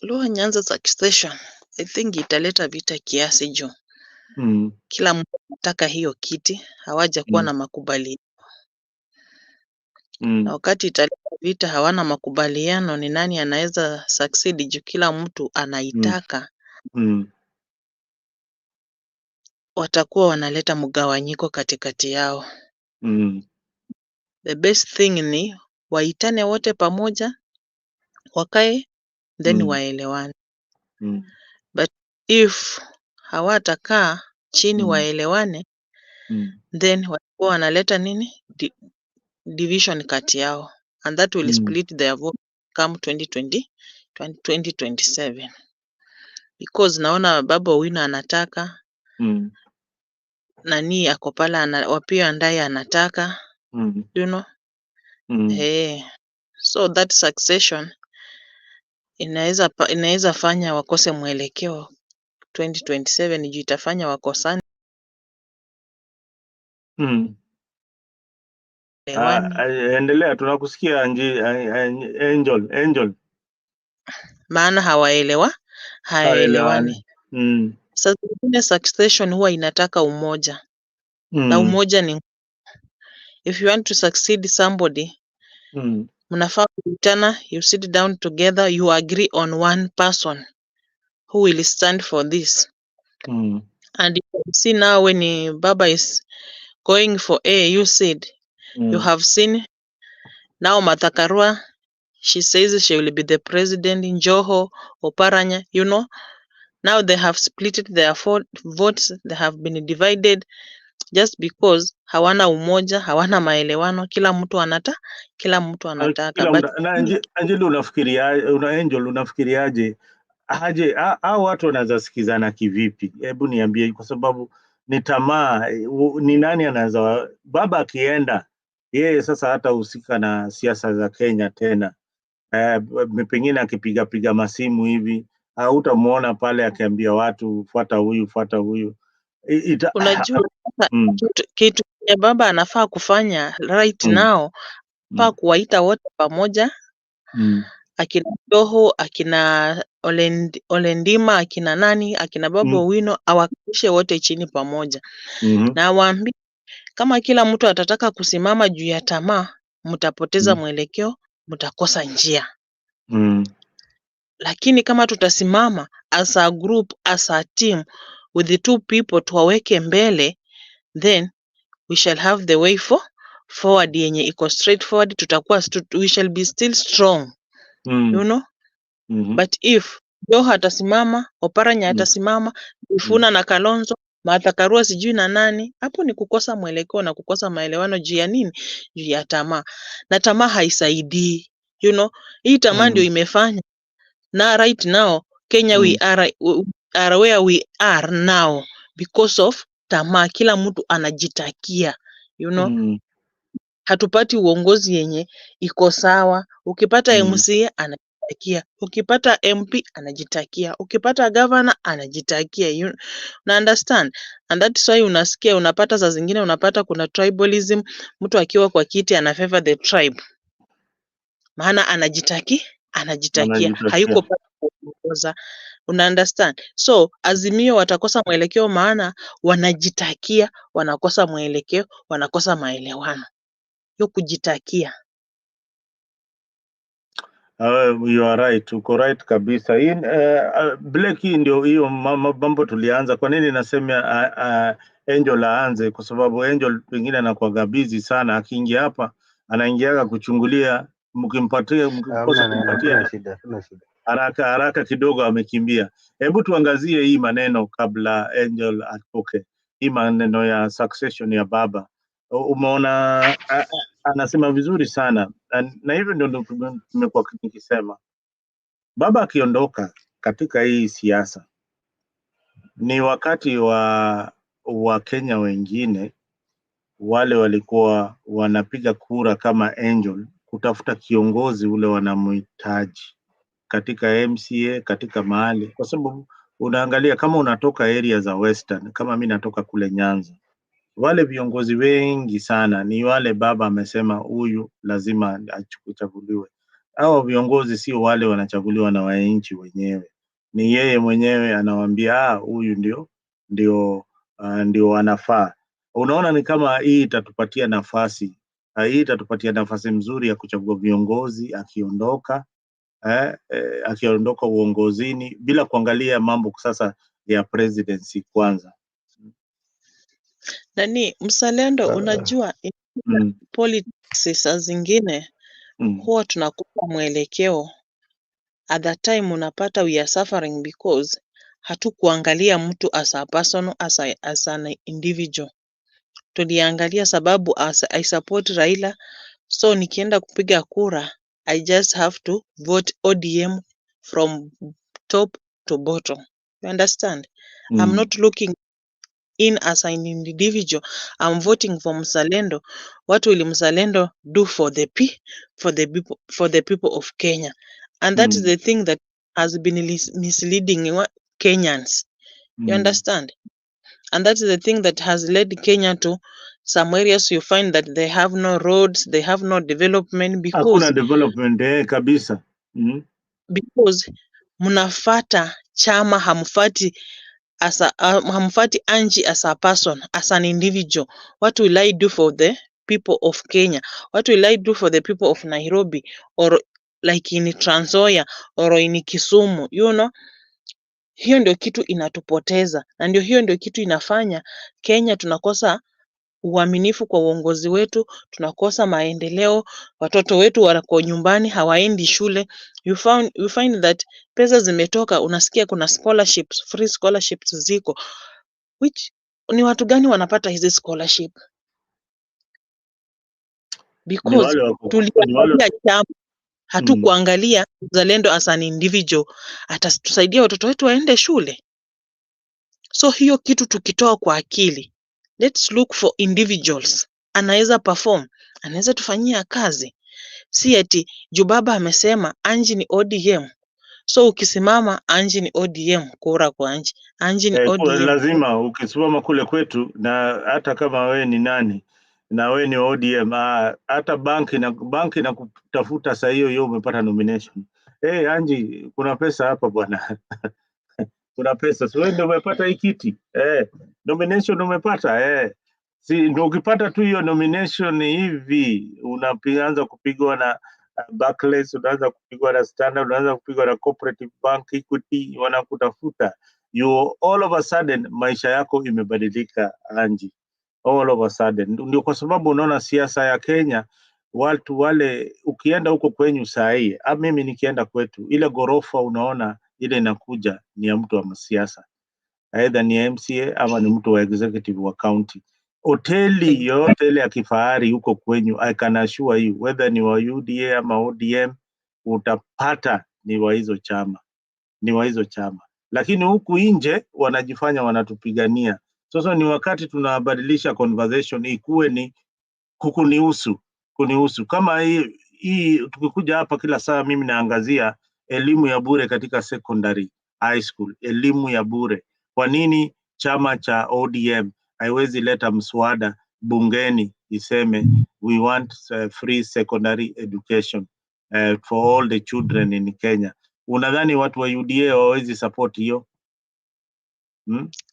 [SPEAKER 4] Luo Nyanza succession, I think italeta vita kiasi juu.
[SPEAKER 1] Mm.
[SPEAKER 4] Kila mtu anataka hiyo kiti, hawaja kuwa na makubaliano. Na wakati italeta vita hawana makubaliano, ni nani anaweza succeed juu kila mtu anaitaka. Watakuwa wanaleta mgawanyiko katikati yao. The best thing ni waitane wote pamoja, wakae then waelewane. But if hawatakaa chini waelewane, then watakuwa wanaleta nini? Division kati yao, and that will split their vote come 2027. Because naona Baba Owino anataka nani ako pala Opiyo Wandayi anataka, you know. So that succession inaweza fanya wakose mwelekeo 2027 juu itafanya wakosane.
[SPEAKER 1] Endelea, tunakusikia Angel.
[SPEAKER 4] Maana hawaelewani. Sasa zingine succession huwa inataka umoja. Na umoja ni if you want to succeed somebody, mnafaa kuitana, you sit down together, you agree on one person who will stand for this. And you can see now when Baba is going for you said, you have seen now Martha Karua, she says she will be the president in Joho, Oparanya, you know. Now they have split their votes, they have been divided just because hawana umoja, hawana maelewano, kila mtu anataka.
[SPEAKER 1] Angel, unafikiriaje aje hao watu wanaweza sikizana kivipi? Hebu niambie, kwa sababu ni tamaa. Ni nani anaweza, Baba akienda yeye sasa hata husika na siasa za Kenya tena, pengine akipiga masimu hivi hautamuona pale akiambia watu fuata huyu.
[SPEAKER 4] Unajua kitu ya Baba anafaa kufanya right now, faa kuwaita wote pamoja, akina Joho, akina Olendima, akina nani, akina Baba Owino, awakalishe wote chini pamoja. Na waambie kama kila mtu atataka kusimama juu ya tamaa, mtapoteza mwelekeo, mtakosa njia. Lakini kama tutasimama as a group, as a team, with the two people tuwaweke mbele, then we shall have the way forward yenye iko straightforward. We shall be still strong, you know. But if Joho atasimama, Oparanya atasimama, Sifuna na Kalonzo, Martha Karua sijui na nani, hapo ni kukosa mwelekeo na kukosa maelewano juu ya nini? Juu ya tamaa. Na tamaa haisaidii, you know. Hii tamaa ndio imefanya na right now Kenya we are where we are now because of tamaa. Kila mtu anajitakia, you know. Hatupati uongozi yenye iko sawa. Ukipata MCA anajitakia, ukipata MP anajitakia, ukipata governor anajitakia, you understand. And that's why unapata saa zingine unapata kuna tribalism, mtu akiwa kwa kiti ana favor the tribe, maana anajitakia, hayuko pale kuongoza. Una understand? So Azimio watakosa mwelekeo maana wanajitakia, wanakosa mwelekeo, wanakosa maelewano. Hiyo kujitakia.
[SPEAKER 1] You are right, uko right kabisa. Black, hii ndio hiyo mambo tulianza. Kwa nini nasema Angel aanze, kwa sababu Angel pengine anakuwa busy sana. Akiingia hapa anaingiaga kuchungulia, mkimkosa kumpatia
[SPEAKER 3] Hamna shida.
[SPEAKER 1] haraka kidogo amekimbia. Hebu tuangazie hii maneno kabla Angel atoke, hii maneno ya succession ya baba. Umeona anasema vizuri sana, na hivyo ndio tumekuwa nikisema, baba akiondoka katika hii siasa ni wakati wa Kenya wengine wale walikuwa wanapiga kura kama Angel kutafuta kiongozi ule wanamhitaji katika MCA, katika mahali, kwa sababu unaangalia kama unatoka area za Western, kama mi natoka kule Nyanza, wale viongozi wengi sana ni wale baba amesema huyu lazima achaguliwe. Hao viongozi sio wale wanachaguliwa na wananchi wenyewe, ni yeye mwenyewe anawaambia huyu ndio anafaa. Unaona, ni kama hii itatupatia nafasi mzuri ya kuchagua viongozi akiondoka uongozini bila kuangalia mambo sasa ya presidency kwanza.
[SPEAKER 4] Nani mzalendo, unajua politics saa zingine huwa tunakupa mwelekeo. At that time unapata we are suffering because hatukuangalia mtu as a person, as an individual. Tuliangalia sababu I support Raila, so nikienda kupiga kura I just have to vote ODM from top to bottom. You understand? I'm not looking in as an individual. I'm voting for Mzalendo. What will Mzalendo do for the people of Kenya? And that is the thing that has been misleading Kenyans. You understand? And that's the thing that has led Kenya to some areas you find that they have no roads, they have no development
[SPEAKER 1] hakuna development kabisa.
[SPEAKER 4] Because mnafata chama, hamfati Anji as a person, as an individual. What will I do for the people of Kenya? What will I do for the people of Nairobi, or like in Trans Nzoia or in Kisumu? You know, hiyo ndio kitu inatupoteza, na ndio hiyo ndio kitu inafanya Kenya tunakosa uaminifu kwa uongozi wetu, tunakosa maendeleo, watoto wetu wako nyumbani hawaendi shule. You find that pesa zimetoka, unasikia kuna scholarships, free scholarships ziko, which ni watu gani wanapata hizi scholarship? Because tuliangalia chama, hatukuangalia Mzalendo as an individual, atatusaidia watoto wetu waende shule. So hiyo kitu tukitoa kwa akili, let's look for individuals. Anaweza perform, anaweza tufanyia kazi. Si eti juu baba amesema Anji ni ODM, so ukisimama Anji ni ODM, kura kwa Anji. Anji ni ODM.
[SPEAKER 1] Lazima ukisimama kule kwetu, na hata kama we ni nani na we ni ODM, hata banki na kutafuta saa hiyo umepata nomination. Anji, kuna pesa hapa bwana. Kuna pesa, so ndio umepata hii kiti, nomination umepata, si ndio? Ukipata tu hiyo nomination hivi unaanza kupigwa na Barclays, unaanza kupigwa na Standard, unaanza kupigwa na Cooperative Bank, Equity, wanakutafuta. You all of a sudden maisha yako imebadilika, Anji, all of a sudden. Ndio kwa sababu unaona siasa ya Kenya, watu wale ukienda huko kwenyu saa hii, mimi nikienda kwetu, ile gorofa unaona ile inakuja ni ya mtu wa siasa, aidha ni MCA ama ni mtu wa executive wa county. Hoteli yote ile ya kifahari huko kwenyu, I can assure you, whether ni wa UDA ama ODM, utapata ni wa hizo chama, lakini huku nje wanajifanya wanatupigania. Sasa ni wakati tunabadilisha conversation, ikuwe ni kunihusu. Kama hii tukikuja hapa kila saa mimi naangazia elimu ya bure katika secondary high school, elimu ya bure. Kwa nini chama cha ODM haiwezi leta mswada bungeni iseme we want free secondary education for all the children in Kenya? Unadhani watu wa UDA hawawezi support hiyo?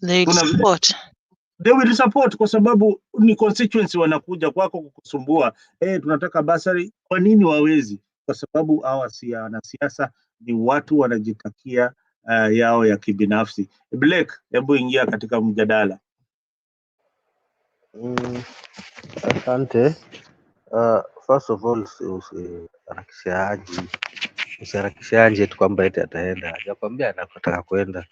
[SPEAKER 1] They will support, kwa sababu ni constituency wanakuja kwako kukusumbua. Tunataka basari. Kwa nini wawezi? Kwa sababu hawa si wanasiasa, ni watu wanajitakia yao ya kibinafsi. Blake, hebu ingia katika mjadala.
[SPEAKER 3] Mm, asante. First of all, usiharakishaje tu kwamba eti ataenda, hajakwambia anataka kwenda.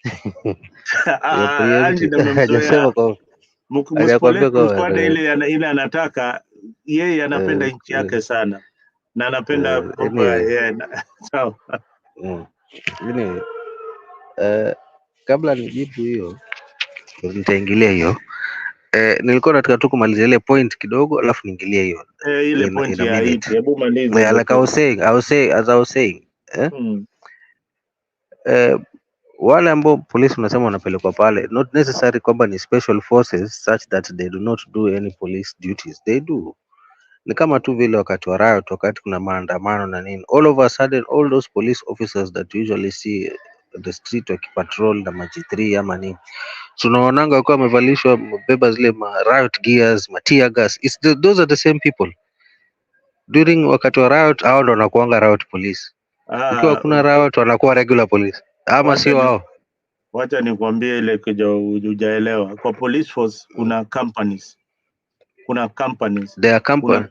[SPEAKER 3] You're
[SPEAKER 1] Anji
[SPEAKER 3] preempting.
[SPEAKER 1] nimemzoea,
[SPEAKER 3] Hajasema kwa, hajakwambia kwa
[SPEAKER 1] msipomfuata ile anataka yeye, anapenda nchi
[SPEAKER 3] eh,
[SPEAKER 1] yake sana na anapenda mambo
[SPEAKER 3] anyway,
[SPEAKER 1] sawa.
[SPEAKER 3] mm, anyway, eh, kabla nijibu hiyo nitaingilia hiyo. Nilikuwa nataka tu kumalizia ile point kidogo, alafu niingilie hiyo
[SPEAKER 1] Ile
[SPEAKER 3] in
[SPEAKER 1] point
[SPEAKER 3] a
[SPEAKER 1] ya
[SPEAKER 3] minute.
[SPEAKER 1] Haiti, hebu maliza
[SPEAKER 3] Yeah,
[SPEAKER 1] hiyo
[SPEAKER 3] like I was
[SPEAKER 1] point.
[SPEAKER 3] saying, as I was saying,
[SPEAKER 1] Mm.
[SPEAKER 3] eh, wale ambao polisi unasema wanapelekwa pale, not necessary kwamba ni special forces such that they do not do any police duties. They do. Ni kama tu vile wakati wa riot, wakati kuna maandamano na nini, all of a sudden all those police officers that you usually see the street wakipatrol na maji3 ama nini, tunaonanga wakiwa wamevalishwa wamebeba zile ma riot gears, ma tear gas. Those are the same people during wakati wa riot, hao ndo wanakuanga riot police. Ikiwa
[SPEAKER 1] Ah,
[SPEAKER 3] kuna riot wanakuwa regular police, ama
[SPEAKER 1] wacha
[SPEAKER 3] sio
[SPEAKER 1] ni
[SPEAKER 3] hao?
[SPEAKER 1] wacha nikwambie ile kuja hujaelewa. Kwa police force kuna companies, kuna companies,
[SPEAKER 3] Their
[SPEAKER 1] kuna
[SPEAKER 3] company.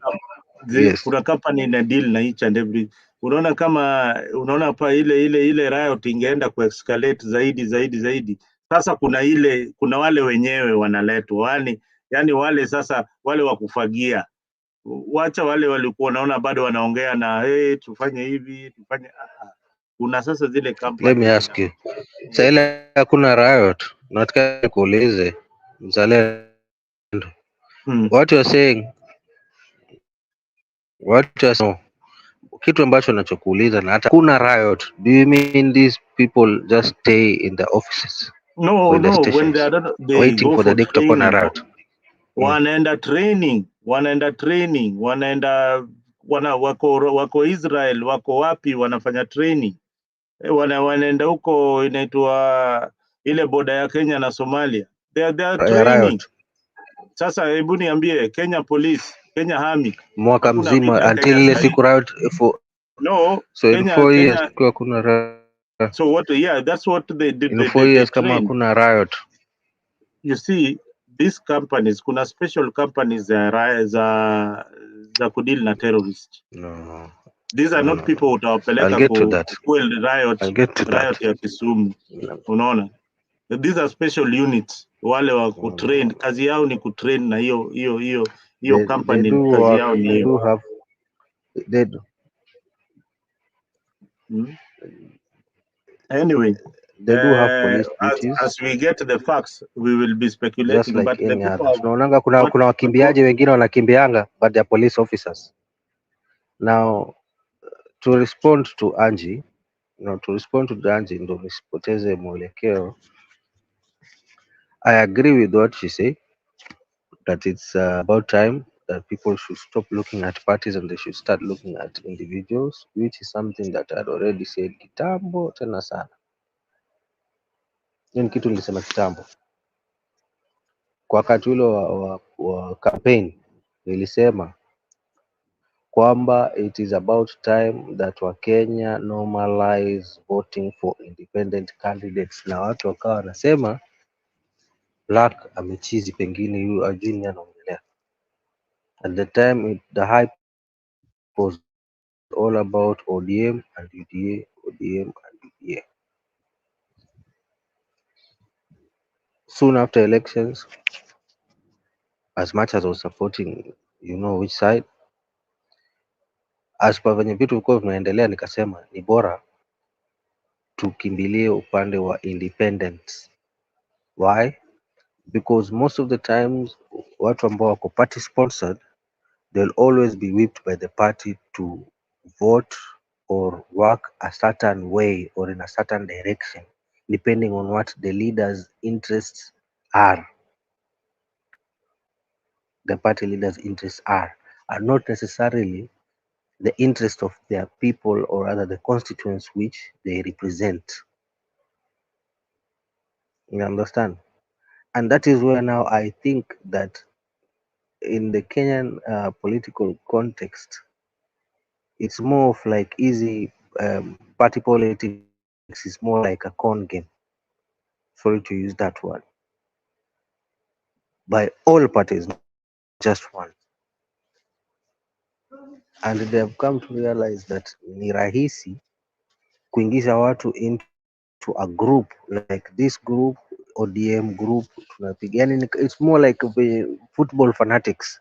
[SPEAKER 3] Yes.
[SPEAKER 1] kuna company ina deal na each and every. Unaona pa ile riot ingeenda ku escalate zaidi. Sasa kuna wale wenyewe wanaletwa, yani wale sasa wale wa kufagia, wacha wale walikuwa wanaona bado wanaongea na tufanye hivi tufanye kuna sasa zile
[SPEAKER 3] Let me
[SPEAKER 1] company
[SPEAKER 3] ask
[SPEAKER 1] zina
[SPEAKER 3] you. Sa
[SPEAKER 1] yes.
[SPEAKER 3] ile hakuna riot, nataka nikuulize mzalendo.
[SPEAKER 1] Hmm.
[SPEAKER 3] What you are saying, kitu ambacho nachokuuliza na hata kuna riot, do you mean these people just stay in the offices or in the
[SPEAKER 1] No, when
[SPEAKER 3] stations
[SPEAKER 1] they
[SPEAKER 3] waiting
[SPEAKER 1] go
[SPEAKER 3] for the
[SPEAKER 1] for
[SPEAKER 3] day kutakuwa na
[SPEAKER 1] training,
[SPEAKER 3] riot? Mm.
[SPEAKER 1] wanaenda training, wako Israel, wako wapi, wanafanya training. Wanaenda huko, inaitwa ile boda ya Kenya na Somalia, they are
[SPEAKER 3] Ya
[SPEAKER 1] training.
[SPEAKER 3] riot
[SPEAKER 1] Sasa hebu niambie, Kenya police, Kenya army,
[SPEAKER 3] mwaka
[SPEAKER 1] hakuna
[SPEAKER 3] mzima
[SPEAKER 1] vita
[SPEAKER 3] until
[SPEAKER 1] Kenya
[SPEAKER 3] ile
[SPEAKER 1] sahi?
[SPEAKER 3] siku riot for,
[SPEAKER 1] No,
[SPEAKER 3] so in
[SPEAKER 1] Kenya
[SPEAKER 3] 4 years
[SPEAKER 1] Kenya.
[SPEAKER 3] kukiwa kuna riot,
[SPEAKER 1] So what? Yeah, that's what they did.
[SPEAKER 3] in
[SPEAKER 1] They
[SPEAKER 3] 4 years kama
[SPEAKER 1] train.
[SPEAKER 3] hakuna riot,
[SPEAKER 1] You see, these companies, kuna special companies za kudeal na terrorist.
[SPEAKER 3] no,
[SPEAKER 1] These are not people
[SPEAKER 3] no. I'll
[SPEAKER 1] utawapeleka
[SPEAKER 3] get to that.
[SPEAKER 1] kufuel
[SPEAKER 3] I'll get to that.
[SPEAKER 1] riot ya Kisumu.
[SPEAKER 3] No.
[SPEAKER 1] Unaona, these are special units, wale wa kutrain, kazi yao ni kutrain, na hiyo
[SPEAKER 3] They
[SPEAKER 1] company
[SPEAKER 3] do
[SPEAKER 1] kazi
[SPEAKER 3] work,
[SPEAKER 1] yao ni
[SPEAKER 3] they
[SPEAKER 1] hiyo.
[SPEAKER 3] do have, they do,
[SPEAKER 1] Hmm? Anyway,
[SPEAKER 3] they do have police duties
[SPEAKER 1] as we get the facts, we will be
[SPEAKER 3] just
[SPEAKER 1] speculating, but
[SPEAKER 3] like
[SPEAKER 1] the
[SPEAKER 3] any
[SPEAKER 1] people
[SPEAKER 3] other. Tunaonanga kuna wakimbiaji wengine wanakimbianga but they are police officers. Now to respond to Angie, ndo nisipoteze mwelekeo. I agree with what she said, that it's about time that people should stop looking at parties and they should start looking at individuals, which is something that I'd already said kitambo tena sana. Hiyo ni kitu nilisema kitambo kwa wakati ule wa campaign. Nilisema kwamba it is about time that Wakenya normalize voting for independent candidates, na watu wakawa wanasema Black amechizi, pengine huyu ajui nini anaongelea. At the time the hype was all about ODM and UDA, ODM and UDA. Soon after elections, as much as I was supporting which side, as per venye vitu vilikuwa vinaendelea, nikasema ni bora tukimbilie upande wa independence. Why? Because most of the times watu ambao wako party sponsored, they'll always be whipped by the party to vote or work a certain way or in a certain direction, depending on what the leaders' interests are. The party leaders' interests are not necessarily the interest of their people or rather the constituents which they represent. You understand? And that is where now I think that in the Kenyan political context, it's more of like easy party politics is more like a con game. Sorry to use that word. by all parties, not just one. And they have come to realize that ni rahisi kuingiza watu into a group like this group, ODM group, it's more like football fanatics.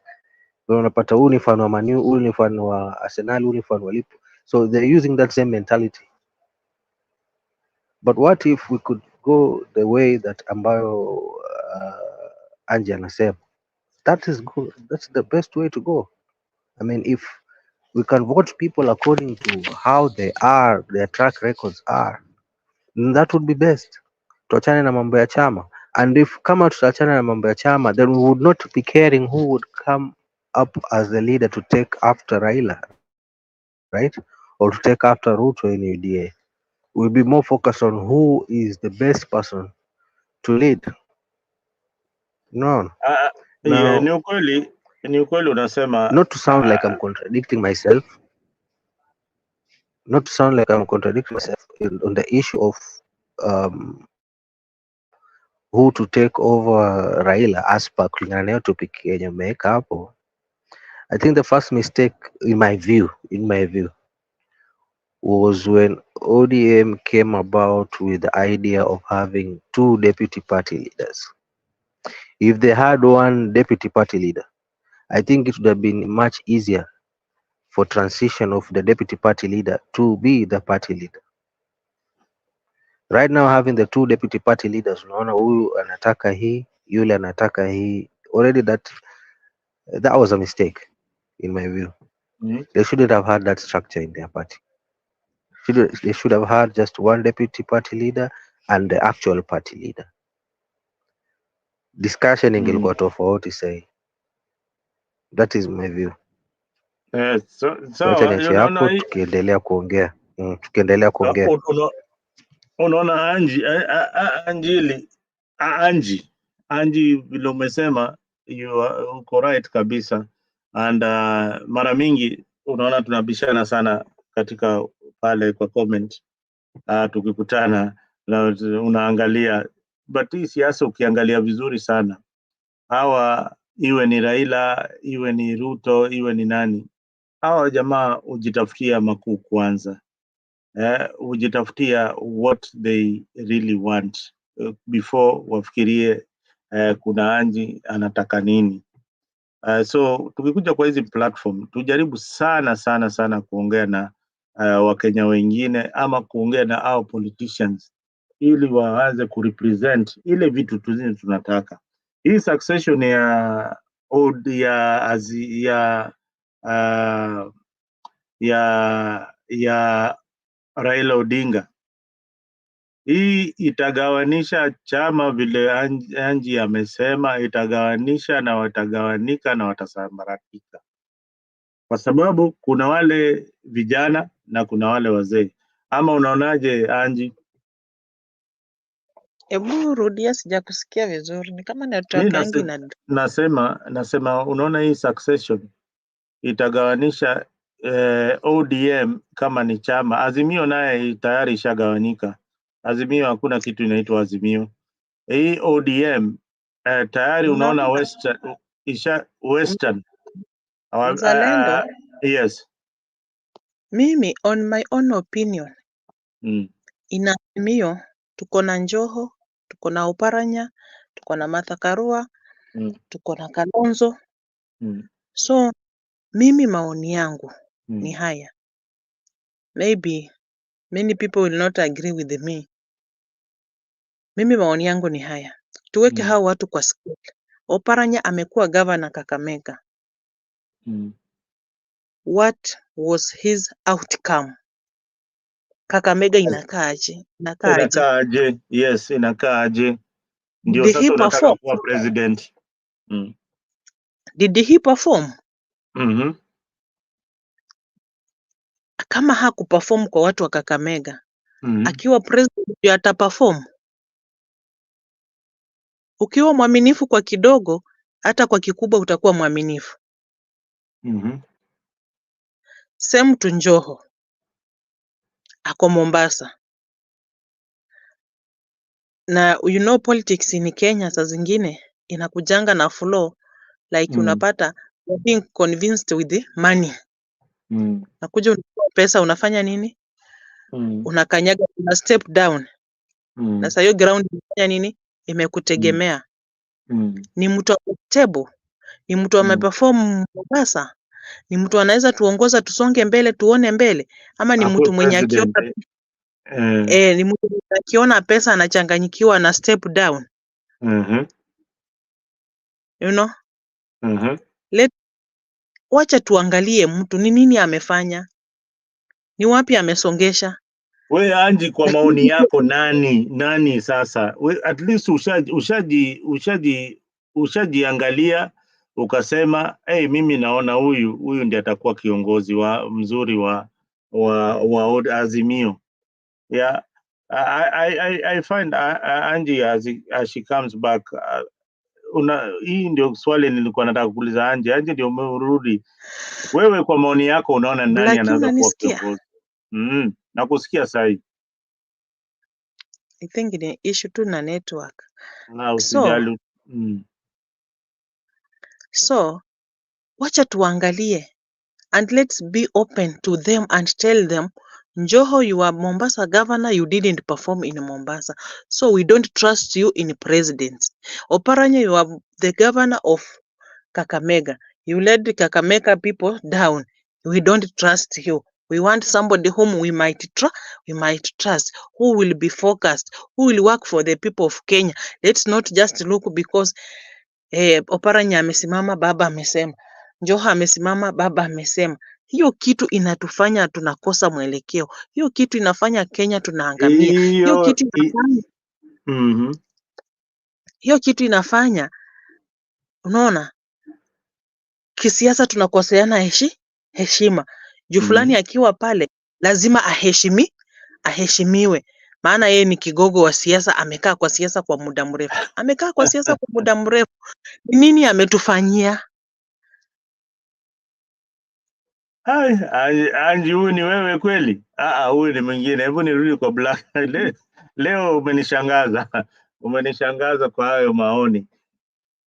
[SPEAKER 3] Unapata huu ni fan wa Man U, huu ni fan wa Arsenal, huu ni fan wa Liverpool. So they're using that same mentality. But what if we could go the way that ambayo Angie anasema? That is good. That's the best way to go. I mean, if we can vote people according to how they are, their track records are, then that would be best. Tuachane na mambo ya chama. And if kama tutaachana na mambo ya chama, then we would not be caring who would come up as the leader to take after Raila, right? Or to take after Ruto in UDA. We'll be more focused on who is the best person to lead. No.
[SPEAKER 1] Yeah,
[SPEAKER 3] Now,
[SPEAKER 1] ni ukweli unasema.
[SPEAKER 3] not to sound like I'm contradicting myself, on the issue of who to take over Raila as per kulingana na hiyo topic yenye umeweka hapo. I think the first mistake in my view was when ODM came about with the idea of having two deputy party leaders. If they had one deputy party leader, I think it would have been much easier for transition of the deputy party leader to be the party leader. Right now having the two deputy party leaders, unaona huyu anataka hii, yule anataka hii, already that was a mistake in my view. They shouldn't have had that structure in their party. They should have had just one deputy party leader and the actual party leader. Discussion ingelikuwa tofauti say. That is my view. Acha niachie hapo tukiendelea kuongea.
[SPEAKER 1] Unaona Anji vile umesema, uko right kabisa. And mara mingi unaona tunabishana sana katika pale kwa comment tukikutana na unaangalia, but hii siasa ukiangalia vizuri sana, hawa iwe ni Raila, iwe ni Ruto, iwe ni nani, hawa jamaa hujitafutia makuu kwanza. Hujitafutia what they really want before wafikirie kuna Anji anataka nini. So tukikuja kwa hizi platform tujaribu sana kuongea na Wakenya wengine ama kuongea na our politicians ili waanze kurepresent ile vitu tunataka. Hii succession ya Raila Odinga, hii itagawanisha chama vile Anji amesema, itagawanisha na watagawanika na watasambaratika, kwa sababu kuna wale vijana na kuna wale wazee. Ama unaonaje Anji?
[SPEAKER 4] Hebu rudia, sijakusikia vizuri. Ni kama network yangu ina
[SPEAKER 1] nasema unaona hii succession itagawanisha ODM kama ni chama. Azimio naye tayari ishagawanyika. Azimio hakuna kitu inaitwa Azimio. Hii ODM tayari unaona Western.
[SPEAKER 4] Mzalendo.
[SPEAKER 1] Yes.
[SPEAKER 4] Mimi on my own opinion, ina Azimio tuko na Njoho, tuko na Oparanya, tuko na Martha Karua, tuko na Kalonzo. So mimi maoni yangu ni haya. Maybe many people will not agree with me. Mimi maoni yangu ni haya. Tuweke hao watu kwa scale. Oparanya amekuwa governor Kakamega. What was his outcome? Kakamega inakaaje?
[SPEAKER 1] Inakaaje? Yes, inakaaje? Ndio
[SPEAKER 4] Did
[SPEAKER 1] sasa
[SPEAKER 4] he
[SPEAKER 1] unataka
[SPEAKER 4] perform?
[SPEAKER 1] kuwa president.
[SPEAKER 4] Did he perform? Kama hakuperform kwa watu wa Kakamega, akiwa president ataperform. Ukiwa mwaminifu kwa kidogo, hata kwa kikubwa utakuwa mwaminifu. Same to Njoho. Ako Mombasa. Na you know politics in Kenya saa zingine inakujanga na flow like unapata you're being convinced with the money. Nakuja unachukua pesa unafanya nini? Unakanyaga, una step down. Na sasa hiyo ground inafanya nini? Imekutegemea. Ni mtu stable, ni mtu ameperform Mombasa, ni mtu anaweza tuongoza tusonge mbele tuone mbele, ama ni
[SPEAKER 1] Akuwe
[SPEAKER 4] mtu mwenye akiona
[SPEAKER 1] president.
[SPEAKER 4] ni mtu mwenye akiona pesa anachanganyikiwa na step down. You know? Wacha tuangalie mtu ni nini amefanya, ni wapi amesongesha.
[SPEAKER 1] We Anji, kwa maoni yako nani sasa? We, at least ushajiangalia ukasema mimi naona huyu ndiye atakuwa kiongozi mzuri wa Azimio. Yeah, I find Anji as she comes back hii ndio swali nilikuwa nataka kuuliza Anji. Anji ndio umerudi. Wewe kwa maoni yako unaona nani
[SPEAKER 4] Lakini
[SPEAKER 1] anaweza kuwa
[SPEAKER 4] unanisikia?
[SPEAKER 1] kiongozi? Nakusikia sahi.
[SPEAKER 4] I think ni issue tu na network.
[SPEAKER 1] Na usijali.
[SPEAKER 4] So wacha tuangalie and let's be open to them and tell them, Joho, you are Mombasa governor, you didn't perform in Mombasa, so we don't trust you in president. Oparanya, you are the governor of Kakamega, you led the Kakamega people down, we don't trust you. We want somebody whom we might trust, who will be focused, who will work for the people of Kenya. Let's not just look because Oparanya amesimama, baba amesema. Joho amesimama, baba amesema. Hiyo kitu inatufanya tunakosa mwelekeo. Hiyo kitu inafanya Kenya tunaangamia. Hiyo kitu inafanya unaona, kisiasa tunakoseana heshima. Juu fulani akiwa pale lazima aheshimiwe. Maana yeye ni kigogo wa siasa, amekaa kwa siasa kwa muda mrefu. Nini ametufanyia?
[SPEAKER 1] Anji, huyu ni wewe kweli? Huyu ni mwingine. Hebu nirudi kwa Black. Leo umenishangaza kwa hayo maoni.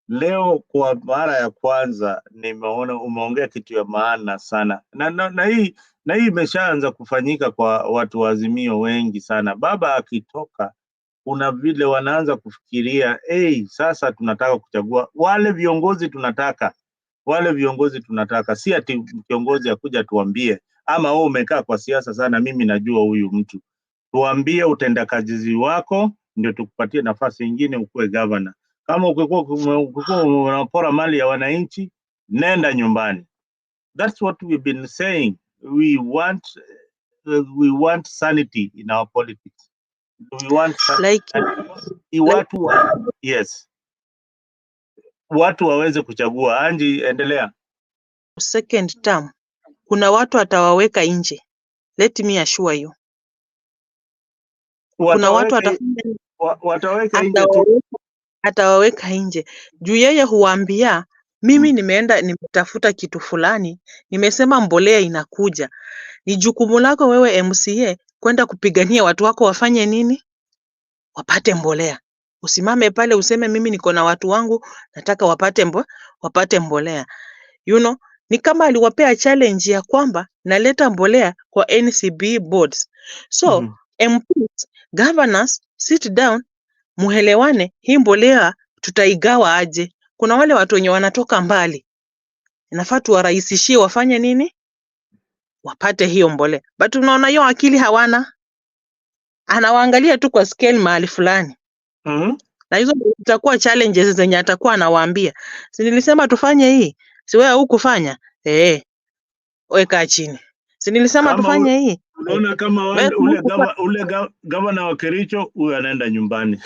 [SPEAKER 1] Leo kwa mara ya kwanza nimeona umeongea kitu ya maana sana, na hii imeshaanza kufanyika kwa watu wa Azimio wengi sana. Baba akitoka, kuna vile wanaanza kufikiria sasa tunataka kuchagua wale viongozi tunataka, si ati kiongozi akuja tuambie, ama wewe umekaa kwa siasa sana, mimi najua huyu mtu, tuambie utendakazi wako ndio tukupatie nafasi nyingine ukuwe governor. Kama ukikuwa unapora mali ya wananchi, nenda nyumbani. That's what we've been saying. We want sanity in our politics. We want watu waweze kuchagua. Anji, endelea.
[SPEAKER 4] Second term kuna watu atawaweka nje. Let me assure you. Kuna watu
[SPEAKER 1] wataweka nje tu.
[SPEAKER 4] Atawaweka nje. Juu yeye huambia mimi nimetafuta kitu fulani, nimesema mbolea inakuja. Ni jukumu lako wewe MCA kwenda kupigania watu wako wafanye nini? Wapate mbolea. Usimame pale useme mimi niko na watu wangu nataka wapate mbolea. You know, ni kama aliwapea challenge ya kwamba naleta mbolea kwa NCB boards. So, MPs, governors, sit down, muelewane hii mbolea tutaigawa aje. Kuna wale watu wenye wanatoka mbali. Inafaa tuwarahisishie wafanye nini? Wapate hiyo mbolea. But unaona hiyo akili hawana. Anawaangalia tu kwa scale mahali fulani. Na hizo zitakuwa challenges zenye atakuwa anawaambia. Si nilisema tufanye hii? Si wewe hukufanya? Weka chini. Si nilisema tufanye hii?
[SPEAKER 1] Unaona kama ule gavana wa Kericho huyu anaenda nyumbani.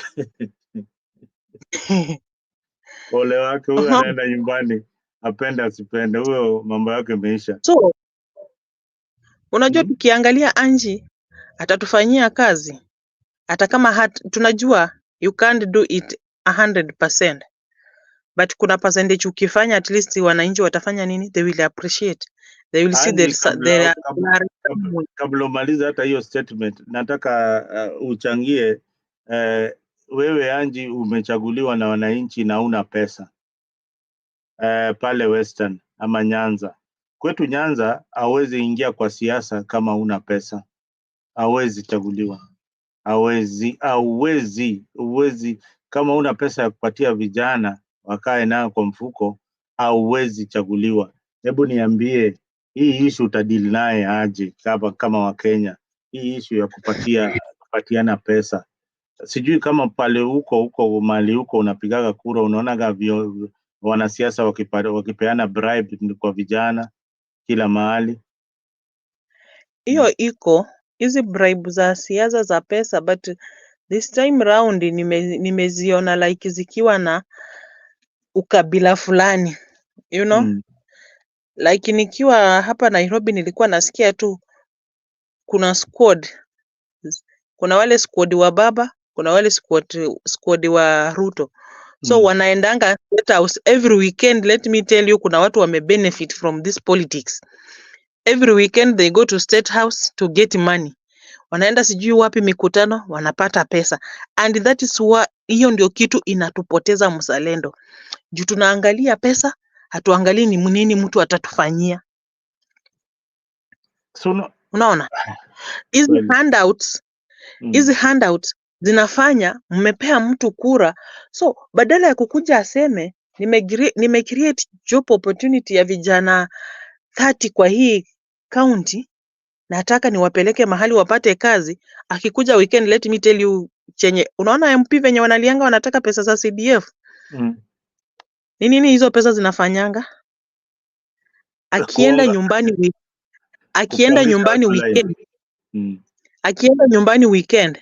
[SPEAKER 1] Ole wake huyu anaenda nyumbani. Apende asipende, huyo mambo yake imeisha.
[SPEAKER 4] So unajua tukiangalia Anji atatufanyia kazi. Hata kama tunajua you can't do it 100%. But kuna percentage ukifanya at least wananchi watafanya nini? They will appreciate. They will see
[SPEAKER 1] kabla umaliza hata hiyo statement, nataka uchangie wewe Anji umechaguliwa na wananchi na una pesa pale Western ama Nyanza. Kwetu Nyanza hawezi ingia kwa siasa kama una pesa, hawezi chaguliwa, hauwezi. Kama una pesa ya kupatia vijana wakae nayo kwa mfuko, hauwezi chaguliwa. Hebu niambie, hii issue utadili naye aje kama Wakenya? Hii issue ya kupatiana pesa, sijui kama pale huko mali huko unapigaga kura, unaonaga wanasiasa wakipeana bribe kwa vijana kila mahali.
[SPEAKER 4] Hiyo iko hizi bribe za siasa za pesa, but this time round nimeziona like zikiwa na ukabila fulani, you know. Like nikiwa hapa Nairobi nilikuwa nasikia tu kuna squad, kuna wale squad wa baba, kuna wale squad wa Ruto. So wanaendanga State House every weekend. Let me tell you, kuna watu benefit from this politics. Every weekend they go to State House to get money. Wanaenda sijui wapi mikutano, wanapata pesa. And that is why hiyo ndio kitu inatupoteza mzalendo. Juu tunaangalia pesa, hatuangalii ni nini mtu atatufanyia.
[SPEAKER 1] So
[SPEAKER 4] unaona? Hizi handouts zinafanya mmepea mtu kura. So badala ya kukuja aseme nimecreate job opportunity ya vijana 30 kwa hii county, nataka niwapeleke mahali wapate kazi. Akikuja weekend, let me tell you chenye unaona MP venye wanalianga wanataka pesa za CDF. Ni nini hizo pesa zinafanyanga? Akienda nyumbani weekend,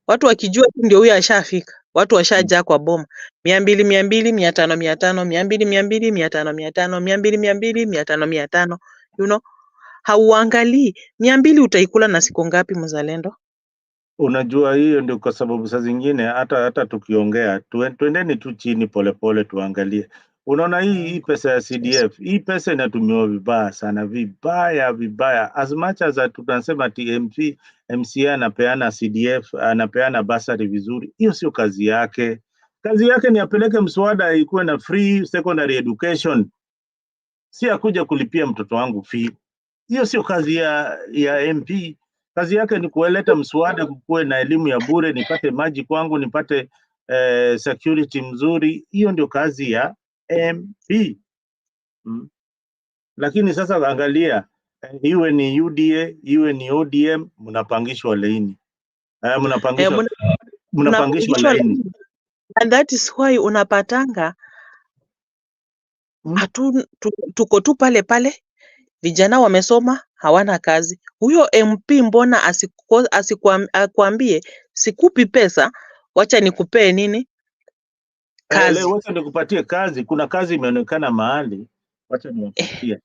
[SPEAKER 4] watu wakijua ndio huyo ashafika, watu washajaa kwa boma. 200 200 500 500 200 200 500 500 200 200 500 500, you know. Hauangalii 200 utaikula na siku ngapi mzalendo?
[SPEAKER 1] Unajua hiyo ndio kwa sababu saa zingine hata tukiongea tuendeni tu chini polepole tuangalie. Unaona hii pesa ya CDF, hii pesa inatumiwa vibaya sana, vibaya. As much as tunasema TMC, MCA anapeana CDF, anapeana basari vizuri, hiyo sio kazi yake. Kazi yake ni apeleke mswada ikuwe na free secondary education, si akuja kulipia mtoto wangu fee. Hiyo sio kazi ya MP. Kazi yake ni kuleta mswada kukuwe na elimu ya bure, nipate maji kwangu, nipate security mzuri. Hiyo ndio kazi ya MP. Lakini sasa angalia, iwe ni UDA, iwe ni ODM, mnapangishwa laini. Mnapangishwa laini.
[SPEAKER 4] And that is why unapatanga tuko tu pale pale. Vijana wamesoma hawana kazi. Huyo MP mbona asikwambie sikupi pesa, wacha nikupee nini? Kazi.
[SPEAKER 1] Wacha nikupatie kazi. Kuna kazi imeonekana mahali, wacha niwapatie.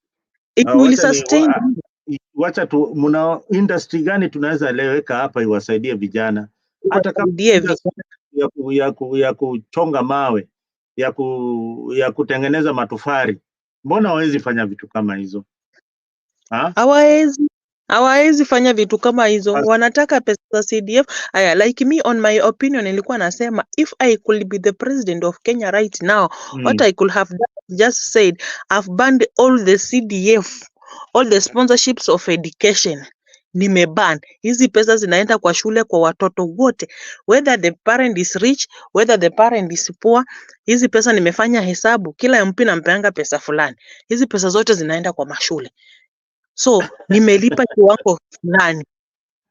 [SPEAKER 4] It will sustain.
[SPEAKER 1] Wacha tu, muna industry gani tunaweza leweka hapa iwasaidie vijana? Hata kama ya kuchonga mawe, ya kutengeneza matofari. Mbona hawezi fanya vitu kama hizo?
[SPEAKER 4] Hawawezi fanya vitu kama hizo. Wanataka pesa za CDF. Aya, like me, on my opinion, nilikuwa nasema if I could be the president of Kenya right now, what I could have done, just said I've banned all the CDF, all the sponsorships of education. Nimeban. Hizi pesa zinaenda kwa shule kwa watoto wote, whether the parent is rich, whether the parent is poor. Hizi pesa nimefanya hesabu, kila MP nampeanga pesa fulani. Hizi pesa zote zinaenda kwa mashule. So nimelipa kiwango fulani.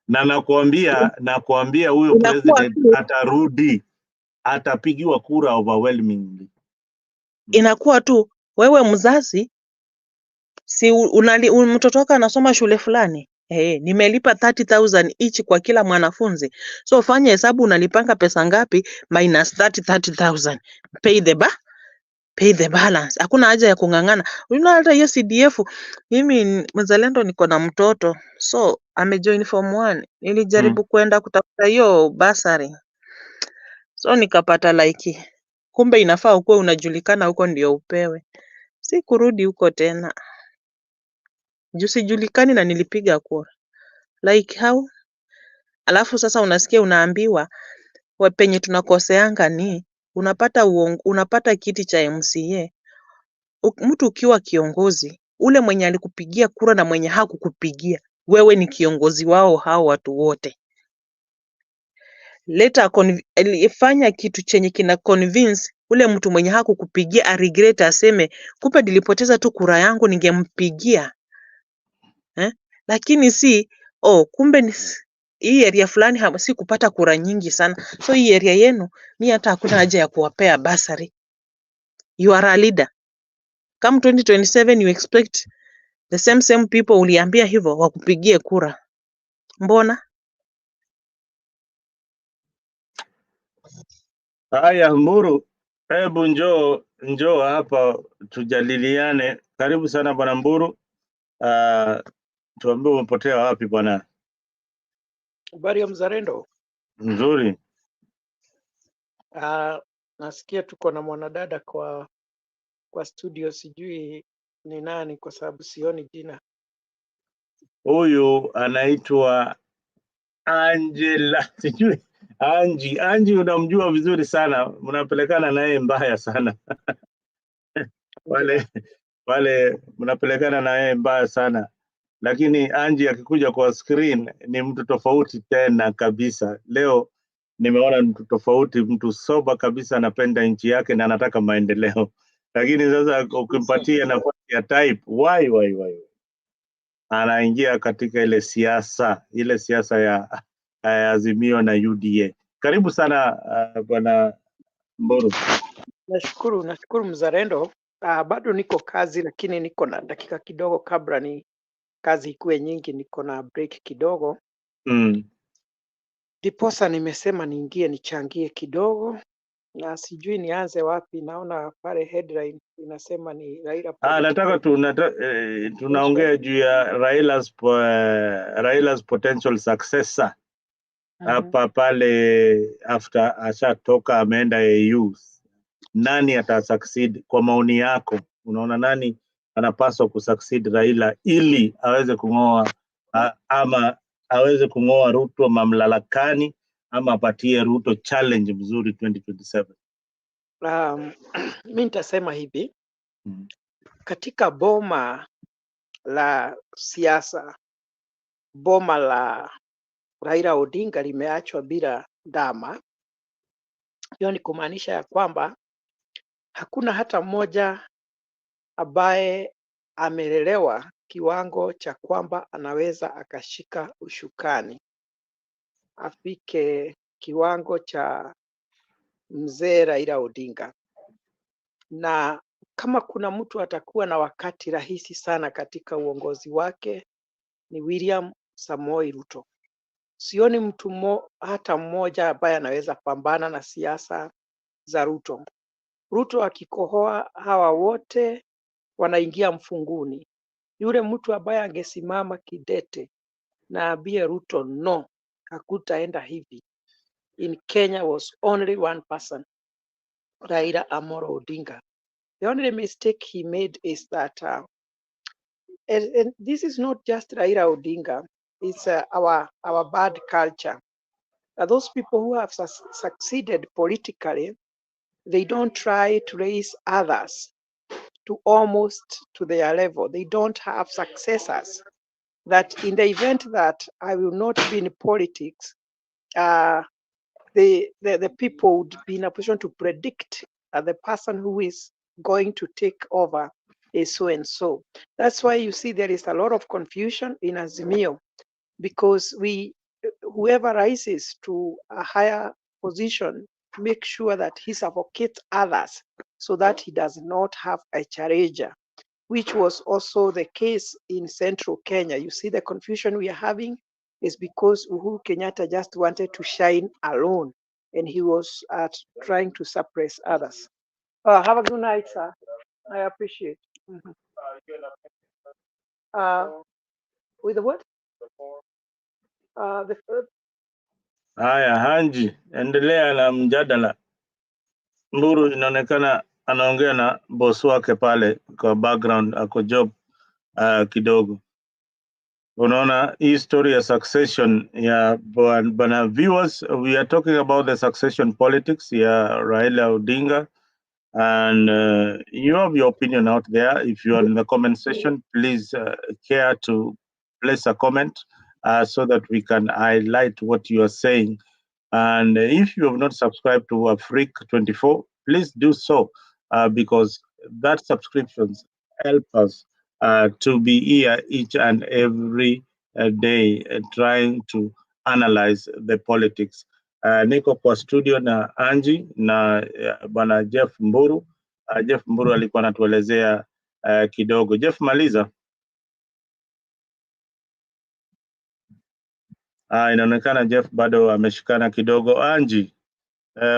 [SPEAKER 1] Na nakuambia huyo president atarudi, atapigiwa kura overwhelmingly.
[SPEAKER 4] Inakuwa tu wewe mzazi, si mtoto wako anasoma shule fulani, nimelipa 30,000 each kwa kila mwanafunzi. So fanya hesabu unalipanga pesa ngapi minus 30,000. Pay the balance. Hakuna haja ya kung'ang'ana. Hata hiyo CDF, mimi mzalendo niko na mtoto, so amejoin form 1. Nilijaribu kwenda kutafuta hiyo basari, so nikapata like kumbe inafaa ukuwe unajulikana huko ndio upewe. Si kurudi huko tena, juu sijulikani na nilipiga kura. Like how? Alafu sasa unasikia unaambiwa penye tunakoseanga ni unapata kiti cha MCA. Mtu ukiwa kiongozi, ule mwenye alikupigia kura na mwenye hakukupigia, wewe ni kiongozi wao hao watu wote. Fanya kitu chenye kina convince ule mtu mwenye hakukupigia a regret, aseme kumbe nilipoteza tu kura yangu, ningempigia. Lakini si kumbe hii area fulani si kupata kura nyingi sana, so hii area yenu mi hata hakuna haja ya kuwapea basari. You are a leader. Come 2027 you expect the same people uliambia hivyo wakupigie kura. Mbona?
[SPEAKER 1] Haya, Mburu, hebu njoo hapa tujadiliane. Karibu sana bwana Mburu. Tuambie umepotea wapi bwana?
[SPEAKER 5] Habari ya mzalendo.
[SPEAKER 1] Nzuri.
[SPEAKER 5] Nasikia tuko na mwanadada kwa studio, sijui ni nani kwa sababu sioni jina.
[SPEAKER 1] Huyu anaitwa Angela, sijui Anji, unamjua vizuri sana, mnapelekana naye mbaya sana. wale mnapelekana naye mbaya sana, lakini Anji akikuja kwa screen ni mtu tofauti tena kabisa. Leo nimeona mtu tofauti, mtu soba kabisa, anapenda nchi yake na anataka maendeleo. Lakini sasa ukimpatia nafasi ya type why anaingia katika ile siasa ya Azimio na UDA. Karibu sana bwana Mburu.
[SPEAKER 5] Nashukuru mzalendo. Bado niko kazi, lakini niko na dakika kidogo kabla ni kazi ikuwe nyingi, niko na break kidogo. Diposa nimesema niingie nichangie kidogo, na sijui nianze wapi. Naona pale headline inasema ni Raila.
[SPEAKER 1] Nataka tunaongea juu ya Railas potential successor hapa pale, after ashatoka ameenda AU. Nani atasucceed kwa maoni yako? Unaona nani anapaswa kusucceed Raila ili aweze kung'oa ama aweze kung'oa Ruto mamlakani, ama apatie Ruto challenge mzuri 2027?
[SPEAKER 5] Mimi nitasema hivi, katika boma la siasa, boma la Raila Odinga limeachwa bila dama. Hiyo ni kumaanisha ya kwamba hakuna hata mmoja ambaye amelelewa kiwango cha kwamba anaweza akashika ushukani afike kiwango cha mzee Raila Odinga. Na kama kuna mtu atakuwa na wakati rahisi sana katika uongozi wake ni William Samoei Ruto. Sioni mtu hata mmoja ambaye anaweza pambana na siasa za Ruto. Ruto akikohoa hawa wote wanaingia mfunguni. Yule mtu ambaye angesimama kidete na ambie Ruto no, hakutaenda hivi, in Kenya was only one person, Raila Amolo Odinga. The only mistake he made is that and this is not just Raila Odinga, it's our bad culture. Those people who have succeeded politically, they don't try to raise others to almost to their level. They don't have successors that in the event that I will not be in politics, the people would be in a position to predict the person who is going to take over is so and so. That's why you see there is a lot of confusion in Azimio, because whoever rises to a higher position make sure that he suffocates others so that he does not have a challenger, which was also the case in central Kenya. You see the confusion we are having is because Uhuru Kenyatta just wanted to shine alone and he was trying to suppress others. Have a good night, sir. I appreciate. With the what?
[SPEAKER 1] Haya, Hanji, endelea na mjadala. Mburu inaonekana anaongea na boss wake pale kwa background, ako job kidogo. Unaona hii story ya succession ya bwana viewers, we are talking about the succession politics ya Raila Odinga, and you have your opinion out there. If you are in the comment section, please care to place a comment so that we can highlight what you are saying. And if you have not subscribed to Afrique 24, please do so, because that subscriptions help us to be here each and every day trying to analyze the politics. Niko kwa studio na Angie na bwana Jeff Mburu. Jeff Mburu alikuwa anatuelezea kidogo. Jeff, maliza. Inaonekana Jeff bado ameshikana kidogo. Angie,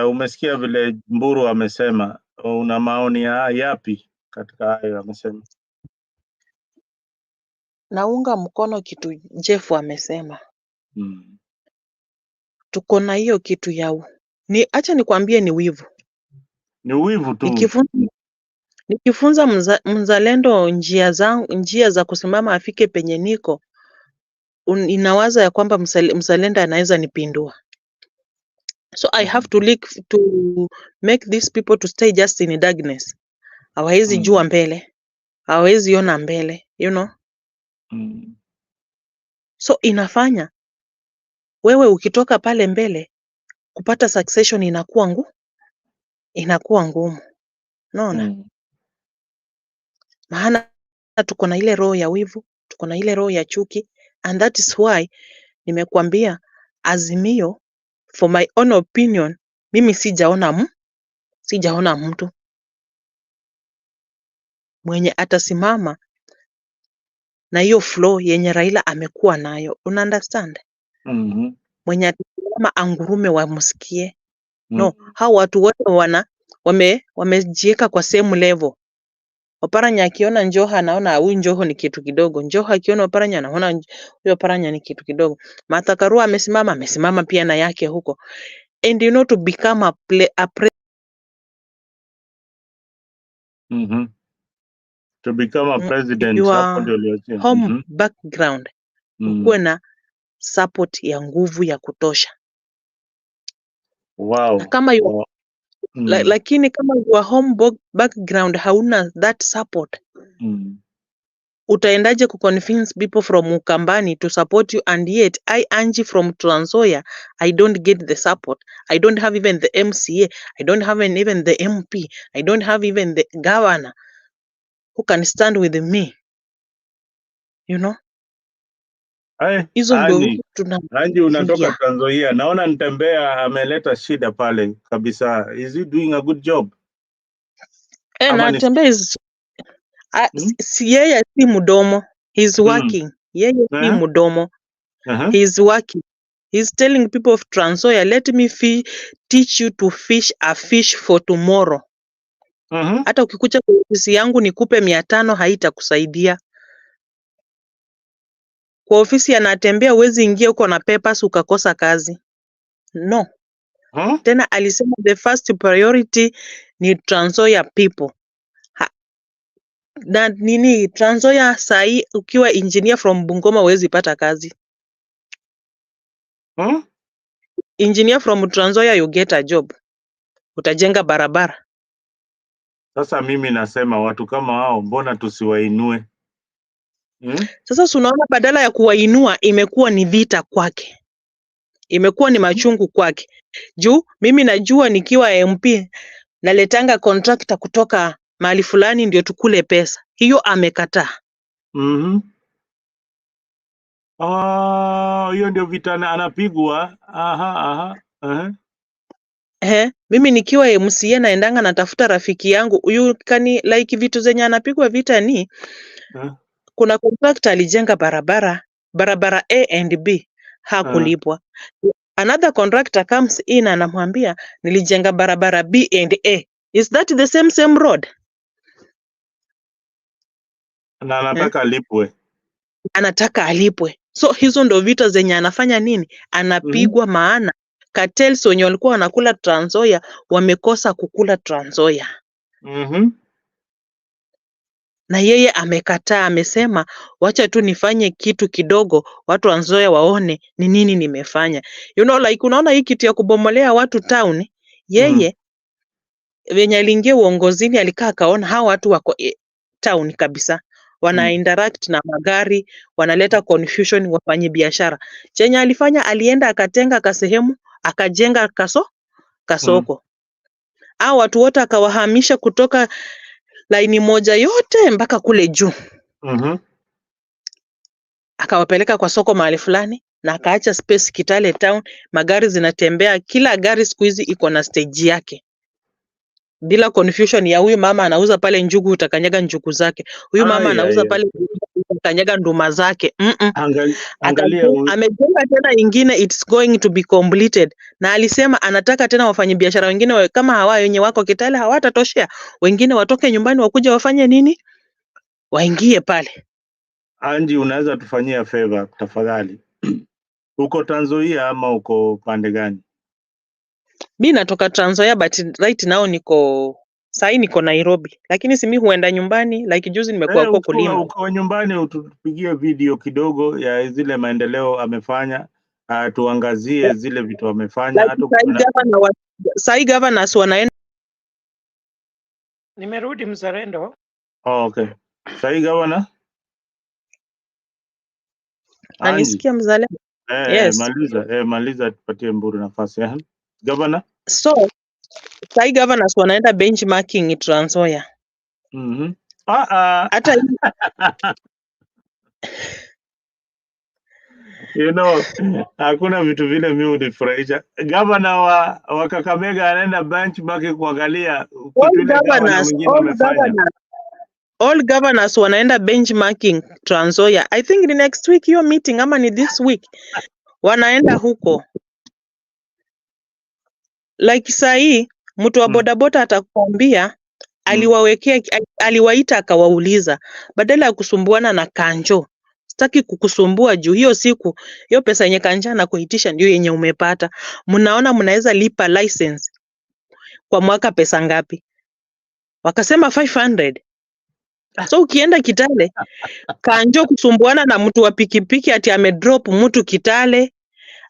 [SPEAKER 1] umesikia vile Mburu amesema, una maoni yapi katika hayo amesema?
[SPEAKER 4] Naunga mkono kitu Jeff amesema. Tuko na hiyo kitu ya acha nikwambie ni wivu.
[SPEAKER 1] Ni wivu tu.
[SPEAKER 4] Nikifunza mzalendo njia za kusimama afike penye niko, inawaza ya kwamba mzalendo anaweza nipindua. So I have to make these people to stay just in darkness. Hawezi jua mbele. Hawezi ona mbele, you know. So inafanya wewe ukitoka pale mbele kupata succession inakuwa ngumu. Unaona? Maana tuko na ile roho ya wivu, tuko na ile roho ya chuki, and that is why nimekuambia Azimio, for my own opinion, mimi sijaona mtu mwenye atasimama na hiyo flow yenye Raila amekuwa nayo. Una understand? Mwenye atasimama angurume wamsikie. No, hao watu wote wamejieka kwa same level. Oparanya akiona Njoho anaona huyu Njoho ni kitu kidogo. Njoho akiona Oparanya anaona huyo Oparanya ni kitu kidogo. Martha Karua amesimama pia na yake huko. And you know, to become a
[SPEAKER 1] to become a president,
[SPEAKER 4] your home background, ukuwe na support ya nguvu ya kutosha.
[SPEAKER 1] Wow.
[SPEAKER 4] Kama lakini kama your home background hauna that support, utaendaje kuconvince people from Ukambani to support you? And yet I, Angie from Trans Nzoia, I don't get the support. I don't have even the MCA. I don't have even the MP. I don't have even the governor who can stand with me. You know? Hizo ndio
[SPEAKER 1] Angie, unatoka Trans Nzoia. Naona Ntembea ameleta shida pale kabisa. Is he doing a good job?
[SPEAKER 4] Na Ntembea yeye si mudomo. He's working. Yeye si mudomo. He's working. He's telling people of Trans Nzoia, let me teach you to fish a fish for tomorrow. Hata ukikuja kwa ofisi yangu nikupe 500 haitakusaidia. Kwa ofisi anatembea, uwezi ingia huko na papers ukakosa kazi. No. Tena alisema the first priority ni Trans Nzoia people. Na Trans Nzoia sahi ukiwa engineer from Bungoma huwezi pata kazi. Engineer from Trans Nzoia you get a job. Utajenga barabara.
[SPEAKER 1] Sasa mimi nasema watu kama hao mbona tusiwainue?
[SPEAKER 4] Sasa unaona, badala ya kuwainua imekuwa ni vita kwake. Imekuwa ni machungu kwake. Juu mimi najua nikiwa MP naletanga contractor kutoka mahali fulani ndio tukule pesa. Hiyo amekataa.
[SPEAKER 1] Hiyo ndio vita anapigwa.
[SPEAKER 4] Mimi nikiwa MCA naendanga natafuta rafiki yangu. Huyu like vitu zenye anapigwa vita ni kuna contractor alijenga barabara A and B hakulipwa. Another contractor comes in anamwambia nilijenga barabara B and A. Is that the same road?
[SPEAKER 1] Na anataka alipwe.
[SPEAKER 4] Anataka alipwe. So hizo ndo vita zenye anafanya nini? Anapigwa maana cartels wenye walikuwa wanakula Trans Nzoia wamekosa kukula Trans Nzoia. na yeye amekataa, amesema wacha tu nifanye kitu kidogo, watu wa Nzoia waone ni nini nimefanya. You know, like unaona hii kitu ya kubomolea watu town, yeye venye aliingia uongozini alikaa akaona hao watu wako town kabisa, wana interact na magari, wanaleta confusion wafanye biashara. Chenye alifanya, alienda akatenga kasehemu, akajenga kasoko. Hao watu wote akawahamisha kutoka laini moja yote mpaka kule juu. Akawapeleka kwa soko mahali fulani na akaacha space Kitale town, magari zinatembea, kila gari siku hizi iko na stage yake. Bila confusion ya huyu mama anauza pale njugu, utakanyaga njugu zake. Huyu mama anauza pale utakanyaga nduma zake.
[SPEAKER 1] Angalia
[SPEAKER 4] amejenga tena ingine, it's going to be completed. Na alisema anataka tena wafanyabiashara wengine kama hawa wenye wako Kitale hawatatoshea, wengine watoke nyumbani wakuja wafanye nini? Waingie pale.
[SPEAKER 1] Anji, unaweza tufanyia favor tafadhali? Uko Trans Nzoia ama uko pande gani?
[SPEAKER 4] Mimi natoka Trans Nzoia, but right now niko Nairobi, lakini si mimi huenda nyumbani, like juzi nimekuwa huko kulima.
[SPEAKER 1] Uko nyumbani, utupigie video kidogo ya zile maendeleo amefanya, tuangazie zile vitu amefanya.
[SPEAKER 4] Sai governors wanaenda.
[SPEAKER 5] Nimerudi mzalendo.
[SPEAKER 1] Okay. Sai governor?
[SPEAKER 4] Anisikia mzalendo? Yes.
[SPEAKER 1] Maliza tupatie Mburu nafasi. Governor?
[SPEAKER 4] So, sai governors wanaenda benchmarking Trans Nzoia. Hata
[SPEAKER 1] you know, hakuna vitu vile mimi unifurahisha. Governor wa Kakamega anaenda benchmarking kuangalia kitu ile governor mwingine amefanya.
[SPEAKER 4] All governors wanaenda benchmarking Trans Nzoia. I think ni next week hiyo meeting ama ni this week. Wanaenda huko. Like sahi mtu wa bodaboda atakwambia aliwaita akawauliza, badala ya kusumbuana na Kanjo, sitaki kukusumbua juu hiyo siku hiyo pesa yenye Kanja na kuitisha ndio yenye umepata. Mnaona mnaweza lipa license kwa mwaka pesa ngapi? Wakasema 500. So ukienda Kitale, Kanjo kusumbuana na mtu wa pikipiki ati amedrop mtu Kitale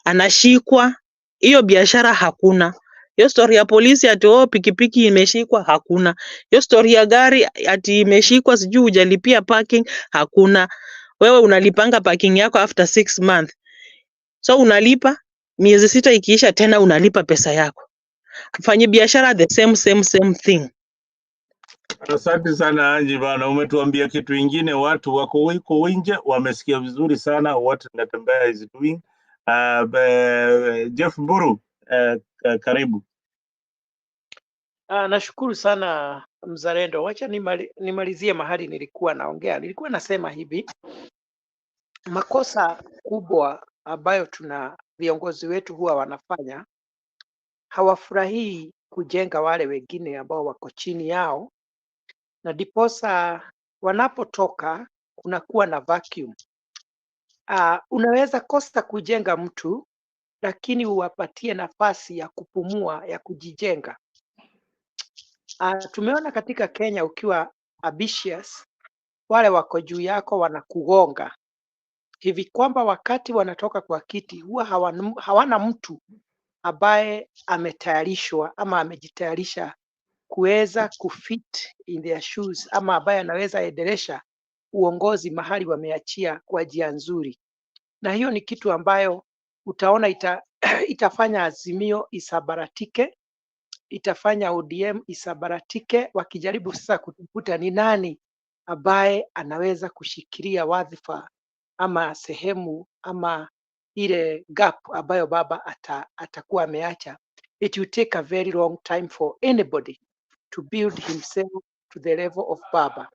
[SPEAKER 4] anashikwa, hiyo biashara hakuna. Hiyo story ya polisi ati pikipiki imeshikwa, hakuna. Hiyo story ya gari ati imeshikwa sijui hujalipia parking, hakuna. Wewe unalipanga parking yako after 6 months. So unalipa miezi 6 ikiisha tena unalipa pesa yako. Mfanye biashara the same thing.
[SPEAKER 1] Asante sana Anji bana, umetuambia kitu ingine. Watu wako nje wamesikia vizuri sana what Natembea is doing. Jeff Mburu, karibu.
[SPEAKER 5] Nashukuru sana mzalendo. Wacha nimalizie mahali nilikuwa naongea. Nilikuwa nasema hivi, makosa kubwa ambayo viongozi wetu huwa wanafanya, hawafurahii kujenga wale wengine ambao wako chini yao, na diposa wanapotoka kunakuwa na vacuum. Unaweza kosa kujenga mtu, lakini uwapatie nafasi ya kupumua, ya kujijenga. Tumeona katika Kenya ukiwa ambitious, wale wako juu yako wanakugonga hivi kwamba wakati wanatoka kwa kiti huwa hawana mtu ambaye ametayarishwa ama amejitayarisha kuweza kufit in their shoes, ama ambaye anaweza endelesha uongozi mahali wameachia kwa njia nzuri. Na hiyo ni kitu ambayo utaona itafanya Azimio isabaratike, itafanya ODM isabaratike, wakijaribu sasa kutafuta ni nani ambaye anaweza kushikilia wadhifa ama sehemu ama ile gap ambayo baba atakuwa ameacha. It will take a very long time for anybody to build himself to the level of baba.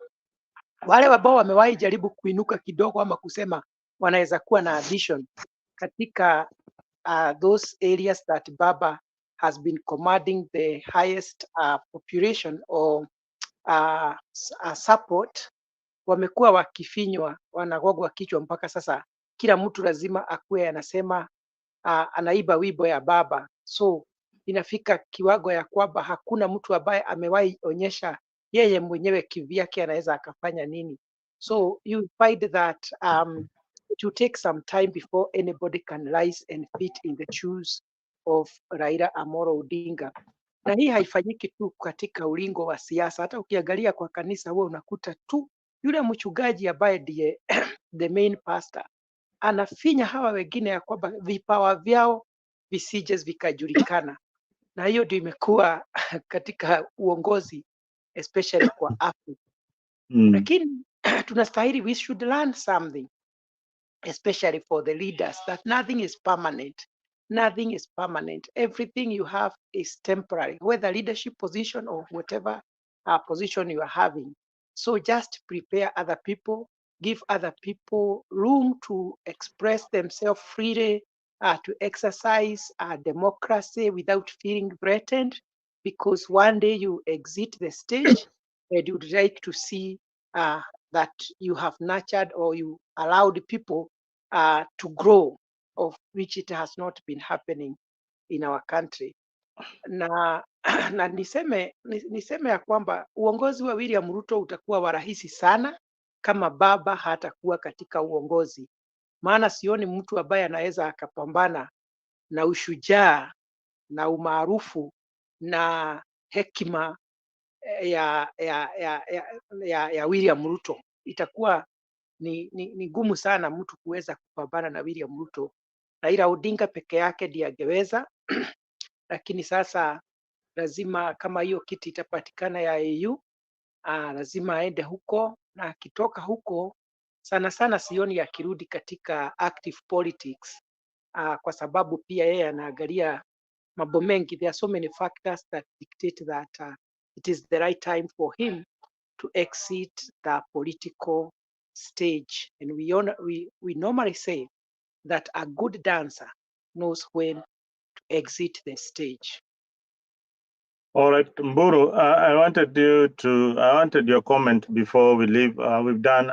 [SPEAKER 5] Wale ambao wamewahi jaribu kuinuka kidogo ama kusema wanaweza kuwa na addition katika those areas that baba has been commanding the highest population or support, wamekuwa wakifinywa, wanagogwa kichwa mpaka sasa kila mtu lazima akuwe anasema anaiba wibo ya baba. So inafika kiwango ya kwamba hakuna mtu ambaye amewahi onyesha yeye mwenyewe kivyake anaweza akafanya nini. So you find that it will take some time before anybody can rise and fit in the shoes of Raila Amolo Odinga. Na hii haifanyiki tu katika ulingo wa siasa, hata ukiangalia kwa kanisa huwa unakuta tu yule mchungaji ambaye ndiye the main pastor anafinya hawa wengine ya kwamba vipawa vyao visije vikajulikana, na hiyo ndio imekuwa katika uongozi especially kwa Afrika. Lakini tunastahili, we should learn something especially for the leaders, that nothing is permanent. Nothing is permanent. Everything you have is temporary, whether leadership position or whatever position you are having. So just prepare other people, give other people room to express themselves freely, to exercise democracy without feeling threatened, because one day you exit the stage and you'd like to see that you have nurtured or you allowed people to grow, of which it has not been happening in our country. Na, na niseme ya kwamba uongozi wa William Ruto utakuwa wa rahisi sana kama baba hatakuwa katika uongozi, maana sioni mtu ambaye anaweza akapambana na ushujaa na umaarufu na hekima ya William Ruto. Itakuwa ni gumu sana mtu kuweza kupambana na William Ruto. Raila Odinga peke yake ndiye angeweza lakini sasa lazima, kama hiyo kiti itapatikana ya AU, lazima aende huko, na akitoka huko sana sana sioni akirudi katika active politics, kwa sababu pia yeye anaangalia mambo mengi. There are so many factors that dictate that it is the right time for him to exit the political stage. And we normally say that a good dancer knows when to exit the stage.
[SPEAKER 1] All right, Mburu, I wanted your comment before we leave. I've done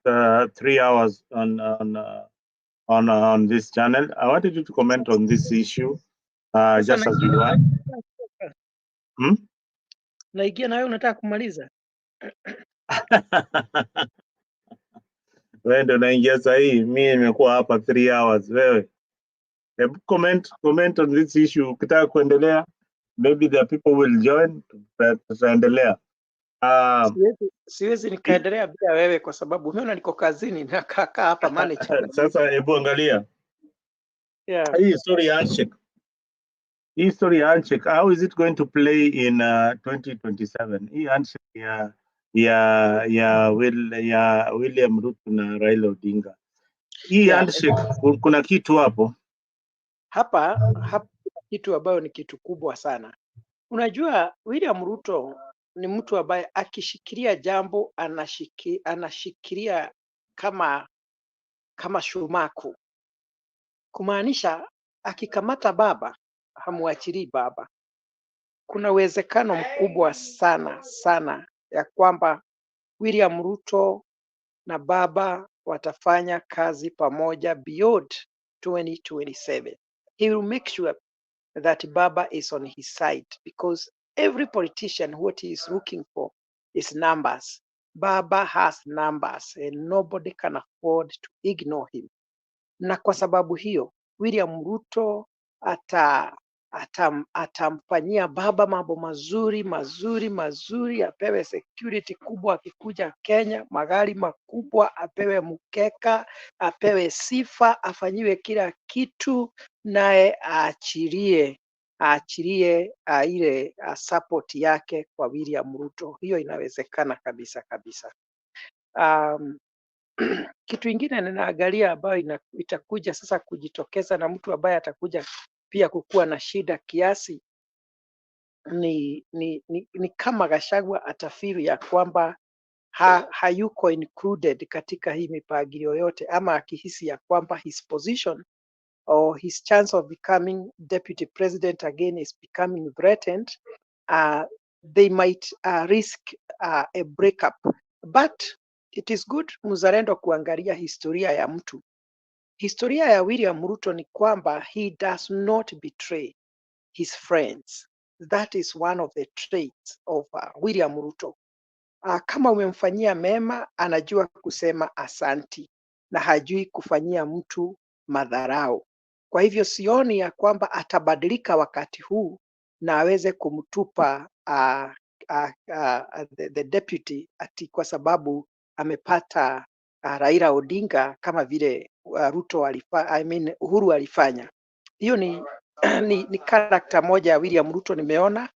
[SPEAKER 1] 3 hours on this channel. I wanted you to comment on this issue, just as you are.
[SPEAKER 5] Naigia na wewe unataka kumaliza?
[SPEAKER 1] Wewe ndio unaingia saa hii, mimi nimekuwa hapa 3 hours. Wewe comment on this issue. Ukitaka kuendelea, maybe the people will join, tutaendelea.
[SPEAKER 5] Siwezi nikaendelea bila wewe kwa sababu umeona niko kazini na kaka hapa manager.
[SPEAKER 1] Sasa hebu angalia.
[SPEAKER 5] Yeah.
[SPEAKER 1] Hii story handshake, how is it going to play in 2027? Hii handshake ya William Ruto na Raila Odinga. Hii handshake, kuna kitu hapo.
[SPEAKER 5] Hapa kitu ambayo ni kitu kubwa sana. Unajua William Ruto ni mtu ambaye akishikilia jambo anashikilia kama shumaku, kumaanisha akikamata baba hamuachilii baba. Kuna uwezekano mkubwa sana ya kwamba William Ruto na baba watafanya kazi pamoja beyond 2027. He will make sure that baba is on his side, because every politician, what he is looking for is numbers. Baba has numbers and nobody can afford to ignore him. Na kwa sababu hiyo William Ruto atamfanyia baba mambo mazuri, apewe security kubwa akikuja Kenya, magari makubwa, apewe mkeka, apewe sifa, afanyiwe kila kitu, naye aachilie ile support yake kwa William Ruto. Hiyo inawezekana kabisa. Kitu ingine ninaangalia ambayo itakuja sasa kujitokeza na mtu ambaye atakuja pia kukuwa na shida kiasi ni kama Gachagua atafiri ya kwamba hayuko included katika hii mipangilio yote, ama akihisi ya kwamba his position or his chance of becoming deputy president again is becoming threatened, they might risk a breakup. But it is good mzalendo kuangalia historia ya mtu. Historia ya William Ruto ni kwamba he does not betray his friends. That is one of the traits of William Ruto. Kama umemfanyia mema, anajua kusema asanti na hajui kufanyia mtu madharau. Kwa hivyo sioni ya kwamba atabadilika wakati huu na aweze kumtupa the deputy ati kwa sababu amepata Raila Odinga kama vile Uhuru alifanya. Hiyo ni ni karakta moja ya William Ruto nimeona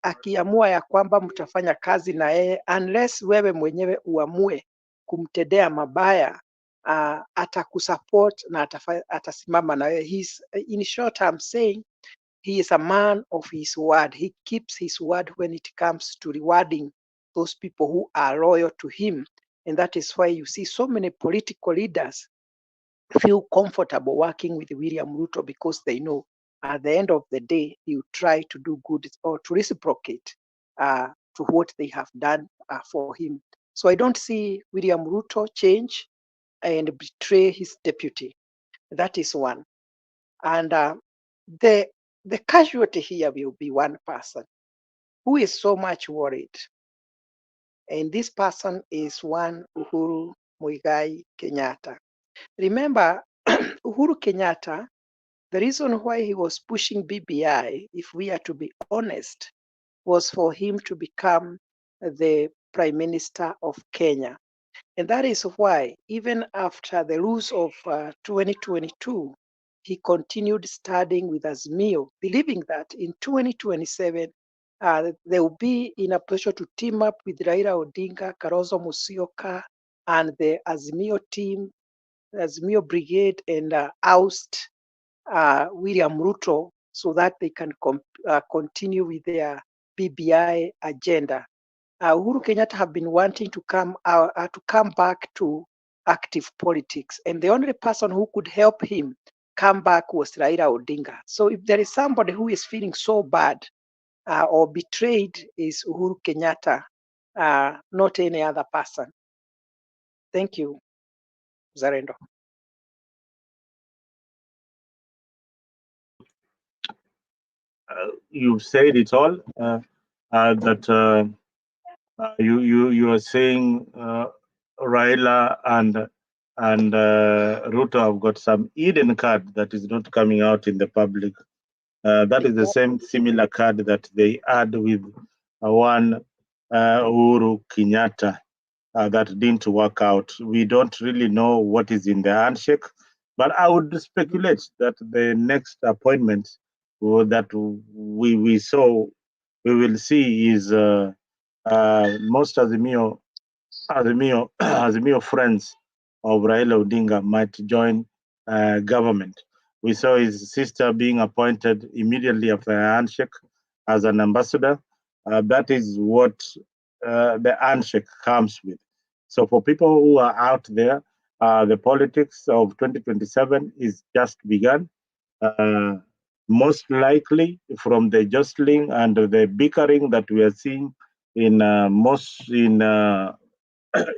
[SPEAKER 5] akiamua ya kwamba mtafanya kazi na yeye unless wewe mwenyewe uamue kumtendea mabaya, atakusupport na atasimama na wewe. In short, I'm saying he is a man of his word. He keeps his word when it comes to rewarding those people who are loyal to him, and that is why you see so many political leaders feel comfortable working with William Ruto because they know at the end of the day, he will try to do good or to reciprocate to what they have done for him. So I don't see William Ruto change and betray his deputy. That is one. And the casualty here will be one person who is so much worried. And this person is one Uhuru Muigai Kenyatta. Remember, Uhuru Kenyatta, the reason why he was pushing BBI, if we are to be honest, was for him to become the Prime Minister of Kenya. And that is why, even after the rules of 2022, he continued studying with Azimio, believing that in 2027, they will be in a position to team up with Raila Odinga, Kalonzo Musyoka, and the Azimio team, Azimio brigade, and oust William Ruto so that they can continue with their BBI agenda. Uhuru Kenyatta have been wanting to come back to active politics, and the only person who could help him come back was Raila Odinga. So if there is somebody who is feeling so bad or betrayed, is Uhuru Kenyatta, not any other person. Thank you, Zarendo.
[SPEAKER 1] You've said it all. That you are saying Raila and Ruto have got some hidden card that is not coming out in the public. That is the same similar card that they had with one Uhuru Kenyatta that didn't work out. We don't really know what is in the handshake, but I would speculate that the next appointment that we will see is most Azimio friends of Raila Odinga might join government. We saw his sister being appointed immediately after a handshake as an ambassador. That is what the handshake comes with. So for people who are out there, the politics of 2027 is just begun. Uh, Most likely from the jostling and the bickering that we are seeing in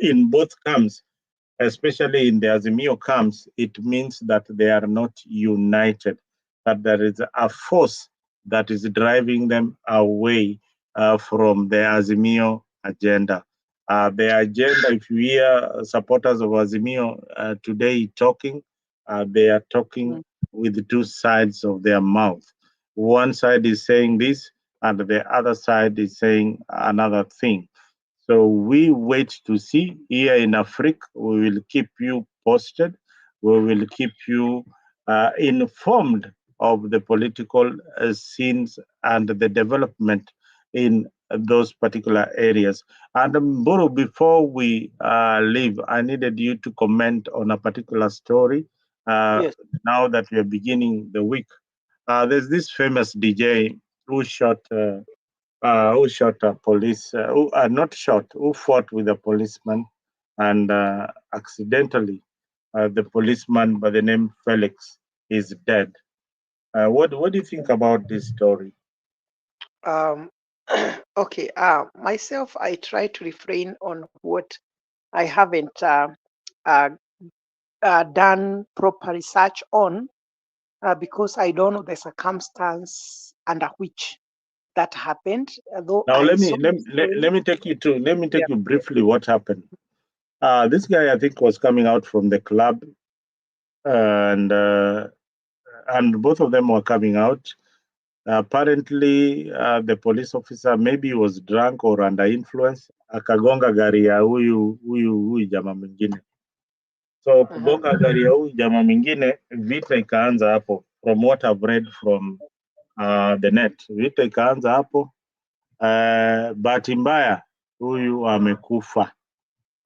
[SPEAKER 1] in both camps, especially in the Azimio camps, it means that they are not united, that there is a force that is driving them away from the Azimio agenda. The agenda, if you hear supporters of Azimio today talking, they are talking with two sides of their mouth. One side is saying this, and the other side is saying another thing. So we wait to see here in Africa. We will keep you posted. We will keep you informed of the political scenes and the development in those particular areas. And Mburu, before we leave, I needed you to comment on a particular story.
[SPEAKER 5] Yes.
[SPEAKER 1] Now that we are beginning the week, there's this famous DJ who shot a police, who not shot, who fought with a policeman, and accidentally, the policeman by the name Felix is dead. What do you think about this story?
[SPEAKER 5] Um, okay. Myself, I try to refrain on what I haven't uh, done proper research on because I don't know the circumstance under which that happened. Though
[SPEAKER 1] Now
[SPEAKER 5] I
[SPEAKER 1] let
[SPEAKER 5] saw
[SPEAKER 1] me take you to
[SPEAKER 5] yeah.
[SPEAKER 1] you briefly what happened. This guy I think was coming out from the club, and both of them were coming out. Apparently the police officer maybe was drunk or under influence, akagonga gari ya huyu jamaa mwingine. So kugonga gari ya huyu jamaa mwingine, vita ikaanza hapo, from what I've read from the net. Vita ikaanza hapo. Bahati mbaya huyu amekufa.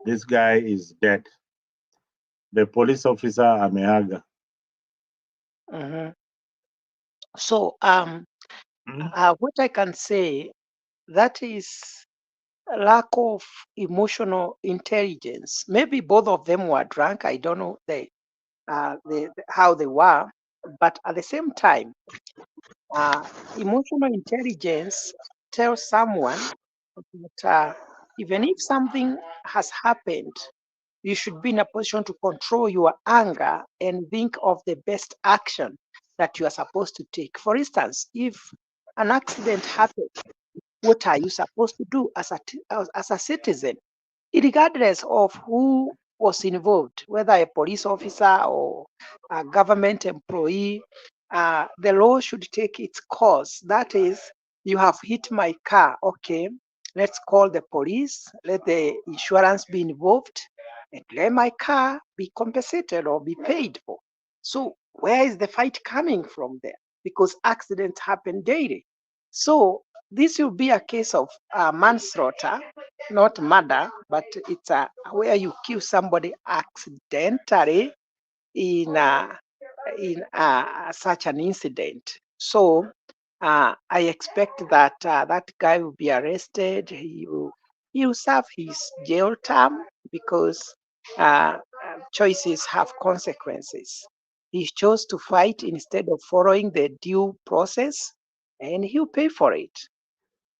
[SPEAKER 1] This guy is dead. The police officer ameaga.
[SPEAKER 5] So what I can say, that is a lack of emotional intelligence. Maybe both of them were drunk. I don't know how they were, but at the same time, emotional intelligence tells someone that even if something has happened, you should be in a position to control your anger and think of the best action that you are supposed to take. For instance, if an accident happens, what are you supposed to do as a citizen, regardless of who was involved, whether a police officer or a government employee? The law should take its course. That is, you have hit my car. Okay, let's call the police, let the insurance be involved, and let my car be compensated or be paid for. So where is the fight coming from there? Because accidents happen daily. So this will be a case of manslaughter, not murder, but it's where you kill somebody accidentally in such an incident. So I expect that that guy will be arrested. He will serve his jail term, because choices have consequences. He chose to fight instead of following the due process, and he'll pay for it.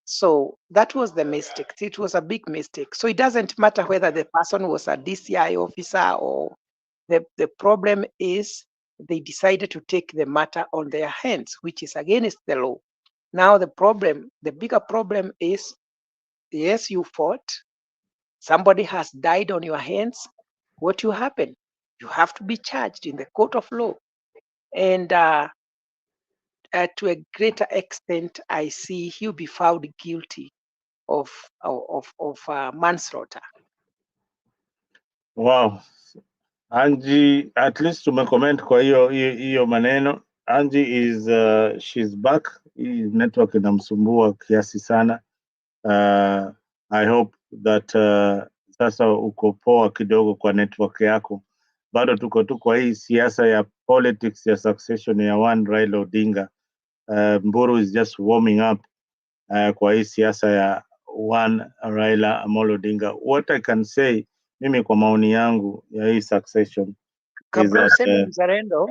[SPEAKER 5] So that was the mistake. It was a big mistake. So it doesn't matter whether the person was a DCI officer or the problem is they decided to take the matter on their hands, which is against the law. Now the bigger problem is, yes, you fought. Somebody has died on your hands. What will happen? You have to be charged in the court of law. And to a greater extent, I see he'll be found guilty of manslaughter.
[SPEAKER 1] Wow. Angie, at least tumecomment kwa hiyo maneno. Angie is she's back. Hii network inamsumbua kiasi sana. I hope that sasa uko poa kidogo kwa network yako. Bado tuko tu kwa hii siasa ya politics ya succession ya one Raila Odinga. Mburu is just warming up kwa hii siasa ya one Raila Amolo Odinga. What I can say, mimi kwa maoni yangu ya hii succession
[SPEAKER 5] Kabla useme mzalendo,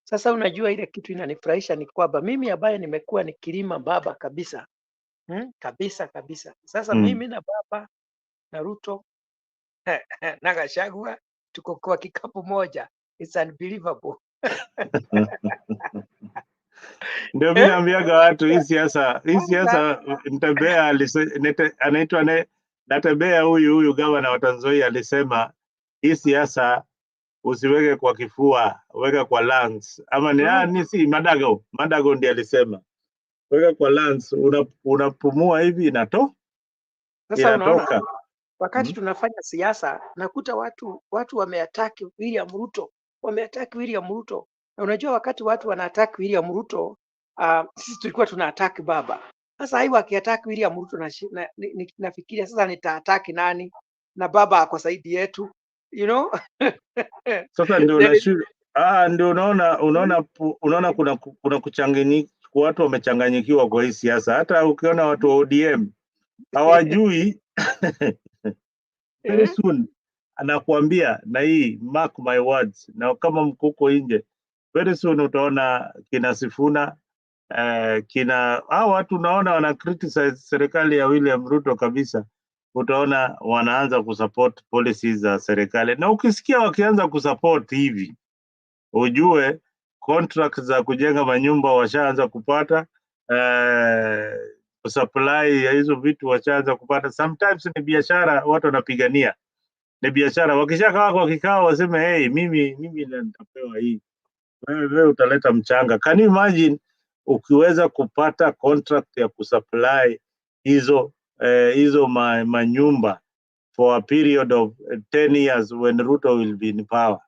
[SPEAKER 5] sasa unajua ile kitu inanifurahisha ni kwamba mimi ambaye nimekuwa nikilima baba kabisa kabisa. Sasa mimi na baba na Ruto na Gachagua tuko kwa kikapu moja. It's unbelievable.
[SPEAKER 1] Ndio mimi naambiaga watu hii siasa Ntembea anaitwa Natembea, huyu gavana wa Tanzania alisema hii siasa usiweke kwa kifua, weka kwa lungs. Ama ni si Madago ndiye alisema weka kwa lungs, unapumua hivi inatoka.
[SPEAKER 5] Sasa unaona, wakati tunafanya siasa nakuta watu wameataki William Ruto, na unajua wakati watu wanaataki William Ruto, sisi tulikuwa tunaataki baba. Sasa hivi wakiataki William Ruto nafikiria sasa nitaataki nani, na baba ako saidi yetu, you know.
[SPEAKER 1] Sasa ndio ndio unaona kuna kuchanganyika, watu wamechanganyikiwa kwa hii siasa. Hata ukiona watu wa ODM hawajui very soon anakuambia, na hii mark my words, na kama mkuko nje very soon utaona kina Sifuna kina watu unaona wana criticize serikali ya William Ruto kabisa, utaona wanaanza kusupport policies za serikali. Na ukisikia wakianza kusupport hivi, ujue contracts za kujenga manyumba washaanza kupata, supply ya hizo vitu washaanza kupata. Sometimes ni biashara watu wanapigania, ni biashara. Wakishakaa kwa kikao waseme hey, mimi nitapewa hii, wewe utaleta mchanga. Can you imagine ukiweza kupata contract ya kusupply hizo manyumba for a period of 10 years when Ruto will be in power?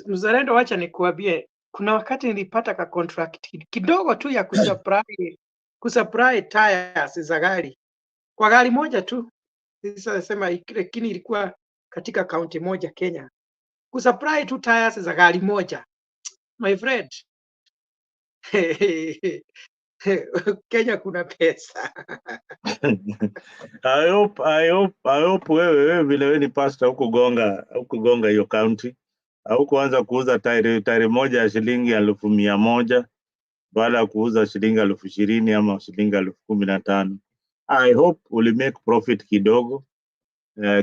[SPEAKER 5] Mzalendo, wacha nikuambie, kuna wakati nilipata ka contract kidogo tu ya kusupply tires za gari kwa gari moja tu. Sasa nasema lakini ilikuwa katika kaunti moja Kenya, kusupply tu tires za gari moja, my friend. Kenya kuna pesa.
[SPEAKER 1] I hope wewe vile wewe ni pastor huko Gonga hiyo county, au kuanza kuuza tairi moja ya shilingi 1,100 baada ya kuuza shilingi 20,000 ama shilingi 15,000. I hope uli make profit kidogo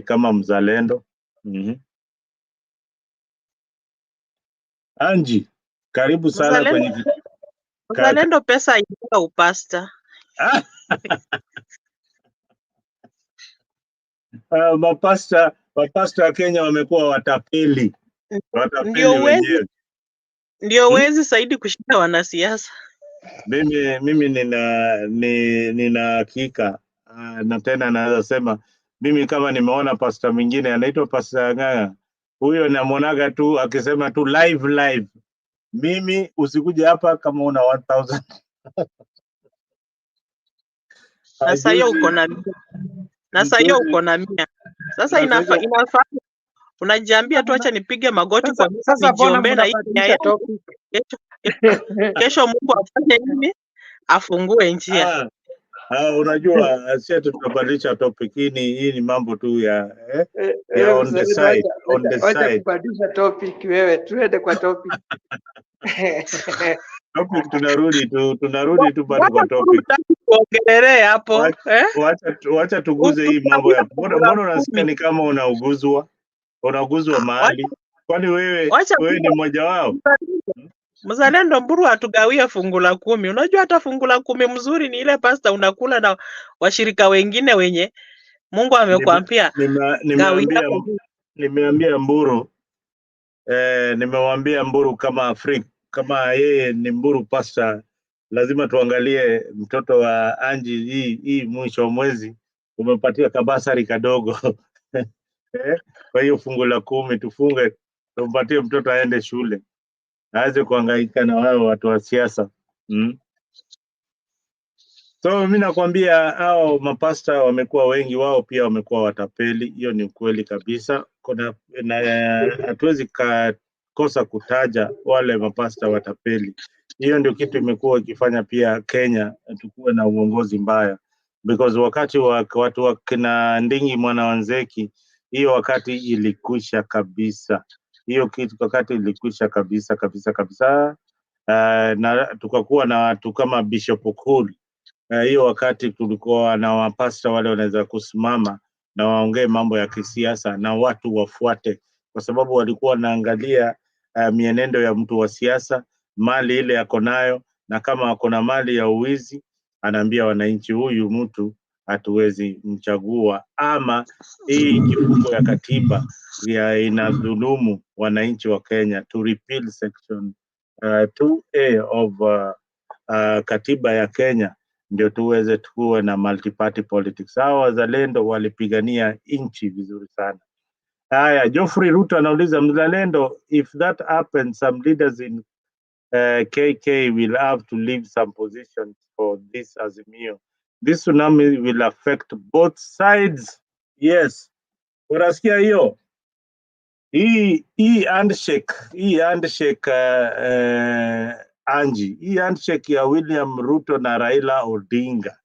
[SPEAKER 1] kama mzalendo. Anji, karibu sana kwenye
[SPEAKER 4] mzalendo. Pesa haina upasta.
[SPEAKER 1] Mapasta wa Kenya wamekuwa watapeli wenyewe.
[SPEAKER 4] Ndio wezi zaidi kushinda wanasiasa.
[SPEAKER 1] Mimi nina hakika na tena naweza sema mimi kama nimeona pasta mwingine anaitwa Pasta Ng'ang'a, huyo namwonaga tu akisema tu live. Mimi usikuje hapa kama una 1,000.
[SPEAKER 4] Sasa hiyo uko na 100. Sasa inafaa unajiambia tu acha nipige magoti kwa nijiombe na kesho Mungu afanye nini? Afungue njia.
[SPEAKER 1] Unajua sisi tunabadilisha topic hii ni mambo tu ya on the side.
[SPEAKER 5] Wacha kubadilisha topic wewe, tuende kwa topic.
[SPEAKER 1] Topic tunarudi tu bado kwa topic.
[SPEAKER 4] Kuongelea hapo.
[SPEAKER 1] Wacha tuguze hii mambo ya mbona unasikia ni kama unauguzwa mahali. Kwani wewe ni mmoja wao?
[SPEAKER 4] Mzalendo, Mburu atugawie fungu la 10. Unajua hata fungu la 10 mzuri ni ile pasta unakula na washirika wengine wenye Mungu amekwambia.
[SPEAKER 1] Nimeambia Mburu nimemwambia Mburu kama yeye ni Mburu pasta, lazima tuangalie mtoto wa Anji hii mwisho wa mwezi umepatia kabasari kadogo. Kwa hiyo fungu la 10 tufunge, tumpatie mtoto aende shule, aweze kuhangaika na wao watu wa siasa. So mimi nakwambia hao mapasta wamekuwa wengi, wao pia wamekuwa watapeli. Hiyo ni ukweli kabisa. Hatuwezi kosa kutaja wale mapasta watapeli. Hiyo ndio kitu imekuwa ikifanya pia Kenya tukuwe na uongozi mbaya, because wakati watu wa kina Ndingi Mwana Wanzeki, hiyo wakati ilikwisha kabisa. Hiyo kitu wakati ilikwisha kabisa. Na tukakuwa na watu kama Bishop Okul. Hiyo wakati tulikuwa na mapasta wale wanaweza kusimama na waongee mambo ya kisiasa na watu wafuate, kwa sababu walikuwa wanaangalia mienendo ya mtu wa siasa, mali ile yako nayo, na kama ako na mali ya uwizi anaambia wananchi, huyu mtu hatuwezi mchagua, ama hii kifungo ya katiba inadhulumu wananchi wa Kenya, to repeal section 2A of katiba ya Kenya, ndio tuweze tuwe na multi-party politics. Hao wazalendo walipigania nchi vizuri sana. Haya, Geoffrey Ruto anauliza, mzalendo, if that happens, some leaders in KK will have to leave some positions for this Azimio. This tsunami will affect both sides. Yes, unasikia hiyo? Hii handshake Anji, hii handshake ya William Ruto na Raila Odinga,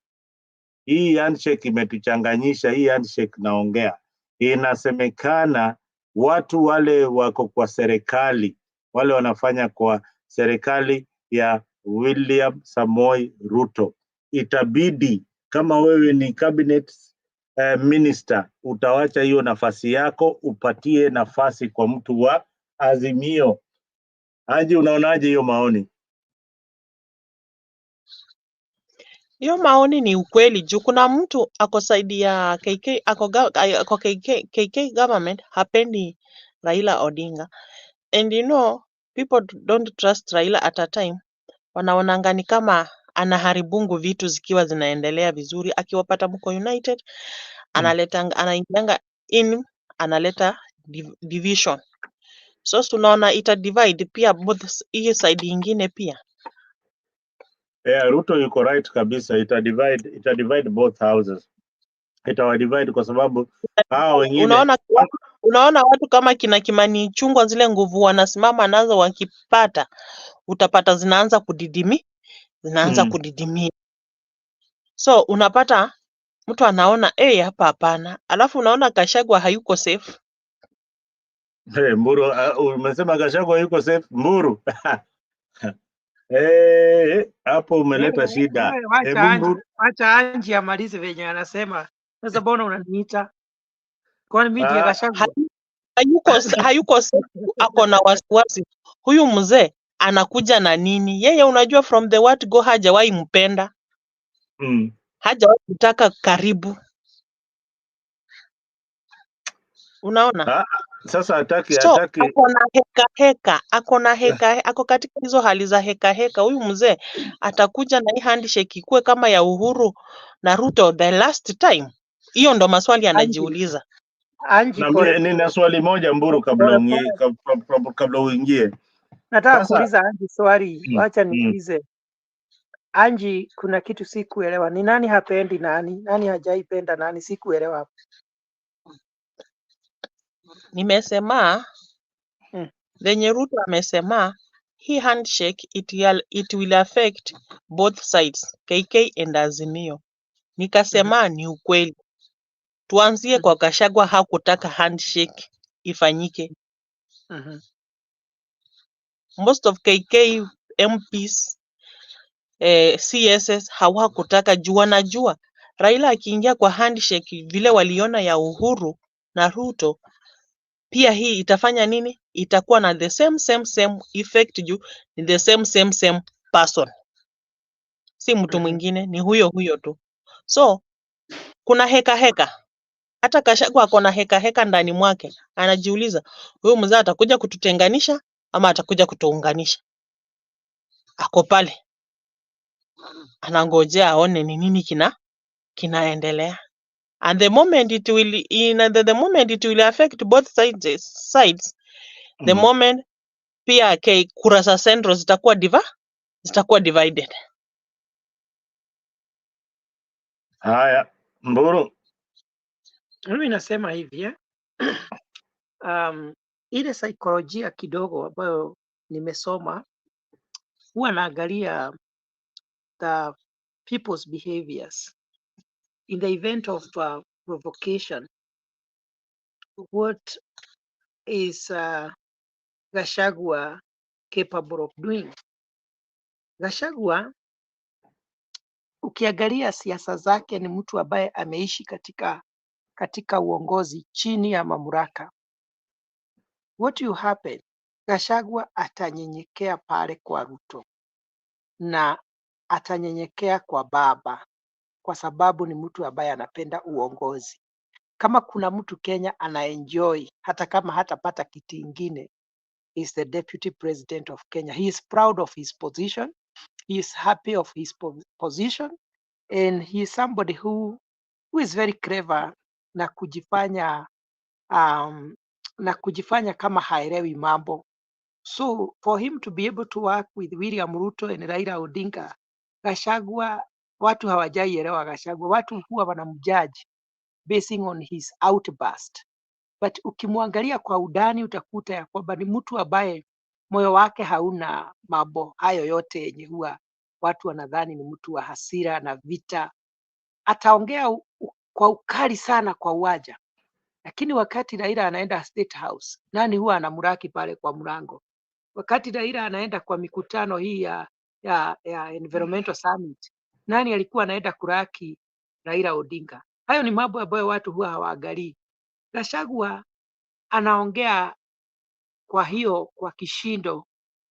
[SPEAKER 1] hii handshake imetuchanganyisha. Hii handshake naongea, inasemekana watu wale wako kwa serikali, wale wanafanya kwa serikali ya William Samoei Ruto, itabidi kama wewe ni cabinet minister, utawacha hiyo nafasi yako upatie nafasi kwa mtu wa Azimio. Anji, unaonaje hiyo maoni?
[SPEAKER 4] Hiyo maoni ni ukweli juu kuna mtu ako side ya KK ako KK government hapendi Raila Odinga. And you know, people don't trust Raila at a time. Wanaonanga ni kama anaharibungu vitu zikiwa zinaendelea vizuri. Akiwapata mko united, anaingianga in, analeta division. So tunaona ita divide pia both hii side ingine pia.
[SPEAKER 1] Yeah, Ruto yuko right kabisa, ita divide both houses. Itawa divide kwa sababu hao wengine
[SPEAKER 4] Unaona watu kama kina Kimani Ichung'wah zile nguvu wanasimama nazo wakipata, utapata zinaanza kudidimia. So unapata mtu anaona hapa hapana, alafu unaona Gachagua hayuko safe.
[SPEAKER 1] Mburu, umesema Gachagua yuko safe Mburu? Hapo umeleta shida.
[SPEAKER 5] Wacha Anji amalize venye anasema. Sasa mbona unaniita? Kwani mimi ndiye Gachagua?
[SPEAKER 4] Hayuko safe, ako na wasiwasi. Huyu mzee anakuja na nini? Yeye unajua from the word go hajawahi mpenda. Hajawahi kutaka karibu. Unaona?
[SPEAKER 1] Sasa hataki.
[SPEAKER 4] Ako katika hizo hali za heka. Huyu mzee atakuja na hii handshake ikuwe kama ya Uhuru na Ruto the last time. Hiyo ndo maswali anajiuliza.
[SPEAKER 5] Anji,
[SPEAKER 1] nina swali moja Mburu, kabla uingie.
[SPEAKER 5] Nataka kuuliza Anji swali, wacha niulize. Anji, kuna kitu sikuelewa. Ni nani hapendi nani? Nani hajaipenda nani? Sikuelewa hapo.
[SPEAKER 4] Nimesema venye Ruto amesema hii handshake it will affect both sides, KK and Azimio. Nikasema ni ukweli. Tuanzie kwa Gachagua, hakutaka handshake ifanyike. Most of KK MPs CSS hawakutaka juu wanajua Raila akiingia kwa handshake vile waliona ya Uhuru na Ruto, pia hii itafanya nini? Itakuwa na the same effect juu ni the same person. Si mtu mwingine, ni huyo tu. So kuna heka. Hata Gachagua ako na heka ndani mwake. Anajiuliza, huyu mzee atakuja kututenganisha ama atakuja kutuunganisha? Ako pale. Anangojea aone ni nini kinaendelea. And the moment it will affect both sides, the moment pia kura za Central zitakuwa divided.
[SPEAKER 1] Haya, Mburu.
[SPEAKER 5] Mimi nasema hivi ile saikolojia kidogo ambayo nimesoma huwa naangalia the people's behaviors in the event of provocation. What is Gachagua capable of doing? Gachagua ukiangalia siasa zake ni mtu ambaye ameishi katika uongozi chini ya mamlaka. What will happen? Gachagua atanyenyekea pale kwa Ruto na atanyenyekea kwa baba kwa sababu ni mtu ambaye anapenda uongozi. Kama kuna mtu Kenya anaenjoy hata kama hatapata kiti ingine, is the deputy president of Kenya. He is proud of his position. He is happy of his position and he is somebody who is very clever na kujifanya kama haelewi mambo. So for him to be able to work with William Ruto and Raila Odinga, Gachagua, watu hawajaielewa Gachagua. Watu huwa wanamjudge basing on his outburst. But ukimwangalia kwa undani utakuta ya kwamba ni mtu ambaye moyo wake hauna mambo hayo yote yenye huwa watu wanadhani ni mtu wa hasira na vita. Ataongea kwa ukali sana kwa uwaja. Lakini wakati Raila anaenda State House, nani huwa anamraki pale kwa mlango? Wakati Raila anaenda kwa mikutano hii ya Environmental Summit, nani alikuwa anaenda kuraki Raila Odinga? Hayo ni mambo ambayo watu huwa hawaangalii. Gachagua anaongea kwa kishindo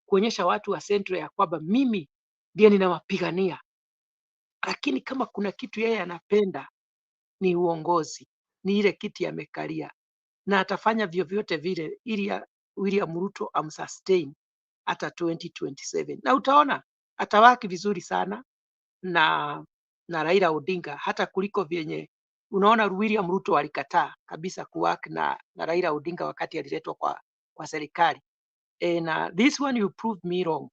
[SPEAKER 5] kuonyesha watu wa Central ya kwamba mimi ndiye ninawapigania. lakini kama kuna kitu yeye anapenda ni uongozi, ni ile kiti amekalia, na atafanya vyovyote vile ili William Ruto amsustain hata 2027, na utaona atawaki vizuri sana na Raila Odinga hata kuliko vyenye unaona William Ruto alikataa kabisa kuwork na Raila Odinga wakati aliletwa kwa serikali. Na this one you prove me wrong.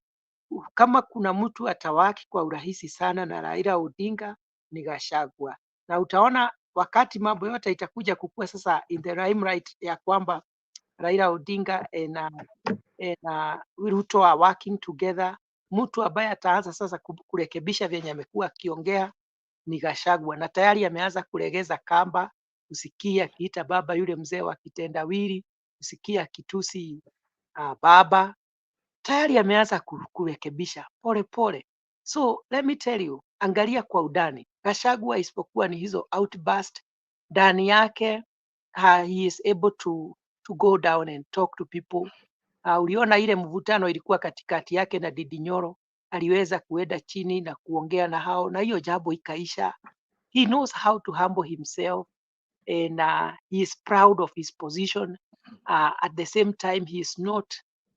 [SPEAKER 5] Kama kuna mtu atawaki kwa urahisi sana na Raila Odinga ni Gachagua, na utaona wakati mambo yote itakuja kukua sasa in the limelight ya kwamba Raila Odinga na Ruto are working together, mtu ambaye ataanza sasa kurekebisha vyenye amekuwa akiongea ni Gachagua, na tayari ameanza kulegeza kamba. Usikia akiita baba yule mzee wa kitendawili, usikia akitusi baba, tayari ameanza kurekebisha pole pole. So let me tell you, angalia kwa undani Gachagua, isipokuwa ni hizo outburst ndani yake, he is able to go down and talk to people. Uliona ile mvutano ilikuwa katikati yake na Ndindi Nyoro, aliweza kuenda chini na kuongea na hao, na hiyo jambo ikaisha. He knows how to humble himself and he is proud of his position. At the same time, he is not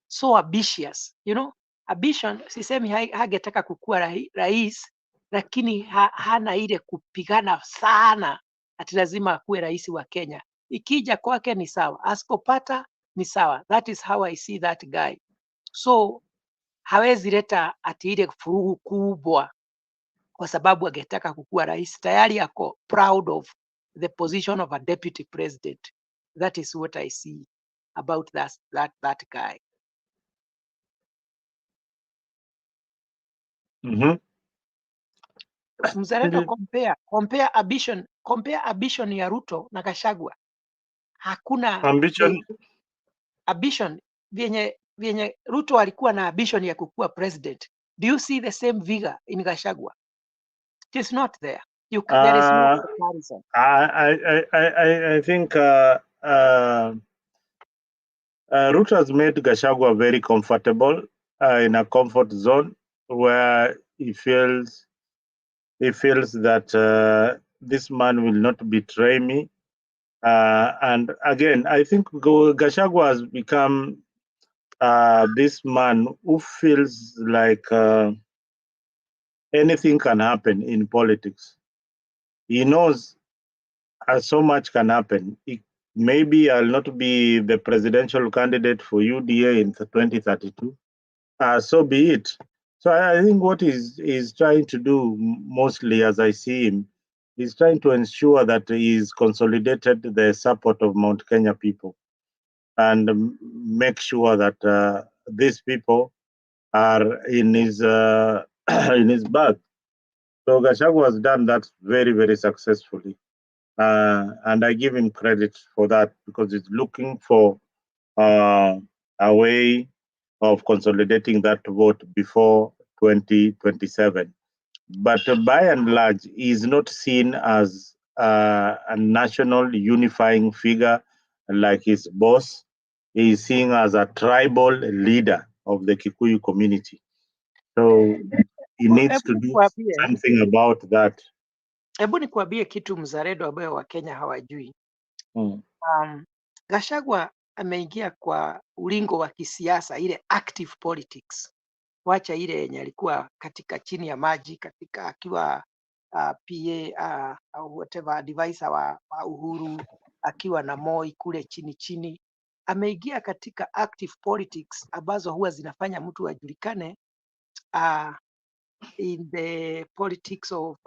[SPEAKER 5] so ambitious. You know, ambition, sisemi hagetaka kukua rais, lakini hana ile kupigana sana ati lazima akuwe rais wa Kenya. Ikija kwake ni sawa, asipopata ni sawa. That is how I see that guy. So hawezi leta ati ile furugu kubwa kwa sababu angetaka kukua rais. Tayari ako proud of the position of a deputy president. That is what I see about that guy. Mzalendo, compare ambition ya Ruto na Gachagua. Hakuna ambition vyenye Ruto alikuwa na ambition ya kukua president. Do you see the same vigor in Gachagua? It is not there. There is no comparison.
[SPEAKER 1] I think Ruto has made Gachagua very comfortable in a comfort zone where he feels that this man will not betray me. And again, I think Gachagua has become this man who feels like anything can happen in politics. He knows so much can happen. Maybe I'll not be the presidential candidate for UDA in 2032. So be it. So I think what he's trying to do mostly, as I see him, is trying to ensure that he's consolidated the support of Mount Kenya people and make sure that these people are in his in his back. So Gachagua has done that very, very successfully. And I give him credit for that because he's looking for a way of consolidating that vote before 2027. But by and large, he's not seen as a national unifying figure like his boss. He's seen as a tribal leader of the Kikuyu community. So he needs to do something about that.
[SPEAKER 5] Hebu nikuambie kitu mzalendo ambayo Wakenya hawajui. Gachagua ameingia kwa ulingo wa kisiasa, ile active politics. Wacha ile yenye alikuwa katika chini ya maji, katika akiwa PA whatever advisor wa Uhuru, akiwa na Moi kule chini chini. Ameingia katika active politics ambazo huwa zinafanya mtu ajulikane in the politics of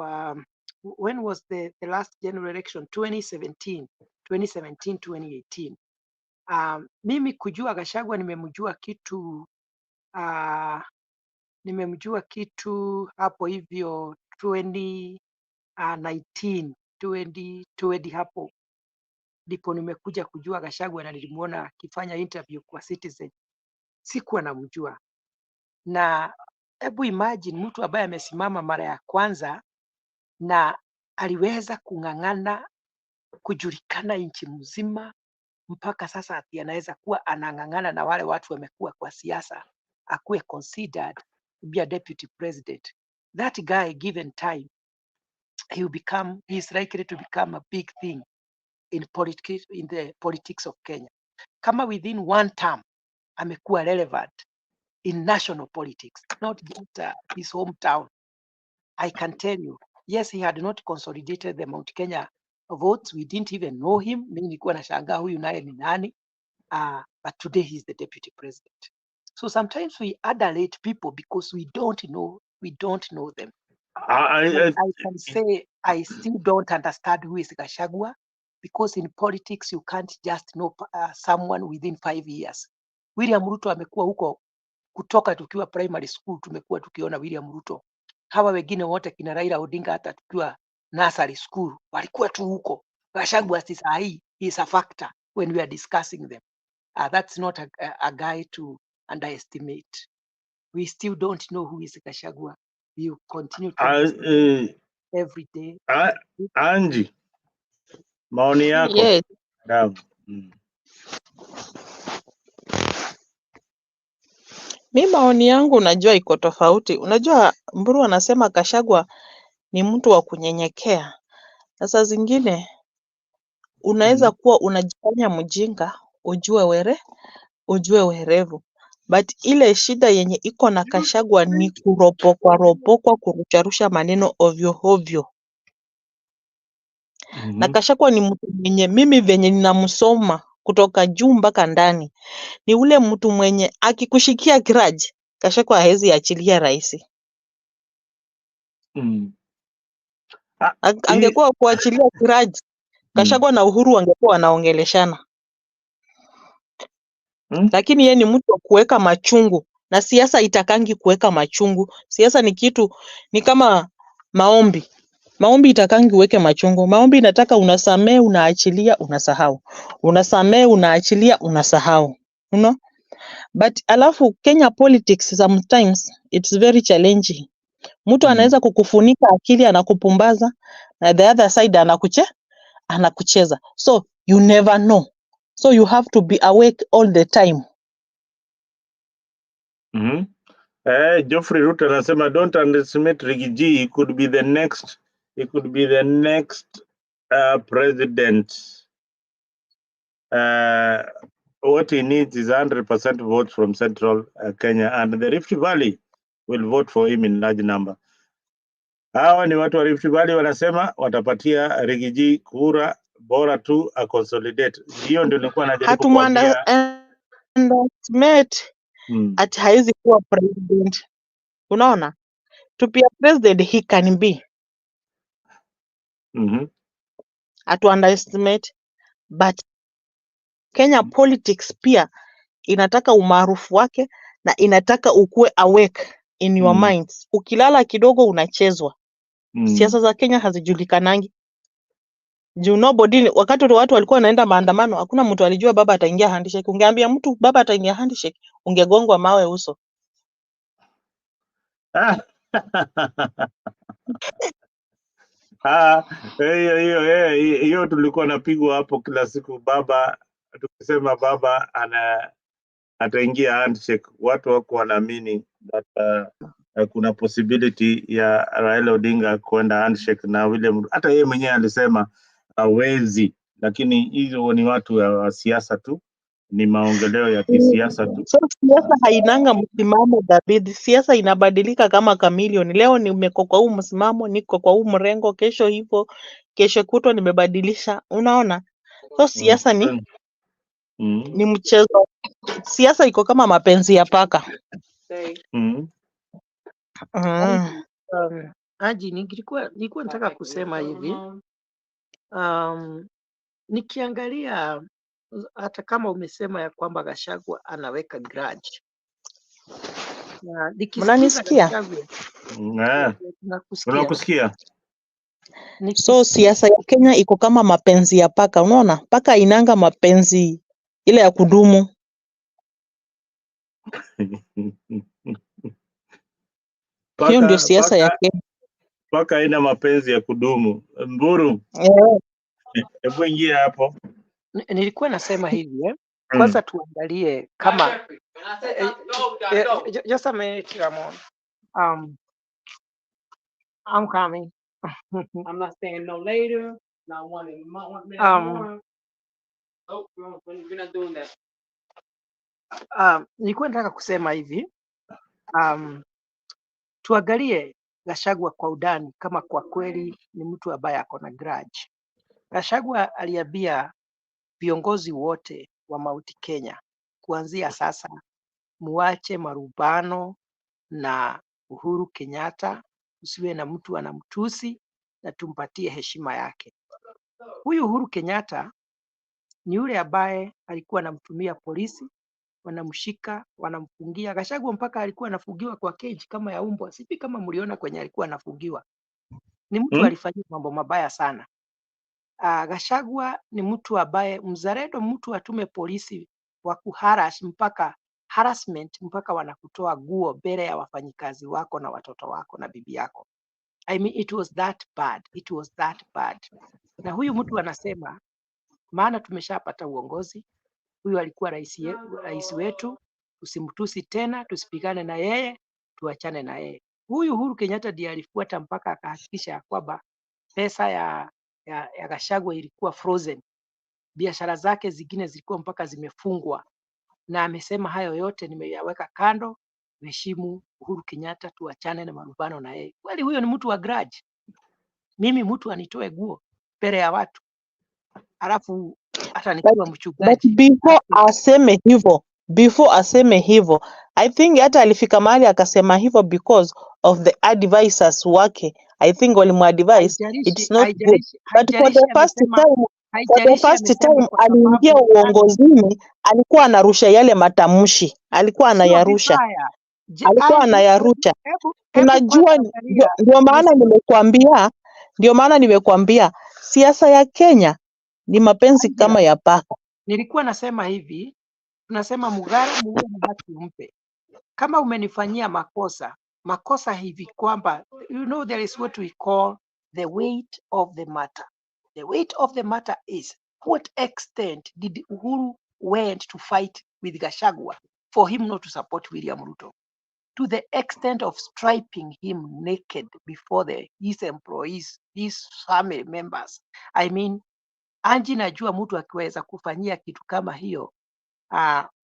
[SPEAKER 5] when was the last general election? 2017, 2018. Mimi kujua Gachagua nimemjua kitu hapo hivyo 2019, 2020 hapo ndipo nimekuja kujua Gachagua, na nilimuona akifanya interview kwa Citizen. Sikuwa namjua, na hebu imagine mtu ambaye amesimama mara ya kwanza na aliweza kung'ang'ana kujulikana nchi mzima, mpaka sasa ati anaweza kuwa anang'ang'ana na wale watu wamekuwa kwa siasa akuwe considered to be a deputy president. That guy given time he's likely to become a big thing in the politics of Kenya. Kama within one term amekuwa relevant in national politics, not just his hometown. I can tell you, yes, he had not consolidated the Mount Kenya votes. We didn't even know him. Mimi nilikuwa nashangaa huyu naye ni nani? But today he's the deputy president. So sometimes we adulate people because we don't know them. I can say I still don't understand who is Gachagua, because in politics you can't just know someone within 5 years. William Ruto amekuwa huko kutoka tukiwa primary school, tumekuwa tukiona William Ruto. Hawa wengine wote kina Raila Odinga hata tukiwa nursery school walikuwa tu huko. Gachagua si sahi, he is a factor when we are discussing them. That's not a guy to underestimate. We still don't know who is Gachagua. We continue to every day.
[SPEAKER 1] Angie, maoni yako?
[SPEAKER 4] Yes. Mi maoni yangu unajua iko tofauti. Unajua Mburu anasema Gachagua ni mtu wa kunyenyekea. Sasa zingine unaweza kuwa unajifanya mjinga, ujue werevu. But ile shida yenye iko na Gachagua ni kuropokwa, kurusharusha maneno ovyo ovyo. Na Gachagua ni mtu mwenye mimi venye ninamsoma kutoka juu mpaka ndani. Ni ule mtu mwenye akikushikia grudge, Gachagua hawezi achilia rahisi. Angekuwa kuachilia grudge, Gachagua na Uhuru wangekuwa wanaongeleshana. Lakini yeye ni mtu wa kuweka machungu, na siasa itakangi kuweka machungu. Siasa ni kitu, ni kama maombi. Maombi itakangi uweke machungu. Maombi inataka unasamee, unaachilia, unasahau. Unasamee, unaachilia, unasahau. You know? But alafu Kenya politics sometimes it's very challenging. Mtu anaweza kukufunika akili, anakupumbaza, na the other side anakucheza. So you never know. So you have to be awake all the time.
[SPEAKER 1] Geoffrey Ruto anasema don't underestimate Riggy G. He could be the next president. What he needs is 100% votes from Central Kenya, and the Rift Valley will vote for him in large number. Hawa ni watu wa Rift Valley wanasema watapatia Riggy G kura, bora tu a consolidate. Hiyo ndio nilikuwa najaribu kuambia.
[SPEAKER 4] Underestimate ati haizi kuwa president. Unaona? To be a president he can be. Atu underestimate, but Kenya politics pia inataka umaarufu wake na inataka ukue awake in your minds. Ukilala kidogo unachezwa. Siasa za Kenya hazijulikanangi. Nobody, wakati watu walikuwa wanaenda maandamano, hakuna mtu alijua baba ataingia handshake. Ungeambia mtu baba ataingia handshake, ungegongwa mawe uso.
[SPEAKER 1] Hiyo tulikuwa napigwa hapo kila siku, baba tukisema baba ataingia handshake. Watu wako wanaamini that kuna possibility ya Raila Odinga kwenda handshake na William. Hata yeye mwenyewe alisema hawezi, lakini hizo ni watu wa siasa tu, ni maongeleo ya kisiasa tu.
[SPEAKER 4] So siasa hainanga msimamo dhabiti. Siasa inabadilika kama chameleon. Leo nimeko kwa huu msimamo, niko kwa huu mrengo, kesho hivyo, kesho kutwa nimebadilisha. Unaona? So siasa ni mchezo. Siasa iko kama mapenzi ya paka.
[SPEAKER 5] Aji, nilikuwa nataka kusema hivi. Nikiangalia hata kama umesema ya kwamba Gachagua anaweka grudge.
[SPEAKER 4] Mnanisikia?
[SPEAKER 1] Tunakusikia.
[SPEAKER 4] So siasa ya Kenya iko kama mapenzi ya paka. Unaona? Paka inanga mapenzi ile ya kudumu. Hiyo ndio siasa ya Kenya.
[SPEAKER 1] Paka ina mapenzi ya kudumu. Mburu. Hebu ingia hapo.
[SPEAKER 5] Nilikuwa nasema hivi kwanza tuangalie kama just a minute, Ramon. I'm coming.
[SPEAKER 6] I'm not staying no later. Not one in one minute more. Oh, we're not doing that.
[SPEAKER 5] Nilikuwa nataka kusema hivi, tuangalie Gachagua kwa undani kama kwa kweli ni mtu ambaye ako na grudge. Gachagua aliambia viongozi wote wa Mount Kenya kuanzia sasa muache marumbano na Uhuru Kenyatta, usiwe na mtu anamtusi na tumpatie heshima yake. Huyu Uhuru Kenyatta ni yule ambaye alikuwa anamtumia polisi, wanamshika, wanamfungia. Gachagua mpaka alikuwa anafungiwa kwa cage kama ya umbwa. Sijui kama mliona kwenye alikuwa anafungiwa. Ni mtu alifanya mambo mabaya sana. Gachagua ni mtu ambaye mzalendo, mtu atume polisi wa kuharass mpaka harassment mpaka wanakutoa nguo mbele ya wafanyikazi wako na watoto wako na bibi yako. I mean, it was that bad. It was that bad. Na huyu mtu anasema maana tumeshapata uongozi, huyu alikuwa rais wetu, tusimtusi tena, tusipigane na yeye, tuachane na yeye. Huyu Uhuru Kenyatta ndiye alifuata mpaka akahakikisha ya kwamba pesa ya Gachagua ilikuwa frozen, biashara zake zingine zilikuwa mpaka zimefungwa, na amesema hayo yote nimeyaweka kando, heshimu Uhuru Kenyatta, tuachane na marumbano na yeye. Kweli huyo ni mtu wa grudge? Mimi mtu anitoe guo mbele ya watu alafu hata nikiwa
[SPEAKER 4] But
[SPEAKER 5] mchungaji
[SPEAKER 4] before aseme hivyo, I think hata alifika mahali akasema hivyo because of the advisors wake. I think walimuadvise it's not good, but for the first time aliingia uongozini, alikuwa anarusha yale matamshi, alikuwa anayarusha. Tunajua, ndio maana nimekuambia siasa ya Kenya ni mapenzi kama ya paka.
[SPEAKER 5] Nilikuwa nasema hivi, tunasema mugara muue na haki umpe. Kama umenifanyia makosa hivi kwamba, you know, there is what we call the weight of the matter. The weight of the matter is what extent did Uhuru went to fight with Gachagua for him not to support William Ruto, to the extent of striping him naked before his employees, his family members. I mean, Anji, najua mtu akiweza kufanyia kitu kama hiyo,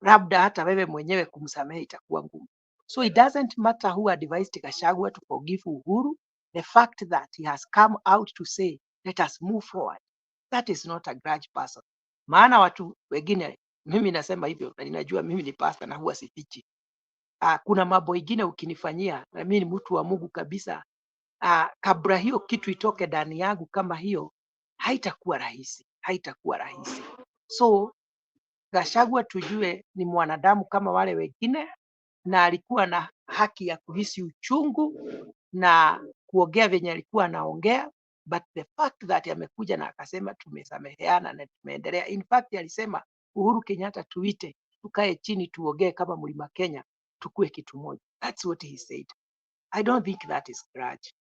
[SPEAKER 5] labda hata wewe mwenyewe kumsamehe itakuwa ngumu. So it doesn't matter who advised Gachagua to forgive Uhuru. The fact that he has come out to say, let us move forward, that is not a grudge person. Maana watu wengine, mimi nasema hivyo na ninajua mimi ni pastor na huwa sifichi. Kuna mambo ingine ukinifanyia, na mimi ni mtu wa Mungu kabisa, kabla hiyo kitu itoke ndani yangu kama hiyo, haitakuwa rahisi. So Gachagua tujue ni mwanadamu kama wale wengine, na alikuwa na haki ya kuhisi uchungu na kuongea venye alikuwa anaongea, but the fact that amekuja na akasema tumesameheana na tumeendelea. In fact alisema Uhuru Kenyatta tuite, tukae chini tuongee kama Mlima Kenya, tukue kitu moja. That's what he said. I don't think that is grudge.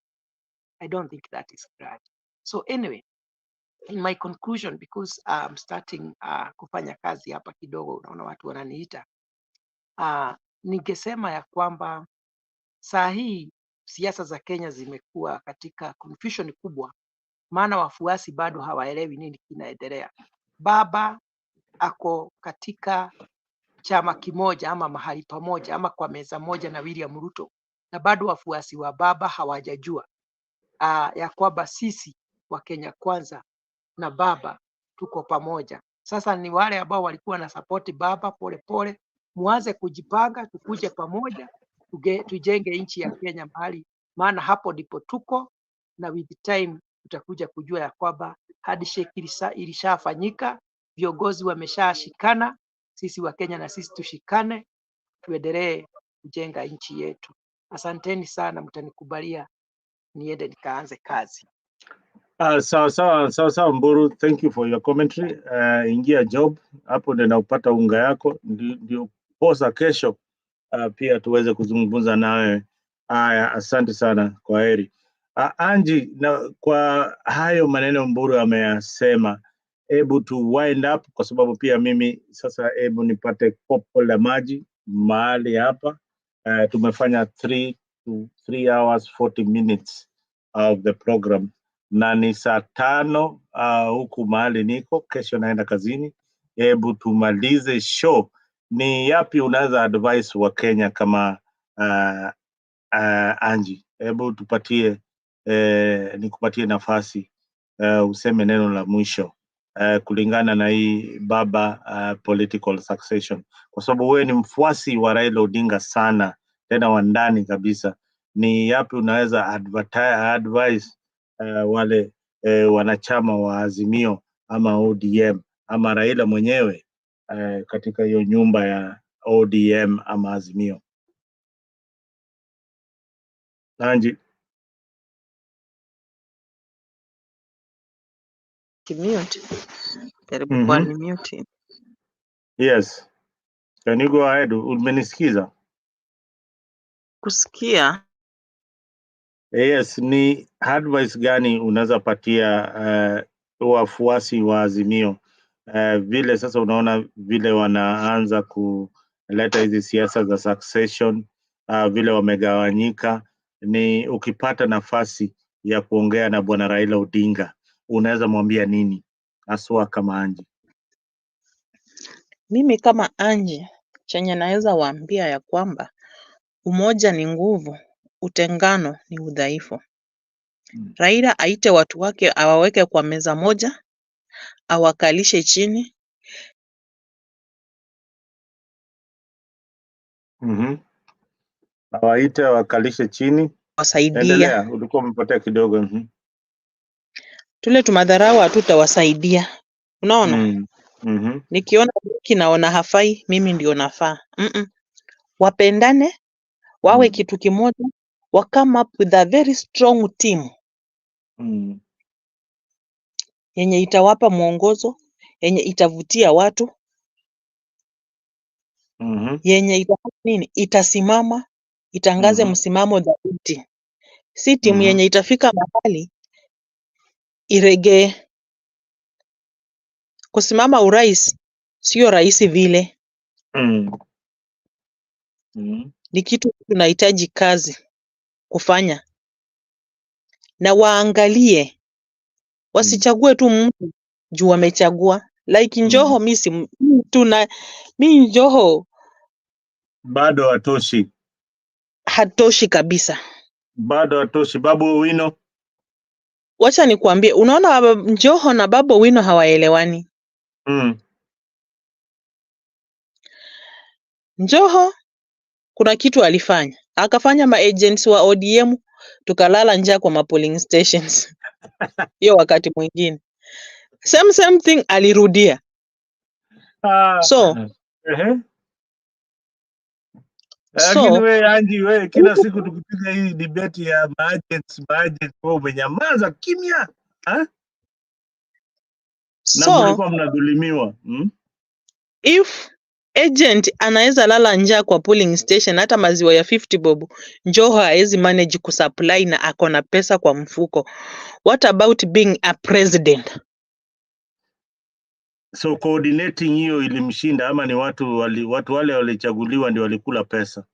[SPEAKER 5] So anyway, in my conclusion, because I'm starting kufanya kazi hapa kidogo, unaona watu wananiita, ningesema ya kwamba saa hii siasa za Kenya zimekuwa katika confusion kubwa, maana wafuasi bado hawaelewi nini kinaendelea. Baba ako katika chama kimoja ama mahali pamoja ama kwa meza moja na William Ruto, na bado wafuasi wa baba hawajajua ya kwamba sisi wa Kenya Kwanza na baba tuko pamoja. Sasa ni wale ambao walikuwa na support baba, pole muanze kujipanga, tukuje pamoja, tujenge nchi ya Kenya mahali, maana hapo ndipo tuko, na with time tutakuja kujua ya kwamba handshake ilishafanyika, viongozi wameshashikana, sisi wa Kenya na sisi tushikane, tuendelee kujenga nchi yetu. Asanteni sana, mtanikubalia niende nikaanze kazi.
[SPEAKER 1] Sawa Mburu, thank you for your commentary. Ingia job hapo ndio upata unga yako, ndio posa kesho pia tuweze kuzungumza nawe. Asante sana, kwa heri. Anji, na kwa hayo maneno Mburu ameyasema, hebu tu wind up kwa sababu pia mimi sasa hebu nipate kopo la maji mahali hapa. Tumefanya 3 hours 40 minutes of the program, na ni saa 5 huku mahali niko. Kesho naenda kazini. Hebu tumalize show. Ni yapi unaweza advise wa Kenya kama Angie? Hebu tupatie, nikupatie nafasi useme neno la mwisho kulingana na hii baba political succession, kwa sababu wewe ni mfuasi wa Raila Odinga sana, tena wa ndani kabisa. Ni yapi unaweza advise wale wanachama wa Azimio ama ODM ama Raila mwenyewe katika hiyo nyumba ya ODM ama Azimio? Angie.
[SPEAKER 4] Mute. Karibu kwa ni mute.
[SPEAKER 1] Yes. Can you go ahead? Umenisikiza?
[SPEAKER 4] Kusikia.
[SPEAKER 1] Yes, ni advice gani unaweza patia wafuasi wa Azimio vile sasa unaona vile wanaanza kuleta hizi siasa za succession, vile wamegawanyika? Ni ukipata nafasi ya kuongea na bwana Raila Odinga, unaweza mwambia nini haswa kama Angie?
[SPEAKER 4] Mimi kama Angie, chenye naweza waambia ya kwamba umoja ni nguvu, utengano ni udhaifu. Raila aite watu wake, awaweke kwa meza moja, awakalishe chini.
[SPEAKER 1] Awaite, awakalishe chini.
[SPEAKER 4] Wasaidia.
[SPEAKER 1] Endelea, ulikuwa umepotea kidogo.
[SPEAKER 4] Tule tumadharau hatutawasaidia. Unaona? Nikiona naona hafai, mimi ndio nafaa. Wapendane, wawe kitu kimoja, wa come up with a very strong team yenye itawapa mwongozo, yenye itavutia watu, yenye itafanya nini, itasimama, itangaze msimamo dhabiti. Si timu yenye itafika mahali iregee. Kusimama urais sio rahisi vile. Ni kitu tunahitaji kazi kufanya, na waangalie, wasichague tu mtu juu wamechagua. Like Njoho, mi Njoho
[SPEAKER 1] bado hatoshi.
[SPEAKER 4] Hatoshi kabisa.
[SPEAKER 1] Bado hatoshi. Babu Owino,
[SPEAKER 4] wacha nikuambie, unaona Njoho na Babu Owino hawaelewani. Njoho kuna kitu alifanya, akafanya maagents wa ODM tukalala njaa kwa mapolling stations. Hiyo wakati mwingine same thing alirudia.
[SPEAKER 1] Lakini we Angie, we kila siku tukipiga hii debate ya maagents wewe umenyamaza kimya. Na mlikuwa mnadhulumiwa.
[SPEAKER 4] If agent anaweza lala njaa kwa polling station, hata maziwa ya 50 bob Njoho haezi manage kusupply na ako na pesa kwa mfuko, what about being a president?
[SPEAKER 1] So coordinating hiyo ilimshinda, ama ni watu wale walichaguliwa ndio walikula pesa?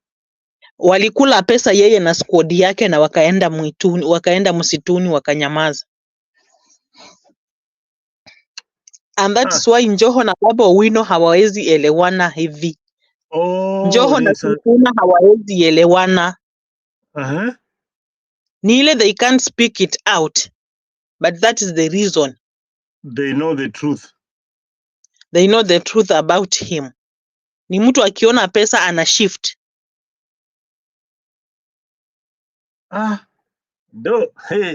[SPEAKER 4] Walikula pesa yeye na squad yake, na wakaenda mwituni, wakaenda msituni, wakanyamaza. And that's why Njoho na Babu Owino hawawezi elewana hivi. Njoho na Sifuna hawawezi elewana. Ni ile they can't speak it out, but that is the reason.
[SPEAKER 1] They know the truth.
[SPEAKER 4] They know the truth about him. Ni mtu akiona pesa ana shift.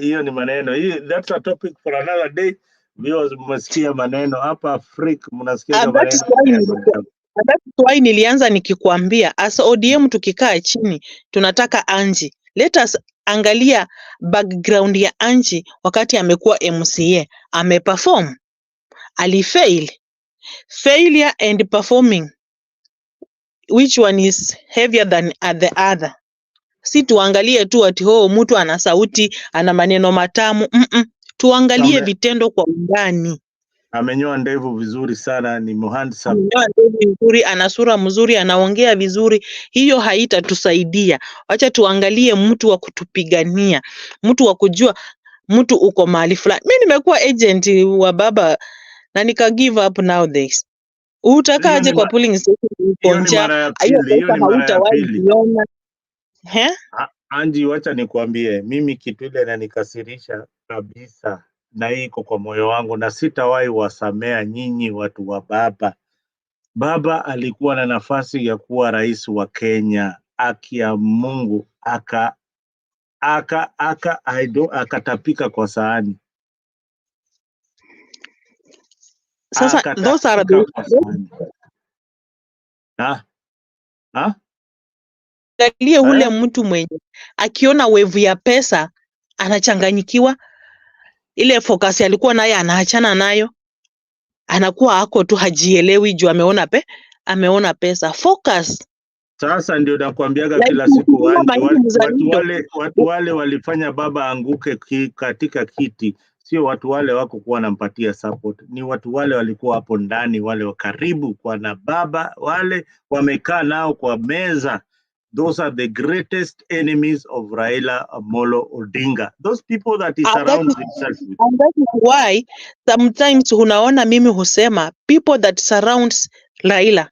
[SPEAKER 1] Hiyo ni maneno. That's a topic for another day. Viewers, mmesikia maneno hapa Afrika, mnasikia maneno.
[SPEAKER 4] That's why nilianza nikikwambia as ODM tukikaa chini tunataka Angie. Let us angalia background ya Angie wakati amekuwa MCA. Ameperform, alifail. Failure and performing, which one is heavier than the other? Si tuangalie tu ati mtu ana sauti, ana maneno matamu. Tuangalie vitendo kwa undani.
[SPEAKER 1] amenyoa ndevu vizuri sana, ni handsome.
[SPEAKER 4] Amenyoa ndevu vizuri, ana sura mzuri, anaongea vizuri. Hiyo haitatusaidia. Wacha tuangalie mtu wa kutupigania, mtu wa kujua mtu uko mahali fulani. Mimi nimekuwa agent wa baba na nika give up nowadays. Utakaje kwa polling station uko
[SPEAKER 1] Hiyo ni
[SPEAKER 4] njaa?
[SPEAKER 1] mara ya
[SPEAKER 4] Hiyo
[SPEAKER 1] pili, hiyo
[SPEAKER 4] pesa
[SPEAKER 1] ni mara ya
[SPEAKER 4] hautawahi
[SPEAKER 1] pili.
[SPEAKER 4] kuiona. He?
[SPEAKER 1] Anji, wacha nikwambie, mimi kitu ile inanikasirisha kabisa, na hii iko kwa moyo wangu, na sitawahi wasamea nyinyi watu wa baba. Baba alikuwa na nafasi ya kuwa rais wa Kenya, haki ya Mungu, akatapika kwa sahani,
[SPEAKER 4] Sasa those are
[SPEAKER 1] akatapika kwa sahani.
[SPEAKER 4] angalie ule mtu mwenye akiona wevu ya pesa anachanganyikiwa, ile focus alikuwa naye anaachana nayo, anakuwa ako tu hajielewi juu ameona pesa. Focus.
[SPEAKER 1] Sasa ndio nakwambiaga
[SPEAKER 4] Like,
[SPEAKER 1] kila siku
[SPEAKER 4] watu
[SPEAKER 1] wale walifanya baba anguke katika kiti, sio watu wale wako kuwa wanampatia support, ni watu wale walikuwa hapo ndani, wale wa karibu kwa na baba, wale wamekaa nao kwa meza. Those are the greatest enemies of Raila Amolo Odinga. Those people that he surrounds himself with.
[SPEAKER 4] And that is why sometimes unaona mimi husema people that surrounds Raila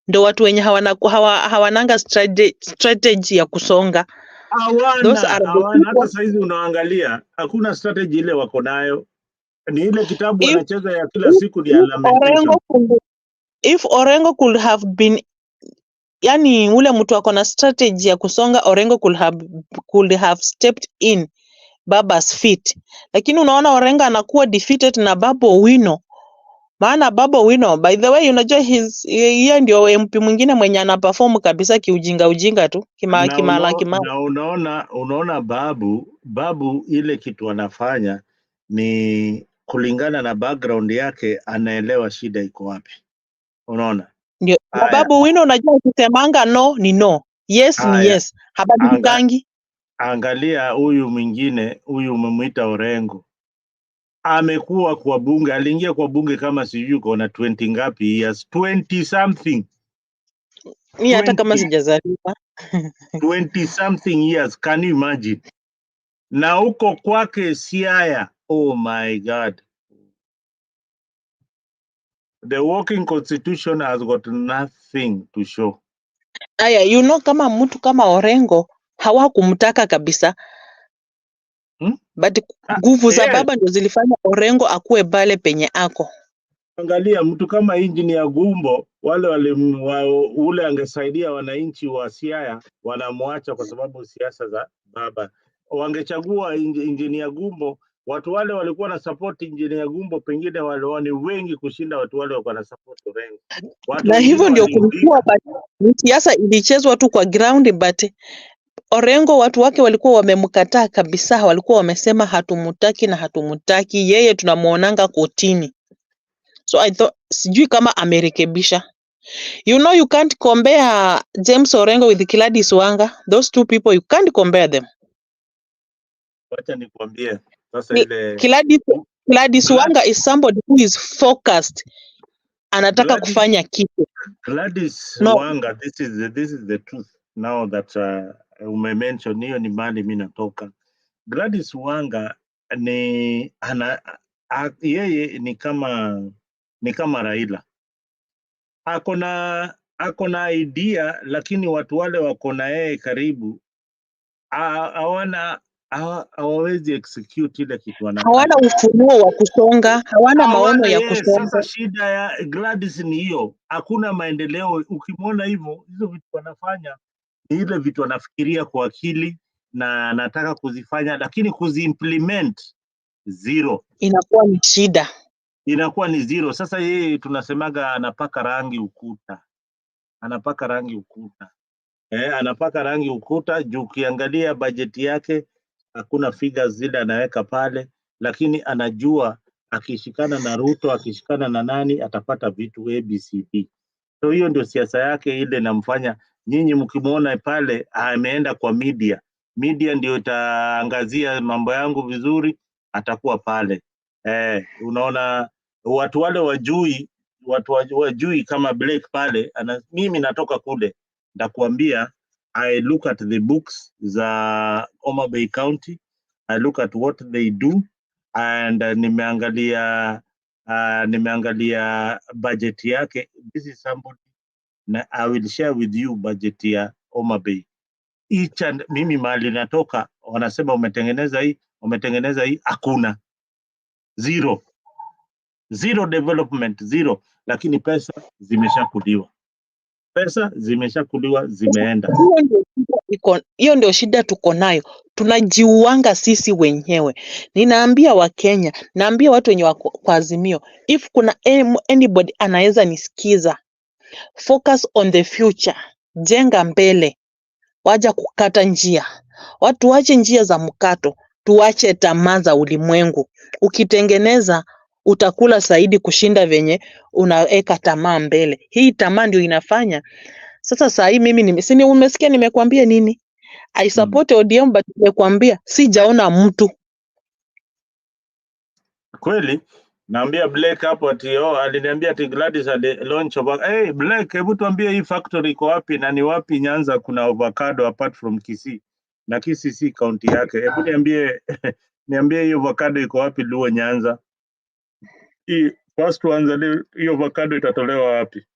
[SPEAKER 4] ndo watu wenye hawananga strategy ya kusonga.
[SPEAKER 1] Hawana. Hata saizi unaangalia hakuna strategy ile wako nayo, ni ile kitabu wanacheza ya kila siku ni lamentation.
[SPEAKER 4] If Orengo could have been, yani ule mtu ako na strategy ya kusonga, Orengo could have stepped in Baba's feet, lakini unaona Orengo anakuwa defeated na Babu Owino. Maana Babu Owino, by the way, unajua yeye ndio MP mwingine mwenye ana perform kabisa ujinga tu
[SPEAKER 1] na unaona Babu ile kitu anafanya ni kulingana na background yake, anaelewa shida iko wapi. Unaona?
[SPEAKER 4] Ndio Babu Owino, unajua ukisemanga no ni no, yes ni yes, habadikangi.
[SPEAKER 1] Angalia huyu mwingine, huyu umemwita Orengo, amekuwa kwa bunge, aliingia kwa bunge kama sijui uko na 20 ngapi years, 20 something.
[SPEAKER 4] Ni hata kama sijazaliwa.
[SPEAKER 1] 20 something years, can you imagine? Na huko kwake Siaya, oh my God, the working constitution has got nothing to show.
[SPEAKER 4] Aya, kama mtu kama Orengo hawakumtaka kabisa. But nguvu za baba ndio zilifanya Orengo akuwe pale penye ako.
[SPEAKER 1] Angalia mtu kama Engineer Gumbo, ule angesaidia wananchi wa Siaya, wanamwacha kwa sababu siasa za baba. Wangechagua Engineer Gumbo, watu wale walikuwa na support Engineer Gumbo, pengine wale wengi kushinda watu wale walikuwa na support Orengo.
[SPEAKER 4] Na hivyo ndio kulikuwa, siasa ilichezwa tu kwa ground, but Orengo watu wake walikuwa wamemkataa kabisa, walikuwa wamesema hatumutaki na hatumutaki yeye, tunamuonanga kotini. So I thought, sijui kama amerekebisha. You can't compare James Orengo with Gladys Wanga. Those two people, you can't compare them.
[SPEAKER 1] Wacha nikwambie sasa, ile
[SPEAKER 4] Gladys Wanga is somebody who is focused. Anataka kufanya kitu.
[SPEAKER 1] Gladys Wanga, this is the truth now that umemention, hiyo ni mali mimi natoka. Gladys Wanga yeye ni kama Raila. Ako na idea, lakini watu wale wako na yeye karibu hawawezi execute ile kitu anataka.
[SPEAKER 4] Hawana ufunuo wa kusonga, hawana maono ya kusonga.
[SPEAKER 1] Sasa shida ya Gladys ni hiyo, hakuna maendeleo. Ukimwona hivyo, hizo vitu wanafanya ni ile vitu anafikiria kwa akili na anataka kuzifanya, lakini kuziimplement zero.
[SPEAKER 4] Inakuwa ni shida.
[SPEAKER 1] Inakuwa ni zero. Sasa yeye tunasemaga anapaka rangi ukuta. Anapaka rangi ukuta juu ukiangalia bajeti yake hakuna figures zile anaweka pale, lakini anajua akishikana na Ruto, akishikana na nani atapata vitu ABCD. So hiyo ndio siasa yake ile namfanya nyinyi mkimuona pale ameenda kwa media ndio itaangazia mambo yangu vizuri, atakuwa pale. Unaona watu wale wajui kama Blake pale mimi natoka kule, ndakuambia I look at the books za Homa Bay County, I look at what they do, and nimeangalia budget yake. This is somebody I will share with you budget ya Homa Bay. Each and mimi mahali natoka wanasema umetengeneza hii, hakuna, zero development, zero, lakini pesa zimeshakuliwa, zimeenda.
[SPEAKER 4] Hiyo ndio shida tuko nayo, tunajiuanga sisi wenyewe. Ninaambia Wakenya, naambia watu wenye wako kwa Azimio, if kuna anybody anaweza nisikiza, focus on the future, jenga mbele, waja kukata njia. Watu wache njia za mkato, tuache tamaa za ulimwengu. Ukitengeneza utakula zaidi kushinda venye unaweka tamaa mbele. Hii tamaa ndio inafanya sasa. Saa hii mimi umesikia nimekwambia nini? I support ODM, but nimekwambia sijaona mtu
[SPEAKER 1] kweli. Naambia Blake hapo ati aliniambia ati Gladys launch hey Blake, hebu tuambie hii factory iko wapi na ni wapi Nyanza kuna avocado apart from Kisii, na Kisii si county yake. Hebu niambie hiyo avocado iko wapi Luo Nyanza? Hii first tuanze hiyo avocado itatolewa wapi?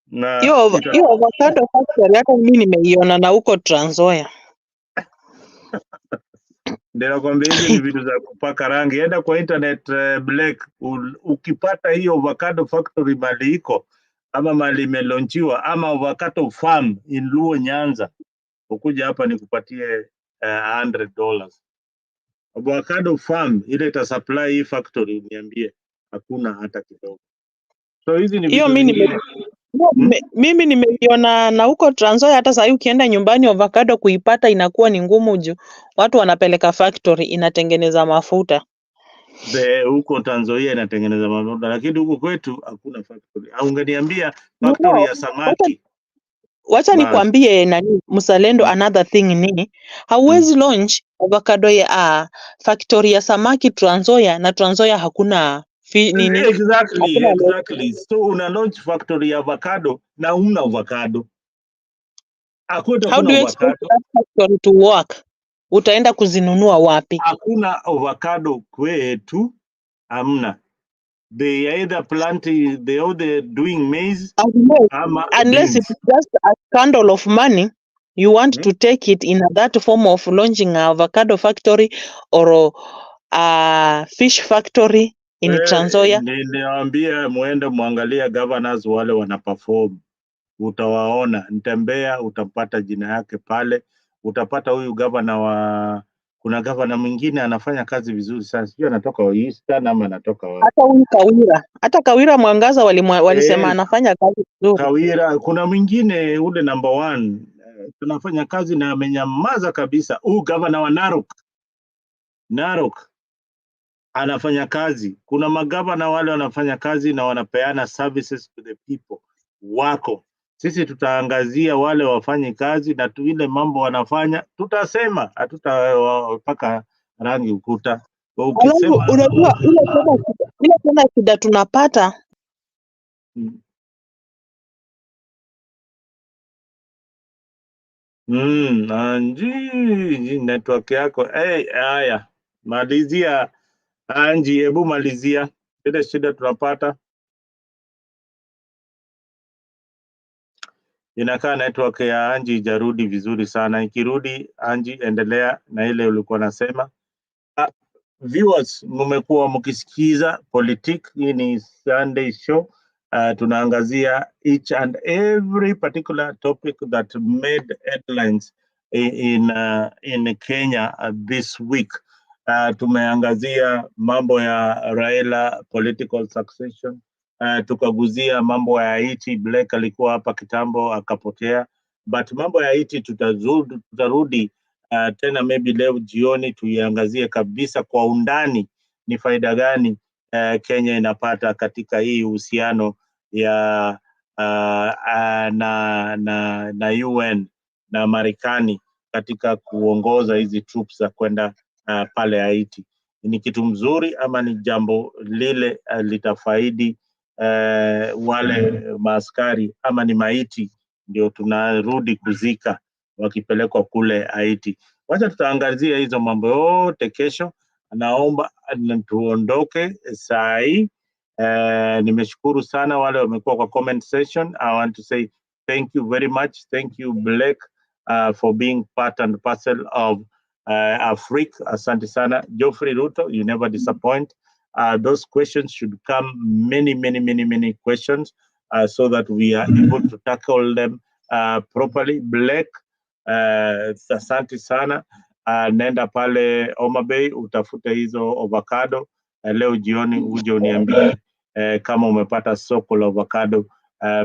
[SPEAKER 1] Na
[SPEAKER 4] hiyo avocado factory hata mimi nimeiona na huko Trans Nzoia.
[SPEAKER 1] Ndio nakwambia hizi ni vitu za kupaka rangi. Enda kwa internet Blake, ukipata hiyo avocado factory mali iko ama mali imelonchiwa ama avocado farm in Luo Nyanza, ukuja hapa nikupatie $100. Avocado farm ile ita supply hii factory, niambie hakuna hata kidogo. So hizi ni vitu vingine.
[SPEAKER 4] Mimi nimeiona na huko Trans Nzoia. Hata sasa ukienda nyumbani avocado kuipata inakuwa ni ngumu juu watu wanapeleka factory inatengeneza mafuta.
[SPEAKER 1] Huko Trans Nzoia inatengeneza mafuta, lakini huko kwetu hakuna factory. Au ungeniambia factory ya samaki.
[SPEAKER 4] Wacha nikwambie nani mzalendo, another thing ni hauwezi launch avocado ya factory ya samaki Trans Nzoia na Trans Nzoia hakuna nini.
[SPEAKER 1] Exactly. So una launch factory ya avocado na una avocado.
[SPEAKER 4] How do you expect that factory to work? Utaenda kuzinunua wapi?
[SPEAKER 1] Hakuna avocado kwetu, hamna. They either planting, they're doing maize.
[SPEAKER 4] Unless it's just a scandal of money, you want to take it in that form of launching an avocado factory or a fish factory in Trans Nzoia.
[SPEAKER 1] Niliwaambia muende muangalia governors wale wanaperform, utawaona. Ntembea utapata jina yake pale, utapata huyu governor kuna governor mwingine anafanya kazi vizuri sana, sijui anatoka Eastern ama anatoka wapi.
[SPEAKER 4] Hata huyu hata Kawira Mwangaza walisema anafanya kazi vizuri.
[SPEAKER 1] Kawira, kuna mwingine ule number 1 tunafanya kazi na amenyamaza kabisa. Huyu governor wa Narok anafanya kazi. Kuna magavana wale wanafanya kazi na wanapeana services to the people wako. Sisi tutaangazia wale wafanye kazi na ile mambo wanafanya tutasema, hatutapaka rangi ukuta.
[SPEAKER 4] Ukisema unajua ile tena shida tunapata
[SPEAKER 1] Anji network yako. Haya, malizia Anji, hebu malizia ile shida tunapata. Inakaa network ya Anji ijarudi vizuri sana. Ikirudi Anji, endelea na ile ulikuwa nasema. Viewers, mmekuwa mkisikiza Politik. Hii ni Sunday show. Tunaangazia each and every particular topic that made headlines in Kenya this week. Tumeangazia mambo ya Raila political succession. Tukaguzia mambo ya Haiti. Blake alikuwa hapa kitambo akapotea, but mambo ya Haiti tutarudi tena maybe leo jioni tuiangazie kabisa kwa undani, ni faida gani Kenya inapata katika hii uhusiano ya na UN na Marekani katika kuongoza hizi troops za kwenda pale Haiti. ni kitu mzuri ama ni jambo lile litafaidi wale maaskari ama ni maiti ndio tunarudi kuzika wakipelekwa kule Haiti. Wacha tutaangazia hizo mambo yote kesho. Naomba tuondoke saa hii. Nimeshukuru sana wale wamekuwa kwa comment section. I want to say thank you very much. Thank you Blake for being part and parcel of Africa. Asante sana. Geoffrey Ruto, you never disappoint. Those questions should come many questions so that we are able to tackle them properly. Blake, asante sana. Nenda pale Homa Bay utafute hizo avocado. Leo jioni uje uniambie kama umepata soko la avocado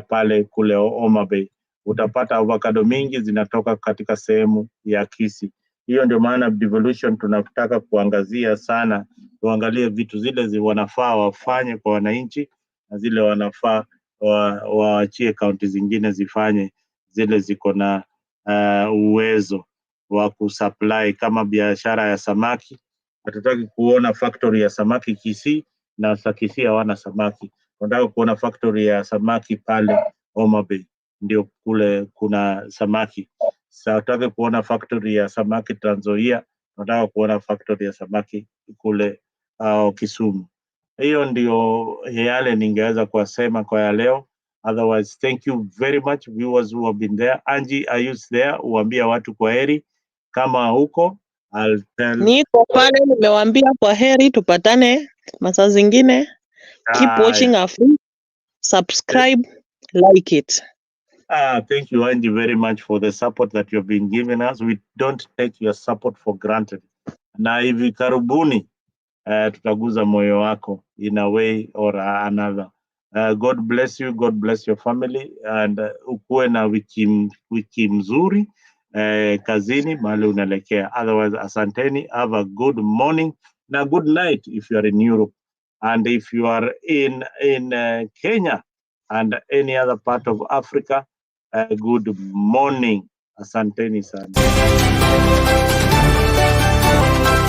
[SPEAKER 1] pale kule Homa Bay. Utapata avocado mingi zinatoka katika sehemu ya Kisii. Hiyo ndio maana devolution tunataka kuangazia sana, tuangalie vitu zile wanafaa wafanye kwa wananchi na zile wanafaa waachie kaunti zingine zifanye zile ziko na uwezo wa kusupply. Kama biashara ya samaki, hatutaki kuona factory ya samaki Kisii na Kisii hawana samaki. Tunataka kuona factory ya samaki pale Homa Bay, ndio kule kuna samaki. Tunataka kuona factory ya samaki Trans Nzoia, tunataka kuona factory ya samaki kule Kisumu. Hiyo ndio yale ningeweza kuwasema kwa ya leo. Otherwise, thank you very much viewers who have been there. Angie, are you there? Uambia watu kwa heri. Kama huko, I'll tell.
[SPEAKER 4] Niko pale, nimewaambia kwa heri, tupatane masaa zingine. Keep watching Africa. Subscribe, like it.
[SPEAKER 1] Thank you, Angie, very much for the support that you've been giving us. We don't take your support for granted. Na hivi karibuni tutaguza moyo wako in a way or another. God bless you, God bless your family, and ukuwe na wiki mzuri kazini mahali unaelekea. Otherwise, asanteni, have a good morning na good night if you are in Europe, and if you are in Kenya and any other part of Africa, good morning. Asanteni sana.